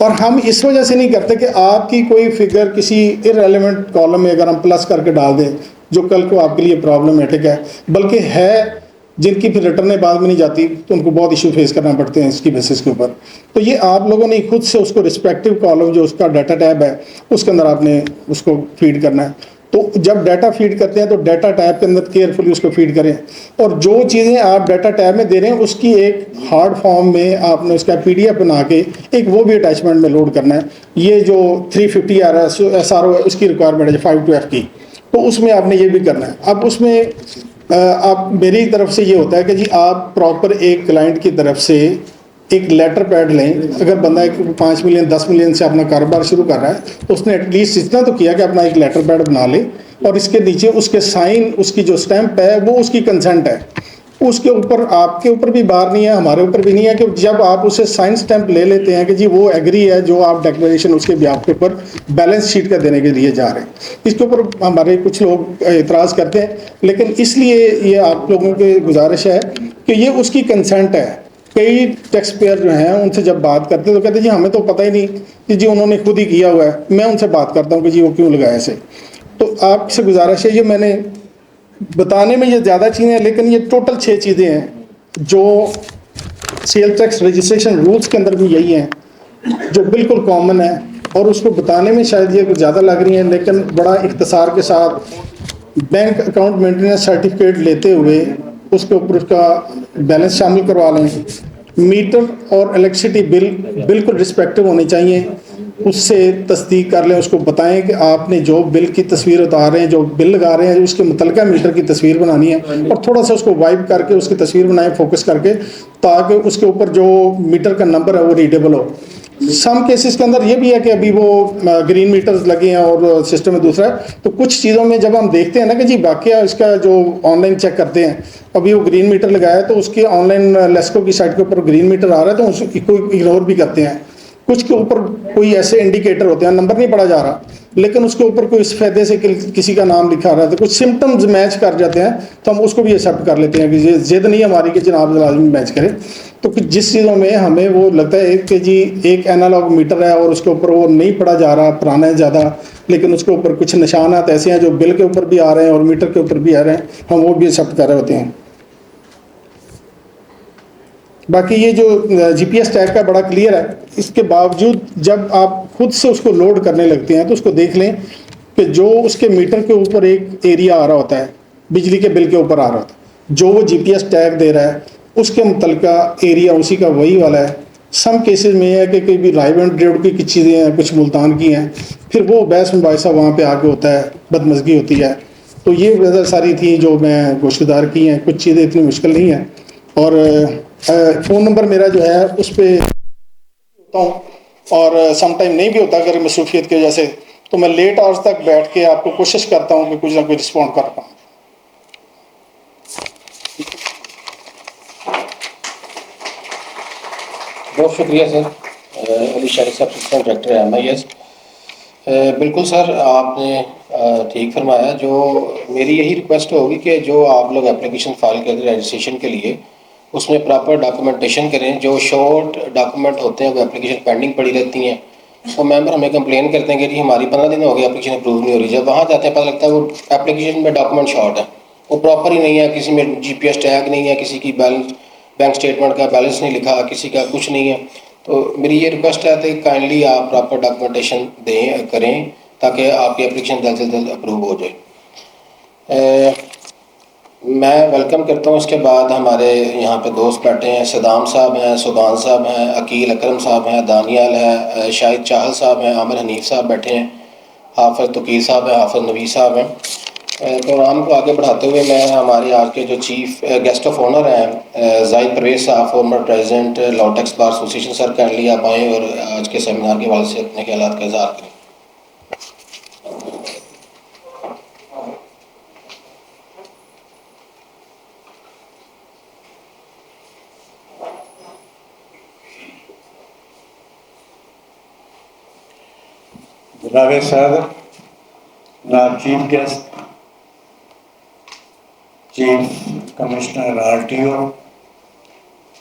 और हम इस वजह से नहीं करते कि आपकी कोई फिगर किसी इररेलेवेंट कॉलम में अगर हम प्लस करके डाल दें जो कल को आपके लिए प्रॉब्लमेटिक है, बल्कि है जिनकी फिर रिटर्नें बाद में नहीं जाती तो उनको बहुत इशू फेस करना पड़ते हैं इसकी बेसिस के ऊपर। तो ये आप लोगों ने खुद से उसको रिस्पेक्टिव कॉलम जो उसका डाटा टैब है उसके अंदर आपने उसको फीड करना है। तो जब डाटा फीड करते हैं तो डाटा टैब के अंदर केयरफुली उसको फीड करें, और जो चीज़ें आप डाटा टैब में दे रहे हैं उसकी एक हार्ड फॉर्म में आपने उसका PDF बना के एक वो भी अटैचमेंट में लोड करना है। ये जो 350 SRO है उसकी रिक्वायरमेंट है 5 to F की, तो उसमें आपने ये भी करना है। अब उसमें आप मेरी तरफ से ये होता है कि जी आप प्रॉपर एक क्लाइंट की तरफ से एक लेटर पैड लें। अगर बंदा एक 5 मिलियन 10 मिलियन से अपना कारोबार शुरू कर रहा है तो उसने एटलीस्ट इतना तो किया कि अपना एक लेटर पैड बना ले और इसके नीचे उसके साइन, उसकी जो स्टैंप है वो उसकी कंसेंट है। उसके ऊपर आपके ऊपर भी बार नहीं है, हमारे ऊपर भी नहीं है कि जब आप उसे साइन स्टैंप ले लेते हैं कि जी वो एग्री है जो आप डिक्लेरेशन उसके ब्याह के ऊपर बैलेंस शीट का देने के लिए जा रहे हैं। इसके ऊपर हमारे कुछ लोग एतराज़ करते हैं, लेकिन इसलिए ये आप लोगों की गुजारिश है कि ये उसकी कंसेंट है। कई टैक्स पेयर जो हैं उनसे जब बात करते हैं तो कहते हैं जी हमें तो पता ही नहीं कि जी उन्होंने खुद ही किया हुआ है। मैं उनसे बात करता हूँ कि जी वो क्यों लगाया इसे। तो आपसे गुजारिश है, ये मैंने बताने में ये ज़्यादा चीज़ें हैं लेकिन ये टोटल 6 चीज़ें हैं जो सेल टैक्स रजिस्ट्रेशन रूल्स के अंदर भी यही हैं जो बिल्कुल कॉमन है और उसको बताने में शायद ये कुछ ज़्यादा लग रही हैं, लेकिन बड़ा इख्तिसार के साथ बैंक अकाउंट मेंटेनेंस सर्टिफिकेट लेते हुए उसके ऊपर उसका बैलेंस शामिल करवा लें। मीटर और इलेक्ट्रिसिटी बिल बिल्कुल रिस्पेक्टिव होने चाहिए, उससे तस्दीक कर लें, उसको बताएं कि आपने जो बिल की तस्वीर उतार रहे हैं, जो बिल लगा रहे हैं, उसके मुतलका मीटर की तस्वीर बनानी है और थोड़ा सा उसको वाइप करके उसकी तस्वीर बनाएं फोकस करके, ताकि उसके ऊपर जो मीटर का नंबर है वो रीडेबल हो। सम केसेस के अंदर ये भी है कि अभी वो ग्रीन मीटर्स लगे हैं और सिस्टम में दूसरा है, तो कुछ चीज़ों में जब हम देखते हैं ना कि जी वाकया इसका जो ऑनलाइन चेक करते हैं, अभी वो ग्रीन मीटर लगाया है तो उसके ऑनलाइन लेस्को की साइट के ऊपर ग्रीन मीटर आ रहा है तो उसको इग्नोर भी करते हैं। कुछ के ऊपर कोई ऐसे इंडिकेटर होते हैं, नंबर नहीं पढ़ा जा रहा लेकिन उसके ऊपर कोई सफ़ेदे से किसी का नाम लिखा रहा है, तो कुछ सिम्टम्स मैच कर जाते हैं तो हम उसको भी एक्सेप्ट कर लेते हैं कि ये जिद नहीं हमारी कि जनाब लाजमी मैच करें। तो कुछ जिस चीज़ों में हमें वो लगता है कि जी एक एनालॉग मीटर है और उसके ऊपर वो नहीं पढ़ा जा रहा, पुराना है ज़्यादा, लेकिन उसके ऊपर कुछ निशानात ऐसे हैं जो बिल के ऊपर भी आ रहे हैं और मीटर के ऊपर भी आ रहे हैं, हम वो भी एक्सेप्ट कर रहे होते हैं। बाकी ये जो GPS टैग का बड़ा क्लियर है, इसके बावजूद जब आप खुद से उसको लोड करने लगते हैं तो उसको देख लें कि जो उसके मीटर के ऊपर एक एरिया आ रहा होता है, बिजली के बिल के ऊपर आ रहा होता है, जो वो GPS टैग दे रहा है उसके मुतलका एरिया उसी का वही वाला है। सम केसेस में है कि कई भी राइवेंट रेड की चीज़ें हैं, कुछ मुल्तान की हैं, फिर वो बहस मुबाहिसा वहाँ पे आके होता है, बदमज़गी होती है। तो ये वजह सारी थी जो मैं गोशतदार की हैं, कुछ चीज़ें इतनी मुश्किल नहीं हैं। और फ़ोन नंबर मेरा जो है उस पर होता हूँ और समटाइम नहीं भी होता अगर मसरूफियत की वजह से, तो मैं लेट आवर्स तक बैठ के आपको कोशिश करता हूँ कि कुछ ना कुछ रिस्पॉन्ड कर पाऊँ। बहुत शुक्रिया सर। अली शारी साहब, असिस्टेंट डायरेक्टर है MIS। बिल्कुल सर, आपने ठीक फरमाया। जो मेरी यही रिक्वेस्ट होगी कि जो आप लोग एप्लीकेशन फाइल करें रजिस्ट्रेशन के लिए, उसमें प्रॉपर डॉक्यूमेंटेशन करें। जो शॉर्ट डॉक्यूमेंट होते हैं वो एप्लीकेशन पेंडिंग पड़ी रहती हैं, तो मेंबर हमें कंप्लेन करते हैं कि जी हमारी 15 दिन हो गए एप्लीकेशन अप्रूव नहीं हो रही। जब वहाँ जाते हैं पता लगता है वो एप्लीकेशन में डॉक्यूमेंट शॉर्ट है, वो प्रॉपर ही नहीं है, किसी में GPS टैग नहीं है, किसी की बैलेंस बैंक स्टेटमेंट का बैलेंस नहीं लिखा, किसी का कुछ नहीं है। तो मेरी ये रिक्वेस्ट है कि काइंडली आप प्रॉपर डॉक्यूमेंटेशन दें करें ताकि आपकी एप्लीकेशन जल्द से जल्द अप्रूव हो जाए। मैं वेलकम करता हूँ। इसके बाद हमारे यहाँ पे दोस्त बैठे हैं, सदाम साहब हैं, सुबान साहब हैं, अकील अकरम साहब हैं, दानियाल है, शाहिद चाहल साहब हैं, आमिर हनीफ साहब बैठे हैं, हाफिज़ तकीर साहब हैं, हाफिज़ नबी साहब हैं। प्रोग्राम को आगे बढ़ाते हुए मैं हमारे आज के जो चीफ गेस्ट ऑफ ऑनर हैं जाहिद परवेज़ साहब, former president law tax bar association, sir kindly आप आएँ और आज के सेमिनार के हवाले से अपने ख्यालात का इज़हार करें। जनाब सर, जनाब chief guest, chief commissioner RTO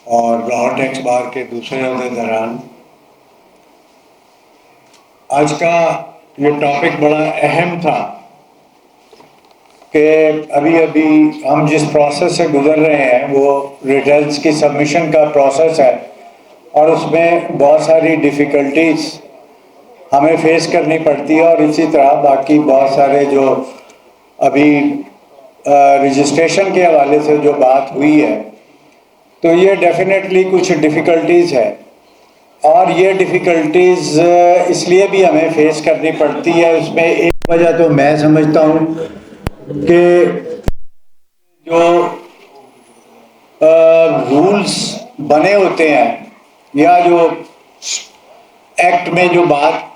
और लॉ टैक्स बार के दूसरे अहदेदारान, आज का ये टॉपिक बड़ा अहम था कि अभी अभी हम जिस प्रोसेस से गुजर रहे हैं वो रिटर्न्स की सबमिशन का प्रोसेस है और उसमें बहुत सारी डिफ़िकल्टीज़ हमें फेस करनी पड़ती है। और इसी तरह बाकी बहुत सारे जो अभी रजिस्ट्रेशन के हवाले से जो बात हुई है, तो ये डेफिनेटली कुछ डिफ़िकल्टीज़ है और ये डिफ़िकल्टीज़ इसलिए भी हमें फेस करनी पड़ती है। उसमें एक वजह तो मैं समझता हूँ कि जो रूल्स बने होते हैं या जो एक्ट में जो बात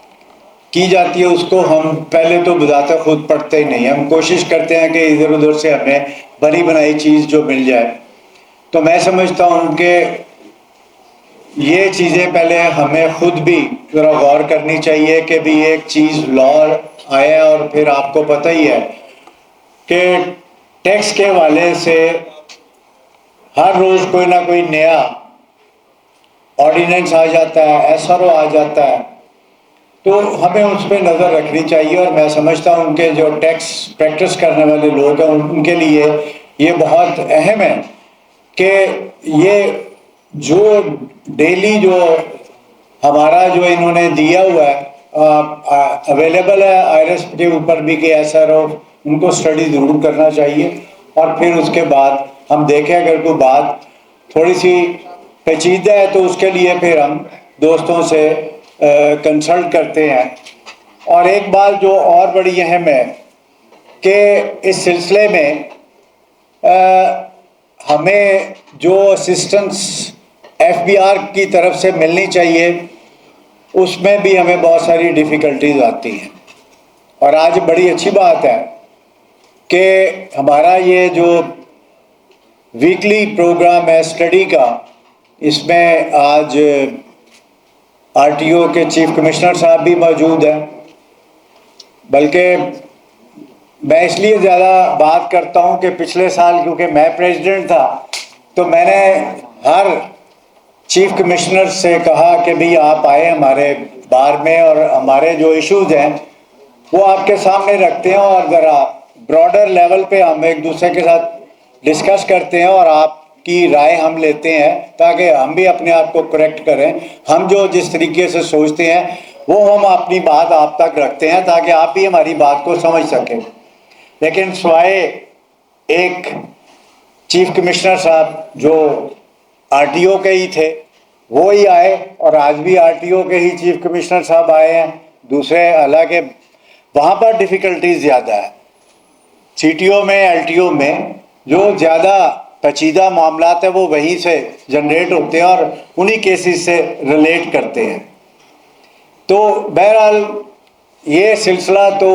की जाती है उसको हम पहले तो बजाते खुद पढ़ते ही नहीं, हम कोशिश करते हैं कि इधर उधर से हमें बनी बनाई चीज़ जो मिल जाए। तो मैं समझता हूँ कि ये चीज़ें पहले हमें खुद भी ज़रा गौर करनी चाहिए कि भी एक चीज़ लॉ आया और फिर आपको पता ही है कि टैक्स के हवाले से हर रोज़ कोई ना कोई नया ऑर्डिनेंस आ जाता है, एसआरओ आ जाता है, तो हमें उस पर नज़र रखनी चाहिए। और मैं समझता हूँ कि जो टैक्स प्रैक्टिस करने वाले लोग हैं उनके लिए ये बहुत अहम है कि ये जो डेली जो हमारा जो इन्होंने दिया हुआ है अवेलेबल है आईआरएस के ऊपर भी कि एसआरओ, उनको स्टडी ज़रूर करना चाहिए। और फिर उसके बाद हम देखें अगर कोई बात थोड़ी सी पेचीदा है तो उसके लिए फिर हम दोस्तों से कंसल्ट करते हैं। और एक बात जो और बड़ी अहम है कि इस सिलसिले में हमें जो असिस्टेंस एफबीआर की तरफ से मिलनी चाहिए उसमें भी हमें बहुत सारी डिफ़िकल्टीज आती हैं। और आज बड़ी अच्छी बात है कि हमारा ये जो वीकली प्रोग्राम है स्टडी का, इसमें आज आरटीओ के चीफ कमिश्नर साहब भी मौजूद हैं। बल्कि मैं इसलिए ज़्यादा बात करता हूं कि पिछले साल क्योंकि मैं प्रेसिडेंट था तो मैंने हर चीफ कमिश्नर से कहा कि भाई आप आए हमारे बार में और हमारे जो इश्यूज़ हैं वो आपके सामने रखते हैं और ज़रा ब्रॉडर लेवल पे हम एक दूसरे के साथ डिस्कस करते हैं और आपकी राय हम लेते हैं ताकि हम भी अपने आप को करेक्ट करें। हम जो जिस तरीके से सोचते हैं वो हम अपनी बात आप तक रखते हैं ताकि आप भी हमारी बात को समझ सकें। लेकिन स्वाय एक चीफ कमिश्नर साहब जो आरटीओ के ही थे वो ही आए और आज भी आरटीओ के ही चीफ कमिश्नर साहब आए हैं। दूसरे हालांकि वहाँ पर डिफ़िकल्टीज ज़्यादा है, सीटीओ में एलटीओ में जो ज़्यादा पेचीदा मामलात है वो वहीं से जनरेट होते हैं और उन्हीं केसेस से रिलेट करते हैं। तो बहरहाल ये सिलसिला तो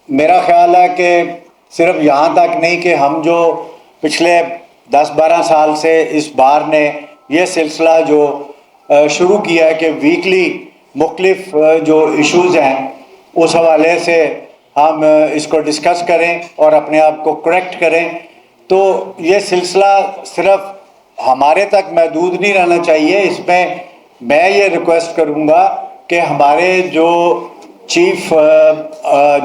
मेरा ख्याल है कि सिर्फ यहाँ तक नहीं कि हम जो पिछले 10-12 साल से इस बार ने ये सिलसिला जो शुरू किया है कि वीकली मुख्तलिफ जो इश्यूज़ हैं उस हवाले से हम इसको डिस्कस करें और अपने आप को करेक्ट करें। तो ये सिलसिला सिर्फ हमारे तक महदूद नहीं रहना चाहिए। इसमें मैं ये रिक्वेस्ट करूँगा कि हमारे जो चीफ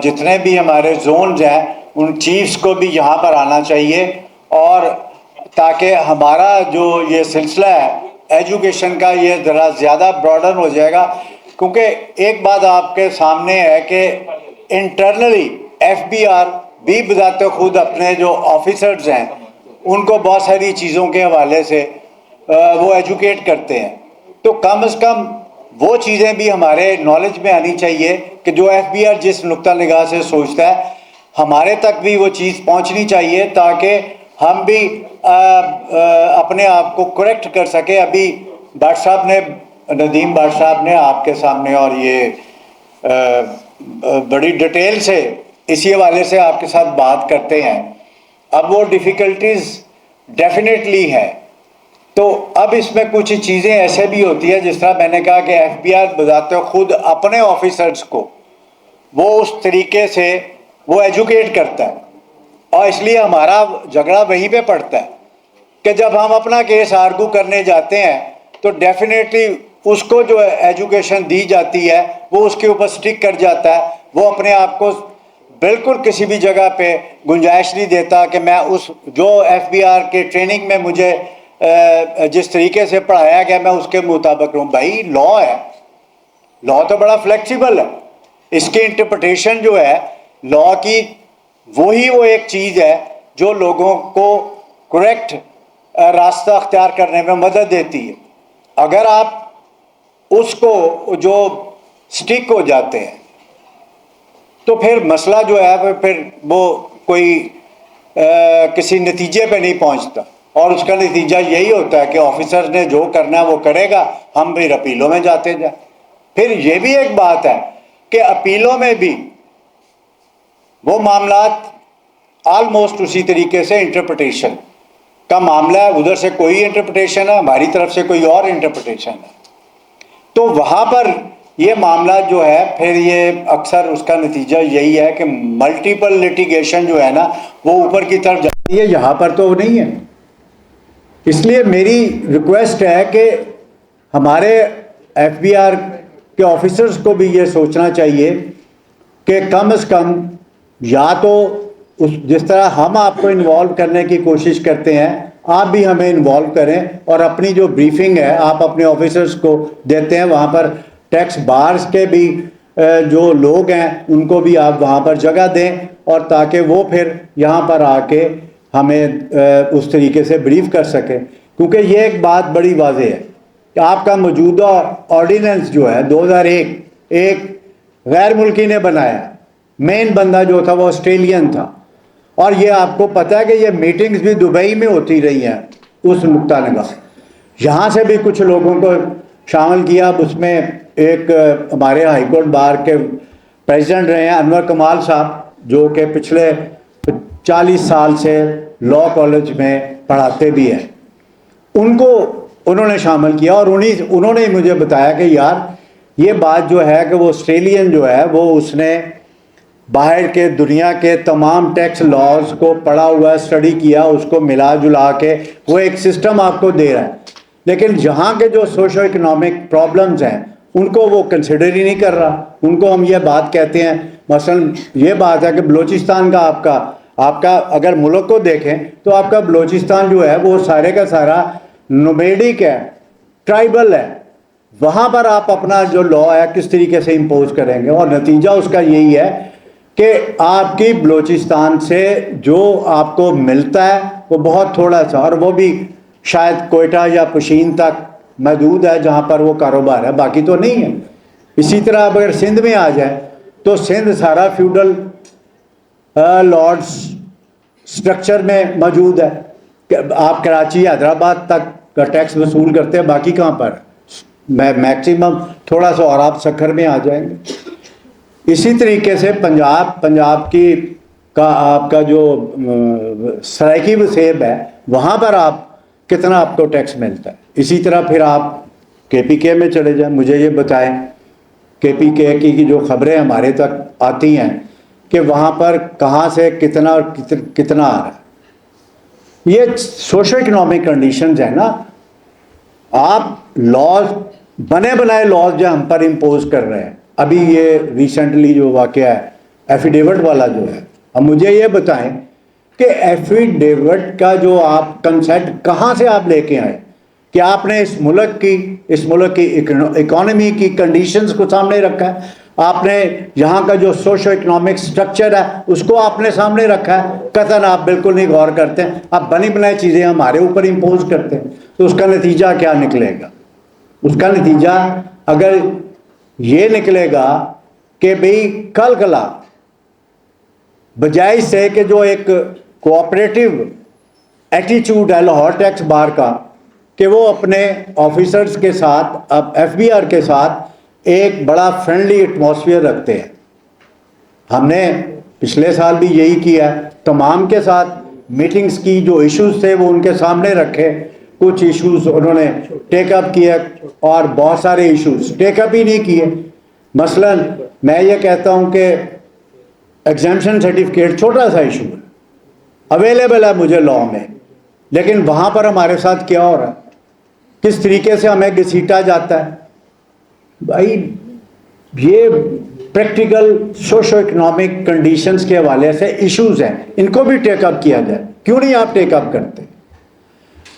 जितने भी हमारे जोन्स हैं उन चीफ्स को भी यहाँ पर आना चाहिए और ताकि हमारा जो ये सिलसिला है एजुकेशन का ये ज़रा ज़्यादा ब्रॉडन हो जाएगा। क्योंकि एक बात आपके सामने है कि इंटरनली एफबीआर भी बजाते खुद अपने जो ऑफिसर्स हैं उनको बहुत सारी चीज़ों के हवाले से वो एजुकेट करते हैं। तो कम से कम वो चीज़ें भी हमारे नॉलेज में आनी चाहिए कि जो एफबीआर जिस नुक्ता निगाह से सोचता है हमारे तक भी वो चीज़ पहुंचनी चाहिए ताकि हम भी अपने आप को करेक्ट कर सके। अभी भट्ट साहब ने, नदीम भट्ट साहब ने आपके सामने और ये बड़ी डिटेल से इसी हवाले से आपके साथ बात करते हैं। अब वो डिफ़िकल्टीज़ डेफिनेटली है। तो अब इसमें कुछ चीज़ें ऐसे भी होती है जिस तरह मैंने कहा कि एफबीआर बजाते खुद अपने ऑफिसर्स को वो उस तरीके से वो एजुकेट करता है और इसलिए हमारा झगड़ा वहीं पे पड़ता है कि जब हम अपना केस आर्गू करने जाते हैं तो डेफिनेटली उसको जो एजुकेशन दी जाती है वो उसके ऊपर स्टिक कर जाता है। वो अपने आप को बिल्कुल किसी भी जगह पे गुंजाइश नहीं देता कि मैं उस जो एफबीआर के ट्रेनिंग में मुझे जिस तरीके से पढ़ाया गया मैं उसके मुताबिक रहूँ। भाई लॉ है, लॉ तो बड़ा फ्लेक्सिबल है, इसकी इंटरप्रिटेशन जो है लॉ की वो एक चीज़ है जो लोगों को करेक्ट रास्ता अख्तियार करने में मदद देती है। अगर आप उसको जो स्टिक हो जाते हैं तो फिर मसला जो है फिर वो कोई किसी नतीजे पे नहीं पहुंचता, और उसका नतीजा यही होता है कि ऑफिसर ने जो करना है वो करेगा, हम भी अपीलों में जाते जाए। फिर ये भी एक बात है कि अपीलों में भी वो मामलात ऑलमोस्ट उसी तरीके से इंटरप्रिटेशन का मामला है, उधर से कोई इंटरप्रिटेशन है, हमारी तरफ से कोई और इंटरप्रिटेशन है। तो वहाँ पर ये मामला जो है फिर ये अक्सर उसका नतीजा यही है कि मल्टीपल लिटिगेशन जो है ना वो ऊपर की तरफ जाती है, यहाँ पर तो नहीं है। इसलिए मेरी रिक्वेस्ट है कि हमारे एफबीआर के ऑफिसर्स को भी ये सोचना चाहिए कि कम से कम या तो उस जिस तरह हम आपको इन्वॉल्व करने की कोशिश करते हैं आप भी हमें इन्वॉल्व करें, और अपनी जो ब्रीफिंग है आप अपने ऑफिसर्स को देते हैं, वहाँ पर टैक्स बार्स के भी जो लोग हैं उनको भी आप वहाँ पर जगह दें, और ताकि वो फिर यहाँ पर आके हमें उस तरीके से ब्रीफ कर सकें। क्योंकि ये एक बात बड़ी वाज़ेह है कि आपका मौजूदा ऑर्डिनेंस जो है 2001 एक गैर मुल्की ने बनाया, मेन बंदा जो था वो ऑस्ट्रेलियन था, और ये आपको पता है कि ये मीटिंग्स भी दुबई में होती रही हैं उस नुक्ता निगाह। यहाँ से भी कुछ लोगों को शामिल किया। अब उसमें एक हमारे हाई कोर्ट बार के प्रेसिडेंट रहे हैं अनवर कमाल साहब, जो कि पिछले 40 साल से लॉ कॉलेज में पढ़ाते भी हैं, उनको उन्होंने शामिल किया, और उन्होंने मुझे बताया कि यार ये बात जो है कि वो ऑस्ट्रेलियन जो है वो उसने बाहर के दुनिया के तमाम टैक्स लॉज को पढ़ा हुआ, स्टडी किया, उसको मिला जुला के वो एक सिस्टम आपको दे रहा है, लेकिन यहाँ के जो सोशो इकोनॉमिक प्रॉब्लम्स हैं उनको वो कंसिडर ही नहीं कर रहा। उनको हम ये बात कहते हैं, मसलन ये बात है कि बलूचिस्तान का आपका अगर मुल्क को देखें तो आपका बलूचिस्तान जो है वो सारे का सारा नोमेडिक है, ट्राइबल है। वहाँ पर आप अपना जो लॉ है किस तरीके से इम्पोज करेंगे, और नतीजा उसका यही है कि आपकी बलूचिस्तान से जो आपको मिलता है वो बहुत थोड़ा सा, और वो भी शायद कोयटा या पुशीन तक महदूद है जहाँ पर वो कारोबार है, बाकी तो नहीं है। इसी तरह आप अगर सिंध में आ जाए तो सिंध सारा फ्यूडल लॉर्ड्स स्ट्रक्चर में मौजूद है। आप कराची हैदराबाद तक का टैक्स वसूल करते हैं, बाकी कहाँ पर मैक्सिमम थोड़ा सा, और आप सखर में आ जाएंगे। इसी तरीके से पंजाब की का आपका जो सराइकी वसेब है वहाँ पर आप कितना आपको टैक्स मिलता है। इसी तरह फिर आप KPK में चले जाएं, मुझे ये बताएं KPK की जो खबरें हमारे तक आती हैं कि वहाँ पर कहाँ से कितना और कितना आ रहा है। ये सोशो इकोनॉमिक कंडीशंस है ना। आप लॉज बने बनाए लॉज जो हम पर इम्पोज कर रहे हैं। अभी ये रिसेंटली जो वाकया है एफिडेविट वाला जो है, अब मुझे ये बताएं कि एफिडेविट का जो आप कंसेप्ट कहाँ से आप लेके आए कि आपने इस मुल्क की इकोनॉमी की कंडीशंस को सामने रखा है, आपने यहाँ का जो सोशो इकोनॉमिक स्ट्रक्चर है उसको आपने सामने रखा है। कतन आप बिल्कुल नहीं गौर करते हैं, आप बनी बनाई चीज़ें हमारे ऊपर इम्पोज करते हैं। तो उसका नतीजा क्या निकलेगा? उसका नतीजा अगर ये निकलेगा कि भाई कल कला बजाय से कि जो एक कोऑपरेटिव एटीट्यूड है लाहौर टैक्स बार का कि वो अपने ऑफिसर्स के साथ, अब एफबीआर के साथ एक बड़ा फ्रेंडली एटमॉस्फेयर रखते हैं। हमने पिछले साल भी यही किया, तमाम के साथ मीटिंग्स की, जो इश्यूज थे वो उनके सामने रखे। कुछ इश्यूज उन्होंने टेकअप किए और बहुत सारे इश्यूज टेकअप ही नहीं किए। मसलन मैं ये कहता हूँ कि एग्जाम्पशन सर्टिफिकेट छोटा सा इशू है, अवेलेबल है मुझे लॉ में, लेकिन वहाँ पर हमारे साथ क्या हो रहा है, किस तरीके से हमें घसीटा जाता है। भाई ये प्रैक्टिकल सोशो इकोनॉमिक कंडीशंस के हवाले से इश्यूज हैं, इनको भी टेकअप किया जाए। क्यों नहीं आप टेकअप करते?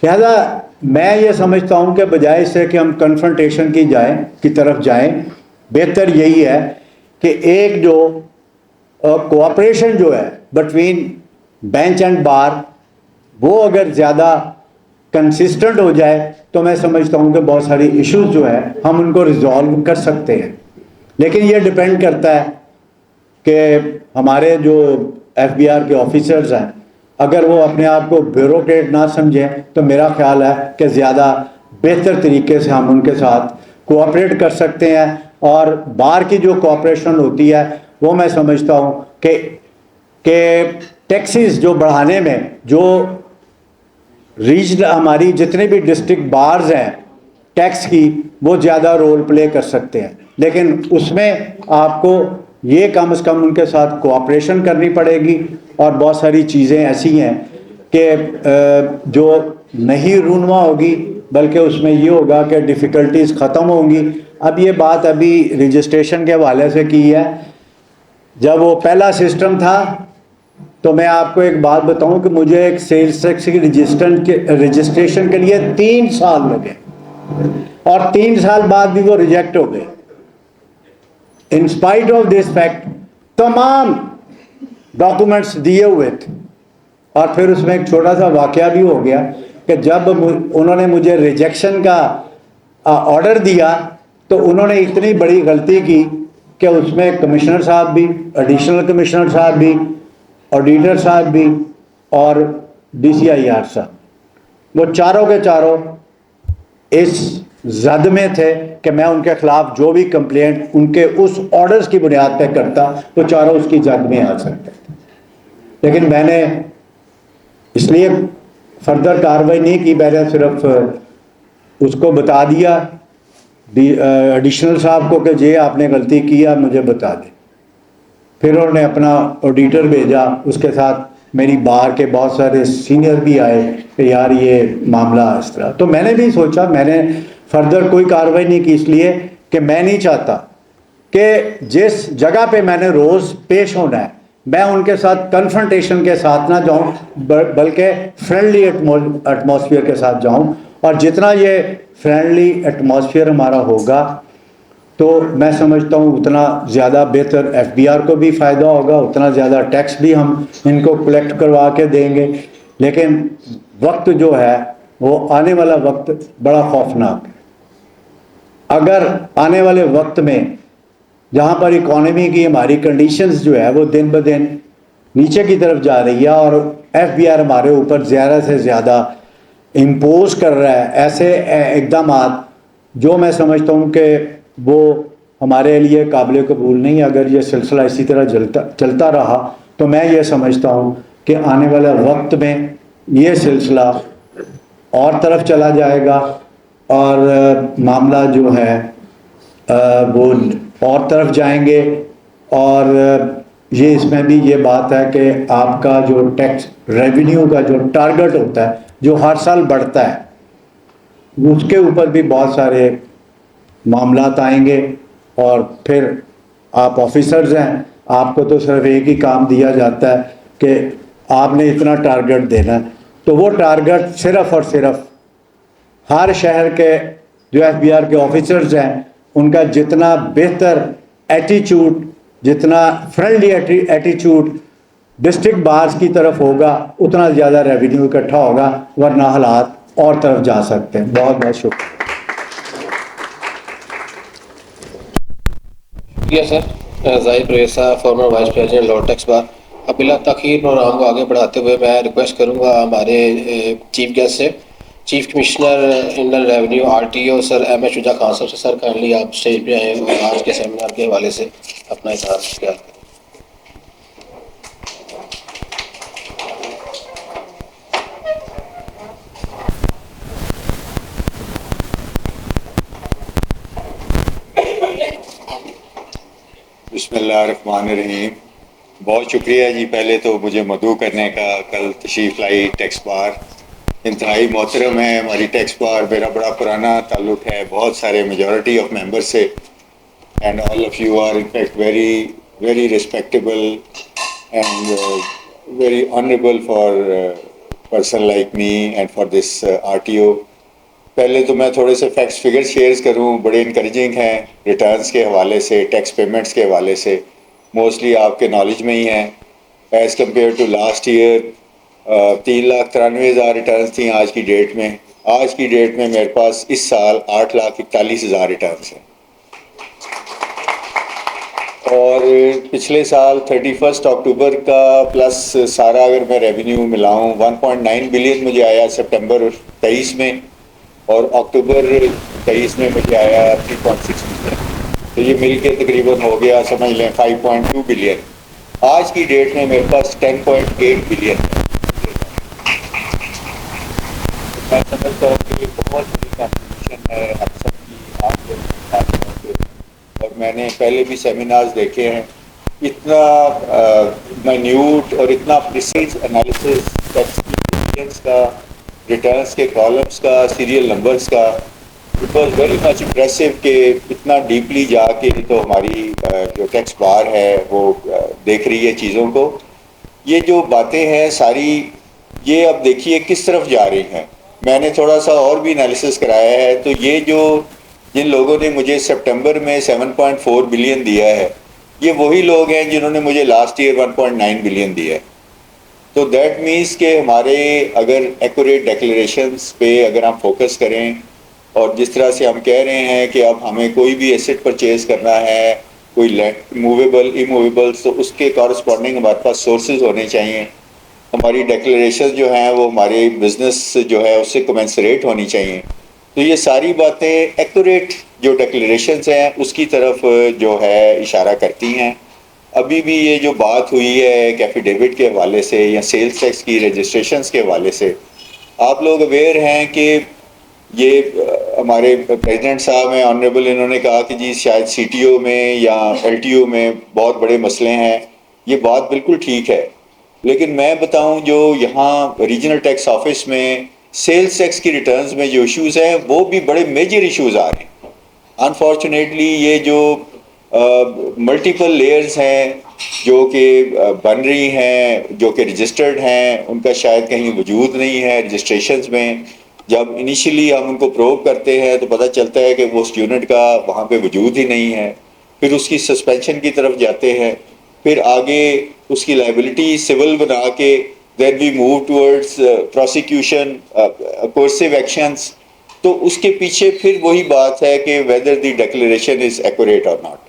लिहाजा मैं ये समझता हूँ कि बजाय इससे कि हम कन्फ्रंटेशन की तरफ जाएं, बेहतर यही है कि एक जो कोऑपरेशन जो है बिटवीन बेंच एंड बार वो अगर ज़्यादा कंसिस्टेंट हो जाए तो मैं समझता हूँ कि बहुत सारी इश्यूज जो है हम उनको रिजॉल्व कर सकते हैं। लेकिन ये डिपेंड करता है कि हमारे जो एफबीआर के ऑफिसर्स हैं अगर वो अपने आप को ब्यूरोक्रेट ना समझें तो मेरा ख्याल है कि ज़्यादा बेहतर तरीके से हम उनके साथ कोऑपरेट कर सकते हैं। और बाहर की जो कोऑपरेशन होती है वो मैं समझता हूँ कि टैक्सेस जो बढ़ाने में जो रीजनल हमारी जितने भी डिस्ट्रिक्ट बार्स हैं टैक्स की, वो ज़्यादा रोल प्ले कर सकते हैं, लेकिन उसमें आपको ये कम से कम उनके साथ कोऑपरेशन करनी पड़ेगी। और बहुत सारी चीज़ें ऐसी हैं कि जो नहीं रूनुमा होगी, बल्कि उसमें ये होगा कि डिफ़िकल्टीज़ ख़त्म होंगी। अब ये बात अभी रजिस्ट्रेशन के हवाले से की है। जब वो पहला सिस्टम था तो मैं आपको एक बात बताऊं कि मुझे एक सेल्स टैक्स की रजिस्ट्रेशन के लिए 3 साल लगे और 3 साल बाद भी वो रिजेक्ट हो गए। In spite of this fact तमाम डॉक्यूमेंट्स दिए हुए थे। और फिर उसमें एक छोटा सा वाकया भी हो गया कि जब उन्होंने मुझे रिजेक्शन का ऑर्डर दिया तो उन्होंने इतनी बड़ी गलती की कि उसमें कमिश्नर साहब भी, एडिशनल कमिश्नर साहब भी, ऑडिटर साहब भी और DCIR साहब, वो चारों के चारों इस जद में थे कि मैं उनके खिलाफ जो भी कंप्लेंट उनके उस ऑर्डर्स की बुनियाद पर करता वो चारों उसकी जद में आ सकते थे। लेकिन मैंने इसलिए फर्दर कार्रवाई नहीं की, मैंने सिर्फ उसको बता दिया एडिशनल साहब को कि ये आपने गलती किया, मुझे बता दें। फिर उन्होंने अपना ऑडिटर भेजा, उसके साथ मेरी बार के बहुत सारे सीनियर भी आए कि यार ये मामला इस तरह। तो मैंने भी सोचा, मैंने फर्दर कोई कार्रवाई नहीं की, इसलिए कि मैं नहीं चाहता कि जिस जगह पे मैंने रोज़ पेश होना है मैं उनके साथ कन्फ्रंटेशन के साथ ना जाऊं, बल्कि फ्रेंडली एटमॉस्फेयर के साथ जाऊं। और जितना ये फ्रेंडली एटमॉस्फेयर हमारा होगा तो मैं समझता हूँ उतना ज़्यादा बेहतर FBR को भी फ़ायदा होगा, उतना ज़्यादा टैक्स भी हम इनको कलेक्ट करवा के देंगे। लेकिन वक्त जो है वो आने वाला वक्त बड़ा खौफनाक है। अगर आने वाले वक्त में जहाँ पर इकॉनमी की हमारी कंडीशंस जो है वो दिन ब दिन नीचे की तरफ जा रही है और FBR हमारे ऊपर ज़्यादा से ज़्यादा इम्पोज कर रहा है ऐसे इकदाम जो मैं समझता हूँ कि वो हमारे लिए काबिल कबूल नहीं। अगर ये सिलसिला इसी तरह चलता रहा तो मैं ये समझता हूँ कि आने वाले वक्त में ये सिलसिला और तरफ चला जाएगा और मामला जो है वो और तरफ जाएंगे। और ये इसमें भी ये बात है कि आपका जो टैक्स रेवेन्यू का जो टारगेट होता है जो हर साल बढ़ता है, उसके ऊपर भी बहुत सारे मामलात आएंगे। और फिर आप ऑफिसर्स हैं, आपको तो सिर्फ एक ही काम दिया जाता है कि आपने इतना टारगेट देना है, तो वो टारगेट सिर्फ और सिर्फ हर शहर के जो FBR के ऑफिसर्स हैं उनका जितना बेहतर एटीट्यूड, जितना फ्रेंडली एटीट्यूड डिस्ट्रिक्ट बार्स की तरफ होगा उतना ज़्यादा रेवेन्यू इकट्ठा होगा, वरना हालात और तरफ जा सकते हैं। बहुत बहुत शुक्रिया। सर जाहिर परवेज़ साहब, farmer vice president law tax bar. अब बिला तखीर प्रोग्राम को आगे बढ़ाते हुए मैं रिक्वेस्ट करूंगा हमारे चीफ गेस्ट से, chief commissioner Indian revenue RTO sir M.H. Shuja Khan साहब से। सर काइंडली आप स्टेज पे आए और आज के सेमिनार के हवाले से अपना इज़हार ख्याल करें। बिस्मिल्लाहिर्रहमानिर्रहीम। बहुत शुक्रिया जी पहले तो मुझे मदऊ करने का। कल तशरीफ़ लाई टैक्स बार इंतहाई मोहतरम है हमारी टैक्स बार, मेरा बड़ा पुराना ताल्लुक़ है बहुत सारे मेजॉरिटी ऑफ मेंबर्स से, and all of you are in fact very very respectable and very honourable for person like me and for this RTO। पहले तो मैं थोड़े से फैक्ट्स फिगर्स शेयर करूं, बड़े इनकरेजिंग हैं रिटर्न्स के हवाले से, टैक्स पेमेंट्स के हवाले से, मोस्टली आपके नॉलेज में ही हैं। As compare to last year 3,93,000 returns थी आज की डेट में। आज की डेट में मेरे पास इस साल 8,41,000 रिटर्न्स हैं। और पिछले साल 31 अक्टूबर का प्लस सारा अगर मैं रेवेन्यू मिलाऊं 1.9 बिलियन मुझे आया सितंबर 23 में, और अक्टूबर 23 में मुझे आया 3.6 बिलियन। तो ये मिल के तकरीबन हो गया समझ लें 5.2 बिलियन। आज की डेट में मेरे पास 10.8 बिलियन है। मैं समझता हूँ कि ये बहुत बड़ी कंट्रीब्यूशन है आप सबकी, आप लोगों की। और मैंने पहले भी सेमिनार्स देखे हैं, इतना माइन्यूट और इतना प्रिसीज एनालिसिस टैक्स का, रिटर्न्स के कॉलम्स का, सीरियल नंबर्स का, it was very much impressive कि इतना डीपली जाके तो हमारी जो टैक्स बार है वो देख रही है चीज़ों को। ये जो बातें हैं सारी, ये अब देखिए किस तरफ जा रही हैं। मैंने थोड़ा सा और भी एनालिसिस कराया है, तो ये जो जिन लोगों ने मुझे सितंबर में 7.4 बिलियन दिया है, ये वही लोग हैं जिन्होंने मुझे लास्ट ईयर 1.9 बिलियन दिया है। तो दैट मीन्स कि हमारे अगर एक्यूरेट डिक्लेरेशंस पे अगर हम फोकस करें, और जिस तरह से हम कह रहे हैं कि अब हमें कोई भी एसेट परचेज करना है, कोई मूवेबल इमूवेबल, तो उसके कॉरस्पॉन्डिंग हमारे पास सोर्सेज होने चाहिए। हमारी डिक्लेरेशन जो हैं वो हमारे बिजनेस जो है उससे कमेंसरेट होनी चाहिए। तो ये सारी बातें एक्यूरेट जो डिक्लेरेशंस हैं उसकी तरफ जो है इशारा करती हैं। अभी भी ये जो बात हुई है एक एफिडेविट के हवाले से या सेल्स टैक्स की रजिस्ट्रेशंस के हवाले से, आप लोग अवेयर हैं कि ये हमारे प्रेसिडेंट साहब हैं ऑनरेबल, इन्होंने कहा कि जी शायद सीटीओ में या एलटीओ में बहुत बड़े मसले हैं। ये बात बिल्कुल ठीक है, लेकिन मैं बताऊं जो यहाँ रीजनल टैक्स ऑफिस में सेल्स टैक्स की रिटर्न्स में जो इश्यूज़ हैं वो भी बड़े मेजर इश्यूज़ आ रहे हैं। अनफॉर्चुनेटली ये जो मल्टीपल लेयर्स हैं जो कि बन रही हैं, जो कि रजिस्टर्ड हैं, उनका शायद कहीं वजूद नहीं है रजिस्ट्रेशंस में। जब इनिशियली हम उनको प्रोव करते हैं तो पता चलता है कि वो स्टूडेंट का वहाँ पे वजूद ही नहीं है, फिर उसकी सस्पेंशन की तरफ जाते हैं, फिर आगे उसकी लाइबिलिटी सिविल बना के then we move towards prosecution coercive actions. तो उसके पीछे फिर वही बात है कि whether the declaration is accurate और नॉट।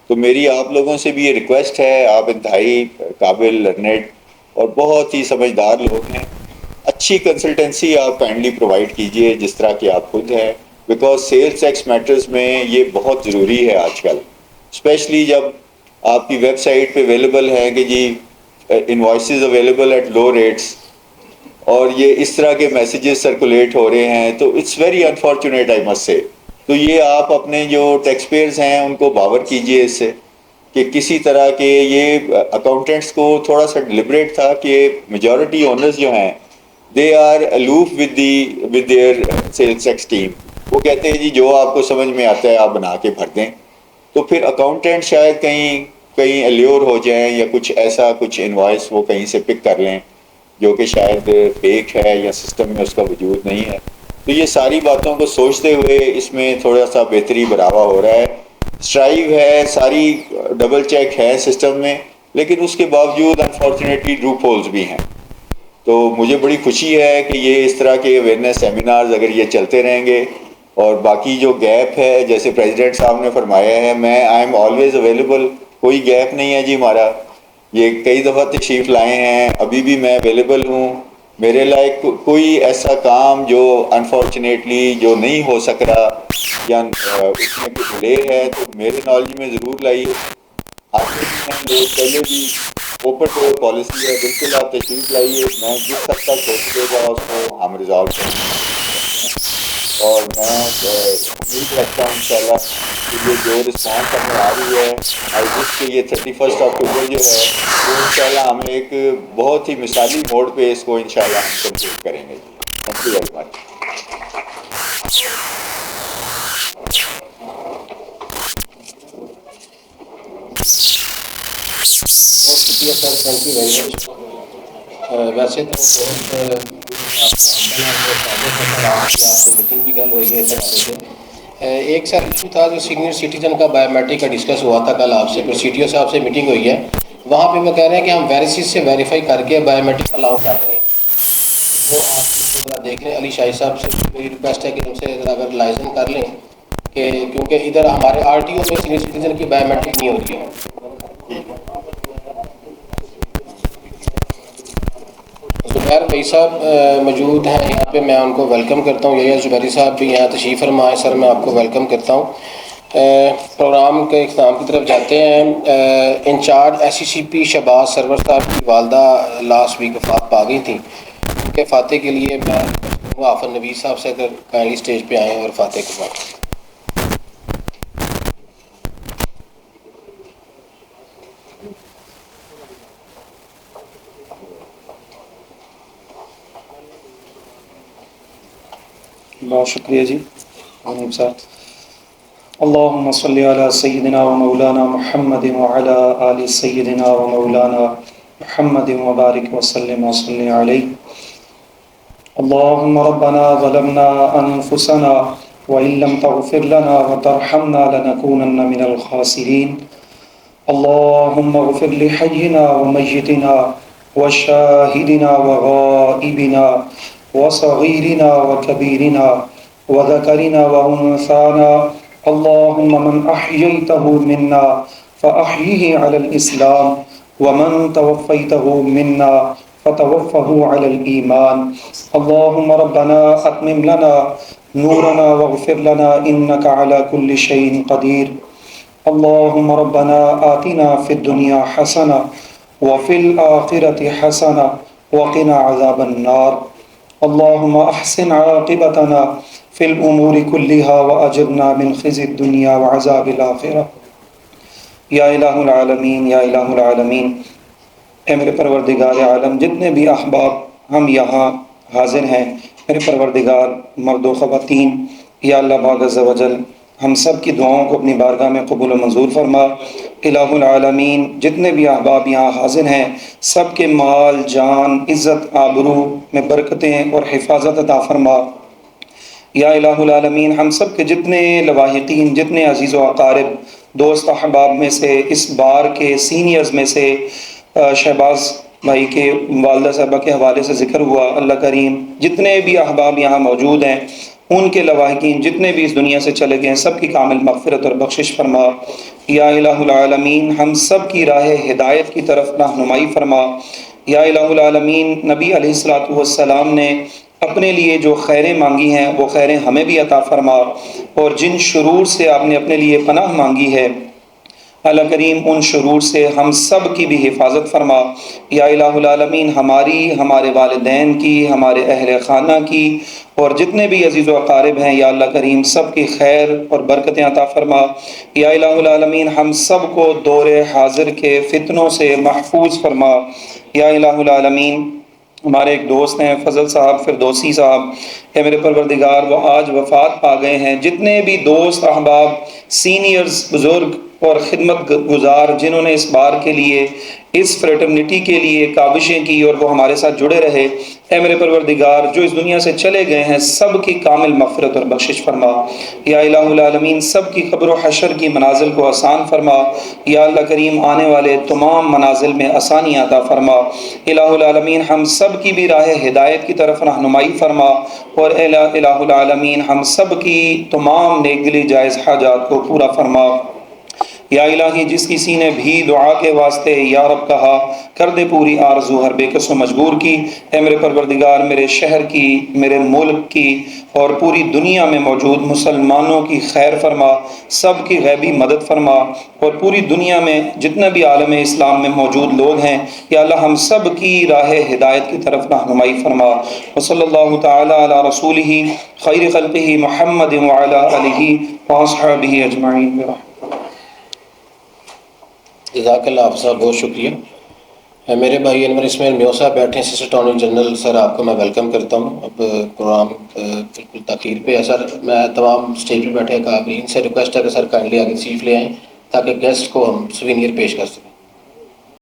तो मेरी आप लोगों से भी ये रिक्वेस्ट है, आप इंतहाई काबिल, लर्नेड और बहुत ही समझदार लोग हैं, अच्छी कंसल्टेंसी आप काइंडली प्रोवाइड कीजिए जिस तरह की आप खुद हैं, बिकॉज सेल्स टैक्स मैटर्स में ये बहुत ज़रूरी है आजकल, स्पेशली जब आपकी वेबसाइट पे अवेलेबल है कि जी invoices available at low rates, और ये इस तरह के मैसेजेस सर्कुलेट हो रहे हैं, तो it's very unfortunate I must say. तो ये आप अपने जो टैक्स पेयर्स हैं उनको बावर कीजिए इससे कि किसी तरह के ये अकाउंटेंट्स को थोड़ा सा डिलिबरेट था कि मेजॉरिटी ओनर्स जो हैं they are aloof with their sales tax team. वो कहते हैं जी जो आपको समझ में आता है आप बना के भर दें, तो फिर अकाउंटेंट शायद कहीं अल्योर हो जाएं या कुछ ऐसा कुछ इनवॉइस वो कहीं से पिक कर लें जो कि शायद फेक है या सिस्टम में उसका वजूद नहीं है। तो ये सारी बातों को सोचते हुए इसमें थोड़ा सा बेहतरी बढ़ावा हो रहा है, स्ट्राइव है, सारी डबल चेक है सिस्टम में, लेकिन उसके बावजूद अनफॉर्चुनेटली लूप होल्स भी हैं। तो मुझे बड़ी खुशी है कि ये इस तरह के अवेयरनेस सेमिनार्स अगर ये चलते रहेंगे, और बाकी जो गैप है जैसे प्रेसिडेंट साहब ने फरमाया है, मैं आई एम ऑलवेज अवेलेबल, कोई गैप नहीं है जी हमारा। ये कई दफ़ा तशरीफ़ लाए हैं, अभी भी मैं अवेलेबल हूँ। मेरे लायक कोई ऐसा काम जो अनफॉर्चुनेटली जो नहीं हो सक रहा या उसमें कुछ डिले है तो मेरे नॉलेज में ज़रूर लाइए। आगे भी लोग पहले भी ओपन डोर पॉलिसी है, बिल्कुल आप तशरीफ़ लाइए, मैं जिस हद तक हो सकेगा उसको हम रिजॉल्व करेंगे। और मैं उम्मीद रखता हूँ इंशाल्लाह कि ये जो रिस्पॉन्स हमें आ रही है, आई विश कि ये 31 अक्टूबर जो है वो इंशाल्लाह हम एक बहुत ही मिसाली मोड पे इसको इंशाल्लाह हम कंप्लीट करेंगे। Thank you very much. बहुत शुक्रिया sir, thank you very much. वैसे तो आपसे मीटिंग भी गल हुई है इस हवाले से। एक सर इशू था जो सीनियर सिटीजन का बायोमेट्रिक का डिस्कस हुआ था कल आपसे, फिर CTO साहब से मीटिंग हुई है, वहाँ पे वो कह रहे हैं कि हम वेरिसिस से वेरीफाई करके बायोमेट्रिक अलाउ कर रहे हैं। वो आप ज़रा देख लें, अली शाही साहब से मेरी रिक्वेस्ट है कि उनसे ज़रा अगर लाइजन कर लें कि क्योंकि इधर हमारे आरटीओ में सीनियर सिटीजन की बायोमेट्रिक नहीं होती है। ज़ुबैर भाई साहब मौजूद हैं यहाँ पे, मैं उनको वेलकम करता हूँ। यही ज़ुबैरी साहब भी यहाँ तशरीफ़ फरमाए। सर मैं आपको वेलकम करता हूँ। प्रोग्राम के इख्तिताम की तरफ जाते हैं। इंचार्ज SCCP शहबाज सरवर साहब की वालदा लास्ट वीक वफात पा गई थी। उनके फाते के लिए मैं आफर नबी साहब से अगर काइंडली स्टेज पे आएँ और फाते को बातें। बहुत शुक्रिया जी साहब। अल्लाहुम्मा सल्ली अला सय्यिदिना व मौलाना मुहम्मद व अला आलि सय्यिदिना व मौलाना मुहम्मद व बारिक व सल्लिम व सल्लि अलैहि। अल्लाहुम्मा रब्बना ज़लमना अनफुसना व इन लम तग़फिर लना व तरहमना लनकूनन्ना मिनल खासिरीन। अल्लाहुम्मा इग़फिर लिहय्यिना व मय्यितिना व शाहिदिना व गाइबिना व सगीरिना व कबीरिना व ज़करिना व उन्साना। अल्लाहुम्मा मन अह्यैतहु मिन्ना फ़अह्यिही अलल इस्लाम व मन तवफ़्फ़ैतहु मिन्ना फ़तवफ़्फ़हु अलल ईमान। अल्लाहुम्मा रब्बना अत्मिम लना नूरना वग़फ़िर लना इन्नका अला कुल्लि शैइन क़दीर। अल्लाहुम्मा रब्बना आतिना फ़िद दुनिया हसना व फ़िल आखिरति हसना व क़िना अज़ाबन नार। अल्लाहुम्मा अहसिन आक़िबतना फ़िल उमूरि कुल्लिहा व अजिरना मिन ख़िज़्यि दुनिया व अज़ाबिल आखिरह। या इलाहुल आलमीन, या इलाहुल आलमीन। ए मेरे परवरदिगार आलम, जितने भी अहबाब हम यहाँ हाज़िर हैं, मेरे परवरदिगार मर्द व ख़वातीन, या अल्लाह पाक अज़्ज़ व जल हम सब की दुआओं को अपनी बारगाह में कबूल व मंजूर फरमा। इलाहुल आलमीन, जितने भी अहबाब यहाँ हाज़िर हैं, सब के माल जान इज़्ज़त आबरू में बरकतें और हिफाजत अता फरमा। या इलाहुल आलमीन, हम सब के जितने लवाहिकीन, जितने अज़ीज़ व अक़ारिब दोस्त अहबाब में से इस बार के सीनियर्स में से शहबाज भाई के वालदा साहबा के हवाले से ज़िक्र हुआ, अल्लाह करीम जितने भी अहबाब यहाँ मौजूद हैं, उनके लवाहिकीन जितने भी इस दुनिया से चले गए हैं, सब की कामिल मग़फ़िरत और बख्शिश फरमा। या इलाहुल आलमीन, हम सब की राह हिदायत की तरफ रहनुमाई फरमा। या इलाहुल आलमीन, नबी अलैहिस्सलातु वस्सलाम ने अपने लिए जो खैरें मांगी हैं वो खैरें हमें भी अता फरमा, और जिन शुरूर से आपने अपने लिए पनाह मांगी है अल्लाह करीम उन शुरूर से हम सब की भी हिफाजत फरमा। या इलाहुल आलमीन, हमारी, हमारे वालिदैन की, हमारे अहले खाना की और जितने भी अज़ीज़ व अक़ारिब हैं, या अल्लाह करीम सब की खैर और बरकतें अता फरमा। या इलाहुल आलमीन, हम सब को दौरे हाजिर के फितनों से महफूज फरमा। या इलाहुल आलमीन, हमारे एक दोस्त हैं फजल साहब फिरदौसी साहब, है मेरे परवरदिगार वो आज वफ़ात पा गए हैं। जितने भी दोस्त अहबाब सीनियर्स बुज़ुर्ग और ख़िदमत गुज़ार जिन्होंने इस बार के लिए, इस फ्रेटर्निटी के लिए काविशें की और वो हमारे साथ जुड़े रहे, है मेरे परवरदिगार जो इस दुनिया से चले गए हैं, सब की कामिल मग़फ़िरत और बख्शिश फरमा। या इलाहुल आलमीन, सब की क़ब्र व हशर की मनाज़िल को आसान फरमा। या अल्लाह करीम, आने वाले तमाम मनाज़िल में आसानी अता फरमा। इलाहुल आलमीन, हम सब की भी राह हिदायत की तरफ रहनुमाई फरमा, और इलाहुल आलमीन, हम सब की तमाम नेक दिली जायज़ हाजात को पूरा फरमा। या इलाही, जिस किसी ने भी दुआ के वास्ते या रब कहा, कर दे पूरी आरज़ू हर बेकस व मजबूर की। है मेरे परवरदिगार, मेरे शहर की, मेरे मुल्क की और पूरी दुनिया में मौजूद मुसलमानों की खैर फरमा, सब की गैबी मदद फरमा, और पूरी दुनिया में जितना भी आलम इस्लाम में मौजूद लोग हैं, या अल्लाह हम सब की राह हिदायत की तरफ रहनुमाई फरमा। व सल्लल्लाहु तआला अला रसूलिही खैर खल्क़िही मुहम्मद व अला आलिही व अस्हाबिही अजमईन। जज़ाकल्लाह आप साहब, बहुत शुक्रिया। मेरे भाई अनवर इस्माइल म्यो साहब बैठे हैं, असिस्टेंट अटॉर्नी जनरल। सर आपको मैं वेलकम करता हूँ। अब प्रोग्राम बिल्कुल ताख़ीर पे है सर। मैं तमाम स्टेज पे बैठे काबरीन से रिक्वेस्ट है कि सर काइंडली आगे तशरीफ़ ले आएँ ताकि गेस्ट को हम सुवीनियर पेश कर सकें।